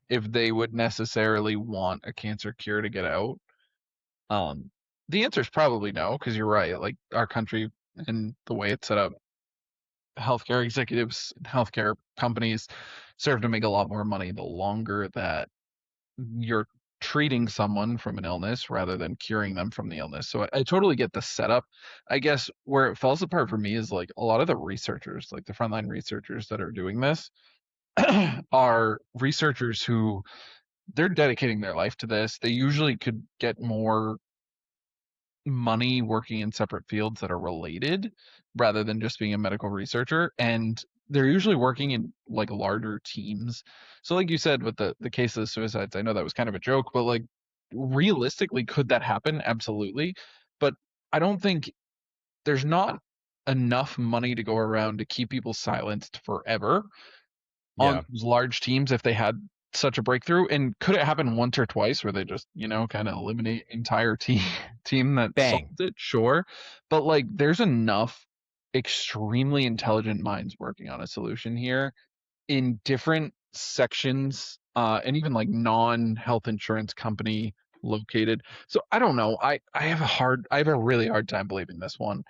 if they would necessarily want a cancer cure to get out? The answer is probably no, because you're right. Like our country and the way it's set up, healthcare executives, healthcare companies serve to make a lot more money the longer that you're treating someone from an illness rather than curing them from the illness. So I totally get the setup. I guess where it falls apart for me is like a lot of the researchers, like the frontline researchers that are doing this, are researchers who they're dedicating their life to this. They usually could get more money working in separate fields that are related rather than just being a medical researcher, and they're usually working in like larger teams. So like you said with the case of the suicides, I know that was kind of a joke, but like realistically could that happen? Absolutely. But I don't think there's not enough money to go around to keep people silenced forever on those large teams if they had such a breakthrough. And could it happen once or twice where they just kind of eliminate entire team that solved it? Sure, but like there's enough extremely intelligent minds working on a solution here in different sections, and even like non-health insurance company located. So I don't know. I have a really hard time believing this one.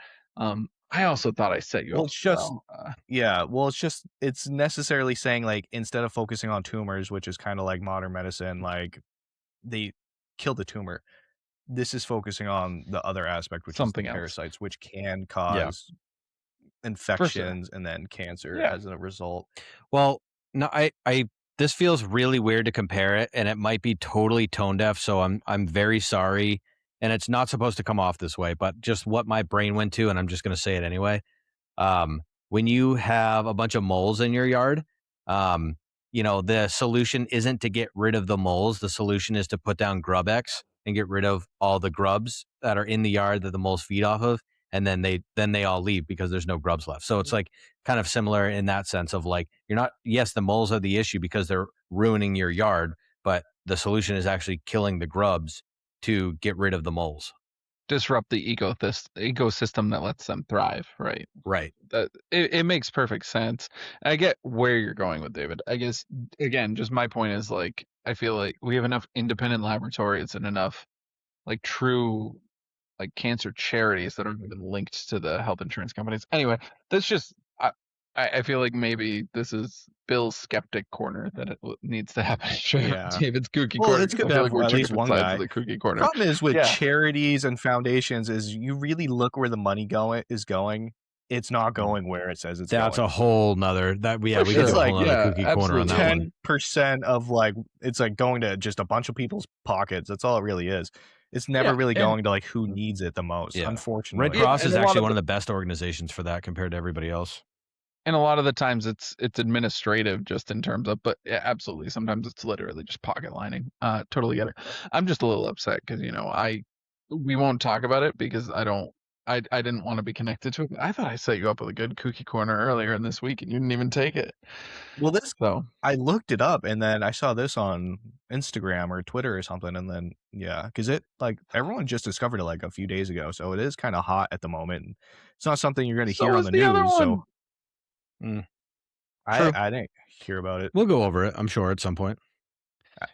I also thought I set you Well, up it's just well. yeah. Well, it's necessarily saying like instead of focusing on tumors, which is kind of like modern medicine, like they kill the tumor. This is focusing on the other aspect, which Something is the else. parasites, which can cause infections and then cancer Yeah. as a result. Well, no, this feels really weird to compare it, and it might be totally tone deaf. So I'm very sorry, and it's not supposed to come off this way, but just what my brain went to, and I'm just going to say it anyway. When you have a bunch of moles in your yard, the solution isn't to get rid of the moles. The solution is to put down GrubX and get rid of all the grubs that are in the yard that the moles feed off of. And then they all leave because there's no grubs left. So it's like kind of similar in that sense of like, yes, the moles are the issue because they're ruining your yard, but the solution is actually killing the grubs to get rid of the moles. Disrupt the ecosystem that lets them thrive, right? Right. That it makes perfect sense. I get where you're going with David. I guess again, just my point is like I feel like we have enough independent laboratories and enough like true like cancer charities that aren't even linked to the health insurance companies. Anyway, that's just I feel like maybe this is Bill's skeptic corner that it needs to happen. Yeah. David's kooky Well, corner. it's good I to feel have like we're at two least different one sides guy. of the kooky corner. Problem is with Yeah. charities and foundations is you really look where the money is going. It's not going where it says it's That's going. a whole nother we For could sure. do a like, whole nother kooky corner on that one. 10% of like it's like going to just a bunch of people's pockets. That's all it really is. It's never really going to like who needs it the most. Yeah. Unfortunately, Red Cross and is a lot actually of one of the best organizations for that compared to everybody else. And a lot of the times it's administrative just in terms of, but yeah, absolutely. Sometimes it's literally just pocket lining. Totally get it. I'm just a little upset because, we won't talk about it because I didn't want to be connected to it. I thought I set you up with a good kooky corner earlier in this week and you didn't even take it. well, So I looked it up and then I saw this on Instagram or Twitter or something. And then, because it like everyone just discovered it like a few days ago. So it is kind of hot at the moment. It's not something you're going to So hear on was the the other news. one. So True. I didn't hear about it. We'll go over it, I'm sure, at some point.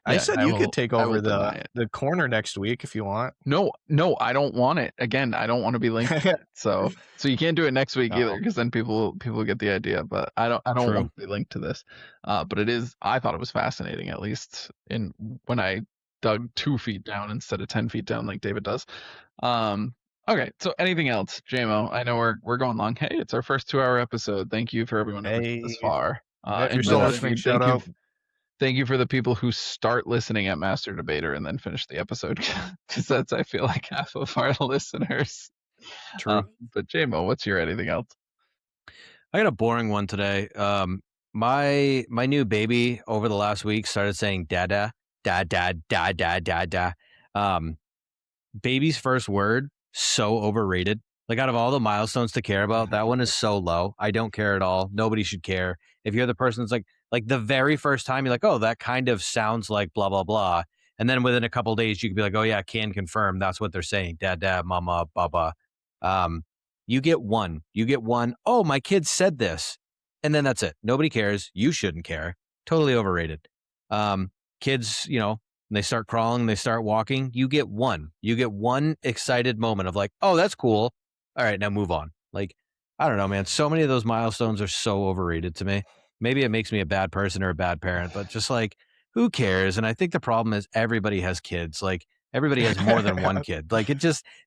I Yeah, said I you will- could take I will over deny it. the corner next week if you want. No, I don't want it. Again, I don't want to be linked to it. So you can't do it next week either, No. because then people get the idea. But I don't True. want to be linked to this. But it is. I thought it was fascinating, at least in when I dug 2 feet down instead of 10 feet down like David does. Okay. So anything else, JMO? I know we're going long. Hey, it's our first 2-hour episode. Thank you for everyone who listened this Hey. far. Yeah, if And you're by still the way, listening, shout out. Thank you for the people who start listening at Master Debater and then finish the episode, because that's, I feel like, half of our listeners. True. But JMO, what's your anything else? I got a boring one today. My new baby over the last week started saying dada, da da da da da da. Baby's first word, so overrated. Like, out of all the milestones to care about, that one is so low. I don't care at all. Nobody should care. If you're the person that's like the very first time you're like, oh, that kind of sounds like blah blah blah, and then within a couple of days you can be like, oh yeah, can confirm that's what they're saying, dad, mama, baba. You get one. Oh, my kid said this, and then that's it. Nobody cares. You shouldn't care. Totally overrated. Kids, when they start crawling, they start walking, you get one excited moment of like, oh, that's cool. All right, now move on. Like, I don't know, man. So many of those milestones are so overrated to me. Maybe it makes me a bad person or a bad parent, but just like, who cares? And I think the problem is everybody has kids. Like, everybody has more than one kid. Like,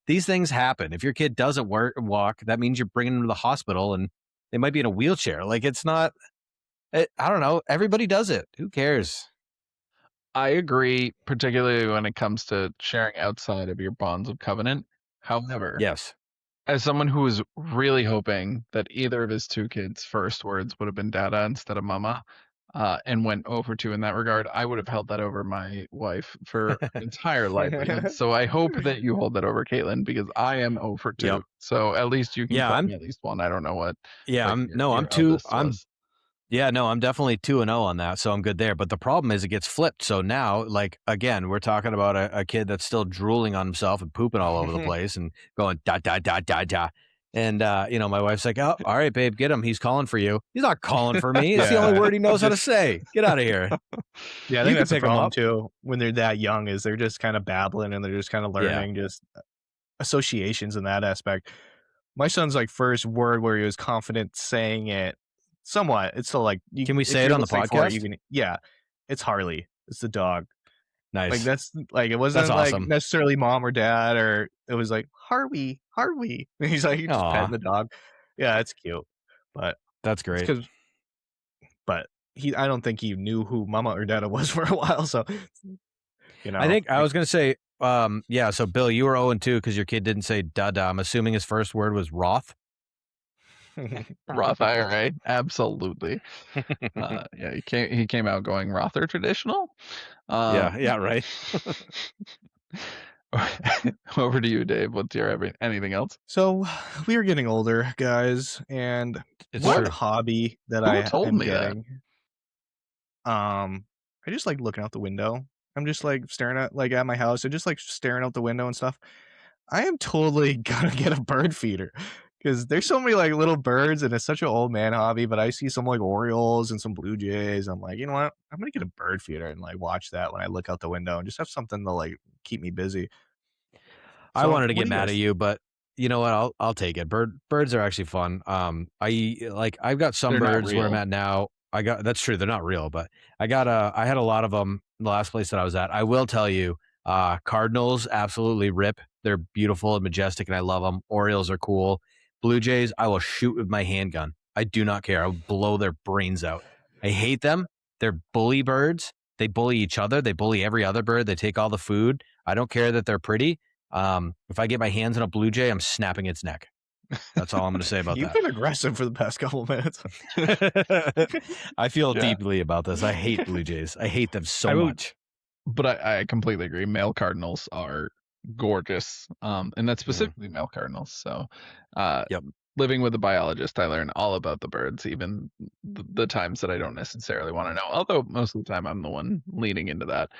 these things happen. If your kid doesn't walk, that means you're bringing them to the hospital and they might be in a wheelchair. Like, it's not, I don't know. Everybody does it. Who cares? I agree, particularly when it comes to sharing outside of your bonds of covenant. However, Yes. as someone who was really hoping that either of his 2 kids' first words would have been dada instead of mama, and went over 2 in that regard, I would have held that over my wife for an entire life. So I hope that you hold that over Caitlin, because I am 0 for 2. Yep. So at least you can Yeah, call me at least one. I don't know what. Yeah, what I'm your 2. eldest was. I'm definitely 2-0 on that, so I'm good there. But the problem is it gets flipped. So now, like, again, we're talking about a kid that's still drooling on himself and pooping all over the place and going da da da da da. And my wife's like, "Oh, all right, babe, get him. He's calling for you." He's not calling for me. It's the only word he knows how to say. Get out of here. Yeah, I You think can that's the pick 'em problem up. too. When they're that young, is they're just kind of babbling and they're just kind of learning just associations in that aspect. My son's like first word where he was confident saying it somewhat. It's still like, Can we if say it you're on the listening for it, podcast? yeah, it's Harley. It's the dog. Nice. Like, that's like, it wasn't That's like awesome. necessarily mom or dad, or it was like Harvey. And he's like, just Aw. petting the dog. Yeah, it's cute, but That's it's great. 'cause- but I don't think he knew who mama or dada was for a while. So, I think I was going to say, so Bill, you were 0-2 because your kid didn't say dada. I'm assuming his first word was Roth. Roth IRA, absolutely. Yeah, he came out going Roth or traditional. Yeah, right. Over to you, Dave. What's your anything else? So we are getting older, guys, and It's one true. hobby that Who I told am me that? getting, I just like looking out the window. I'm just like staring at my house. I just like staring out the window and stuff. I am totally gonna get a bird feeder because there's so many like little birds, and it's such an old man hobby. But I see some like Orioles and some Blue Jays. I'm like, you know what? I'm gonna get a bird feeder and like watch that when I look out the window and just have something to like keep me busy. I So, wanted to what get do you mad guys at you, but you know what? I'll take it. Birds are actually fun. I've got some They're not birds where I'm real. at now. That's true. They're not real, but I had a lot of them in the last place that I was at. I will tell you, Cardinals absolutely rip. They're beautiful and majestic, and I love them. Orioles are cool. Blue Jays, I will shoot with my handgun. I do not care. I'll blow their brains out. I hate them. They're bully birds. They bully each other. They bully every other bird. They take all the food. I don't care that they're pretty. If I get my hands on a Blue Jay, I'm snapping its neck. That's all I'm going to say about You've been aggressive for the past couple of minutes. that. I feel Yeah. deeply about this. I hate Blue Jays. I hate them so I will- much. But I completely agree. Male cardinals are gorgeous, and that's specifically male cardinals. So, Yep. living with a biologist, I learn all about the birds, even the times that I don't necessarily want to know. Although most of the time I'm the one leaning into that.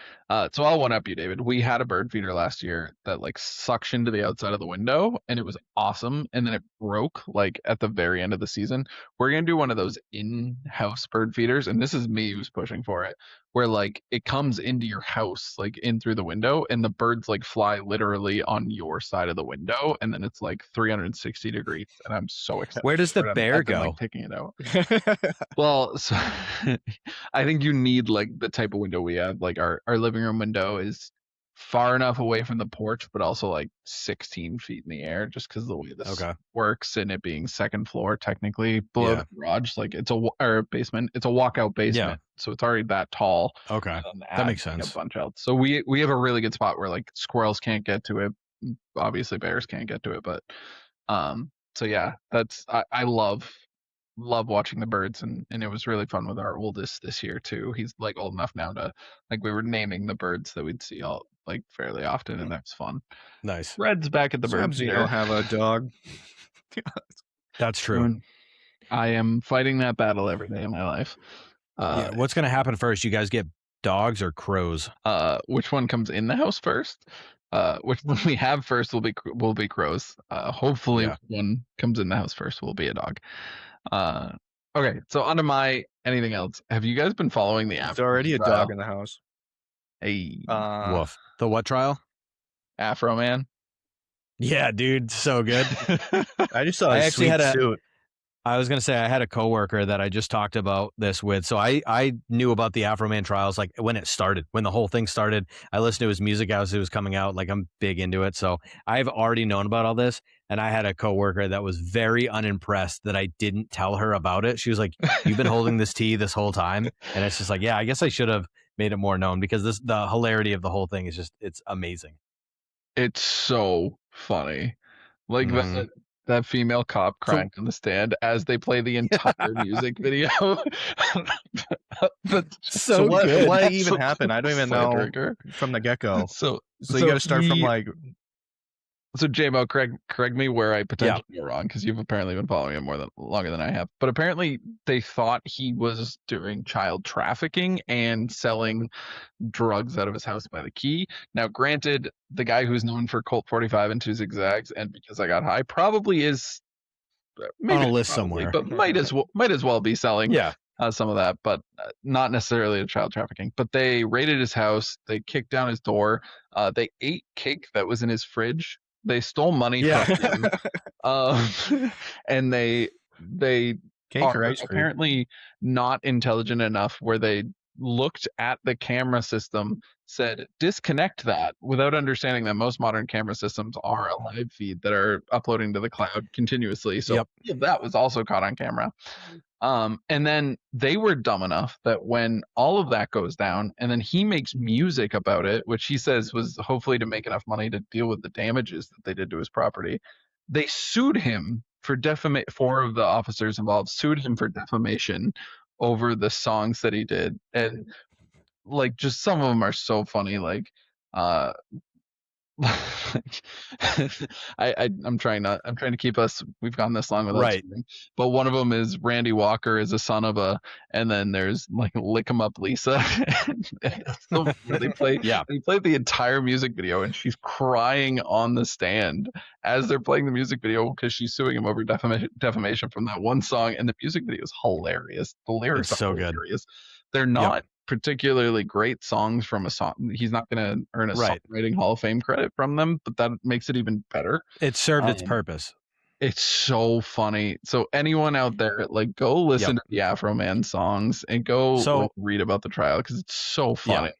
So I'll one up you, David. We had a bird feeder last year that like suctioned to the outside of the window, and it was awesome. And then it broke like at the very end of the season. We're gonna do one of those in-house bird feeders, and this is me who's pushing for it, where like it comes into your house, like in through the window, and the birds like fly literally on your side of the window, and then it's like 360 degrees. And I'm so excited. Where does the for them bear as I'm, like, go? taking it out. Well, so I think you need like the type of window we have. Like our living room window is far enough away from the porch, but also like 16 feet in the air, just because of the way this Okay. works, and it being second floor technically below Yeah. the garage. Like it's or basement. It's a walkout basement, so it's already that tall. Okay. That makes like, sense. A bunch else. So we have a really good spot where like squirrels can't get to it. Obviously bears can't get to it, but so yeah, that's I love watching the birds, and it was really fun with our oldest this year too. He's like old enough now to like we were naming the birds that we'd see all like fairly often, and that's fun. Nice. Red's back at the bird Sometimes you feeder. don't have a dog. That's true. I am fighting that battle every day of my life. Yeah. What's going to happen first? You guys get dogs or crows? Which one comes in the house first? Which one we have first will be crows. Hopefully one comes in the house first will be a dog. Okay, so onto my anything else. Have you guys been following the There's already a dog in the house. Hey, Woof. The what trial? Afro Man. Yeah, dude, so good. I just saw I a actually sweet had a- suit. I was going to say I had a coworker that I just talked about this with. So I knew about the Afro Man trials like when it started, when the whole thing started. I listened to his music as it was coming out. Like I'm big into it. So I've already known about all this. And I had a coworker that was very unimpressed that I didn't tell her about it. She was like, "You've been holding this tea this whole time." And it's just like, yeah, I guess I should have made it more known because the hilarity of the whole thing is just, it's amazing. It's so funny. Like Mhm. that female cop crying on the stand as they play the entire music video. So what That's even so happened? I don't even know trigger. from the get-go. So So you got to start from he- like So JMO, correct me where I potentially go wrong, because you've apparently been following him longer than I have. But apparently they thought he was doing child trafficking and selling drugs out of his house by the key. Now, granted, the guy who's known for Colt 45 and 2 Zigzags and Because I Got High probably is maybe On a list probably, somewhere. but might as well be selling Yeah. some of that, but not necessarily a child trafficking. But they raided his house, they kicked down his door, they ate cake that was in his fridge, they stole money from him, and they cake are or ice cream. apparently not intelligent enough where they looked at the camera system, said disconnect that, without understanding that most modern camera systems are a live feed that are uploading to the cloud continuously. So that was also caught on camera. And then they were dumb enough that when all of that goes down and then he makes music about it, which he says was hopefully to make enough money to deal with the damages that they did to his property, they sued him for defamation. 4 of the officers involved sued him for defamation over the songs that he did. And like, just some of them are so funny. Like, I'm trying to keep us, we've gone this long without Right. speaking, but one of them is Randy Walker is a son of a, and then there's like Lick 'em Up Lisa. So they play the entire music video and she's crying on the stand as they're playing the music video because she's suing him over defamation from that one song, and the music video is hilarious. The lyrics It's are so good. hilarious. They're not particularly great songs from a song. He's not going to earn a songwriting Hall of Fame credit from them, but that makes it even better. It served its purpose. It's so funny. So anyone out there, like, go listen to the Afro Man songs and go read about the trial because it's so funny. Yeah.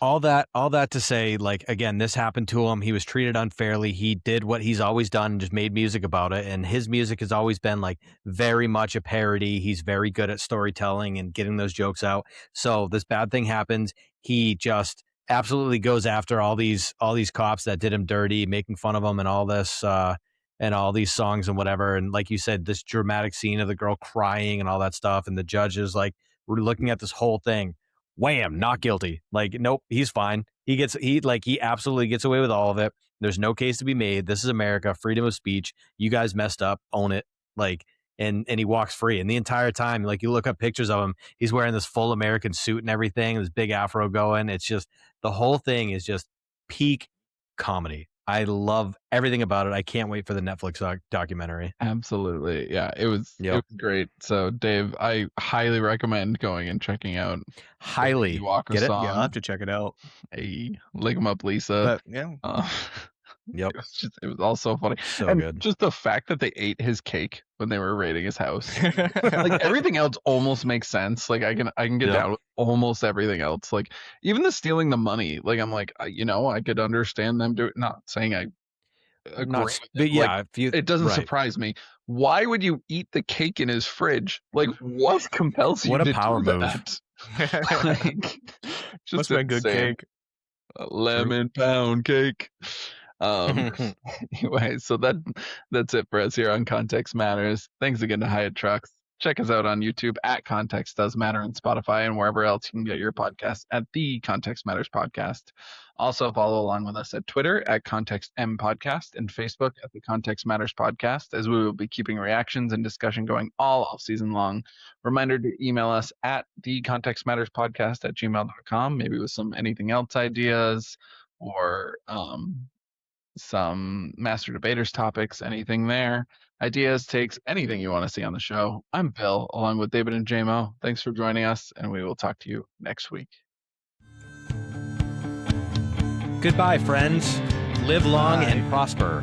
All that to say, like, again, this happened to him. He was treated unfairly. He did what he's always done and just made music about it. And his music has always been like very much a parody. He's very good at storytelling and getting those jokes out. So this bad thing happens. He just absolutely goes after all these cops that did him dirty, making fun of him and all this, and all these songs and whatever. And like you said, this dramatic scene of the girl crying and all that stuff. And the judge is like, we're looking at this whole thing. Wham, not guilty. Like, nope, he's fine. He absolutely gets away with all of it. There's no case to be made. This is America, freedom of speech. You guys messed up, own it, like, and he walks free. And the entire time, like, you look up pictures of him, he's wearing this full American suit and everything, this big afro going. It's just, the whole thing is just peak comedy. I love everything about it. I can't wait for the Netflix documentary. Absolutely. Yeah, it was great. So, Dave, I highly recommend going and checking out Highly. Walker Get it? song. Yeah, I'll have to check it out. Hey, lick 'em up, Lisa. Yeah. Yep. It was all so funny. So and good. just the fact that they ate his cake when they were raiding his house. Like, everything else almost makes sense. Like, I can get down with almost everything else. Like, even the stealing the money. Like, I'm like, I could understand them doing. Not saying I agree with it. But yeah, like, it doesn't surprise me. Why would you eat the cake in his fridge? Like, what compels you What a to power do move. that? Like, just Must have been good cake. A lemon pound cake. Anyway, so that's it for us here on Context Matters. Thanks again to Hyatt Trucks. Check us out on YouTube at Context Does Matter and Spotify and wherever else you can get your podcast at the Context Matters Podcast. Also follow along with us at Twitter at Context M Podcast and Facebook at the Context Matters Podcast, as we will be keeping reactions and discussion going all off season long. Reminder to email us at the Context Matters Podcast at gmail.com, maybe with some anything else ideas or some Master Debaters topics, anything there. Ideas, takes, anything you want to see on the show. I'm Bill, along with David and JMO. Thanks for joining us, and we will talk to you next week. Goodbye, friends. Live long and prosper.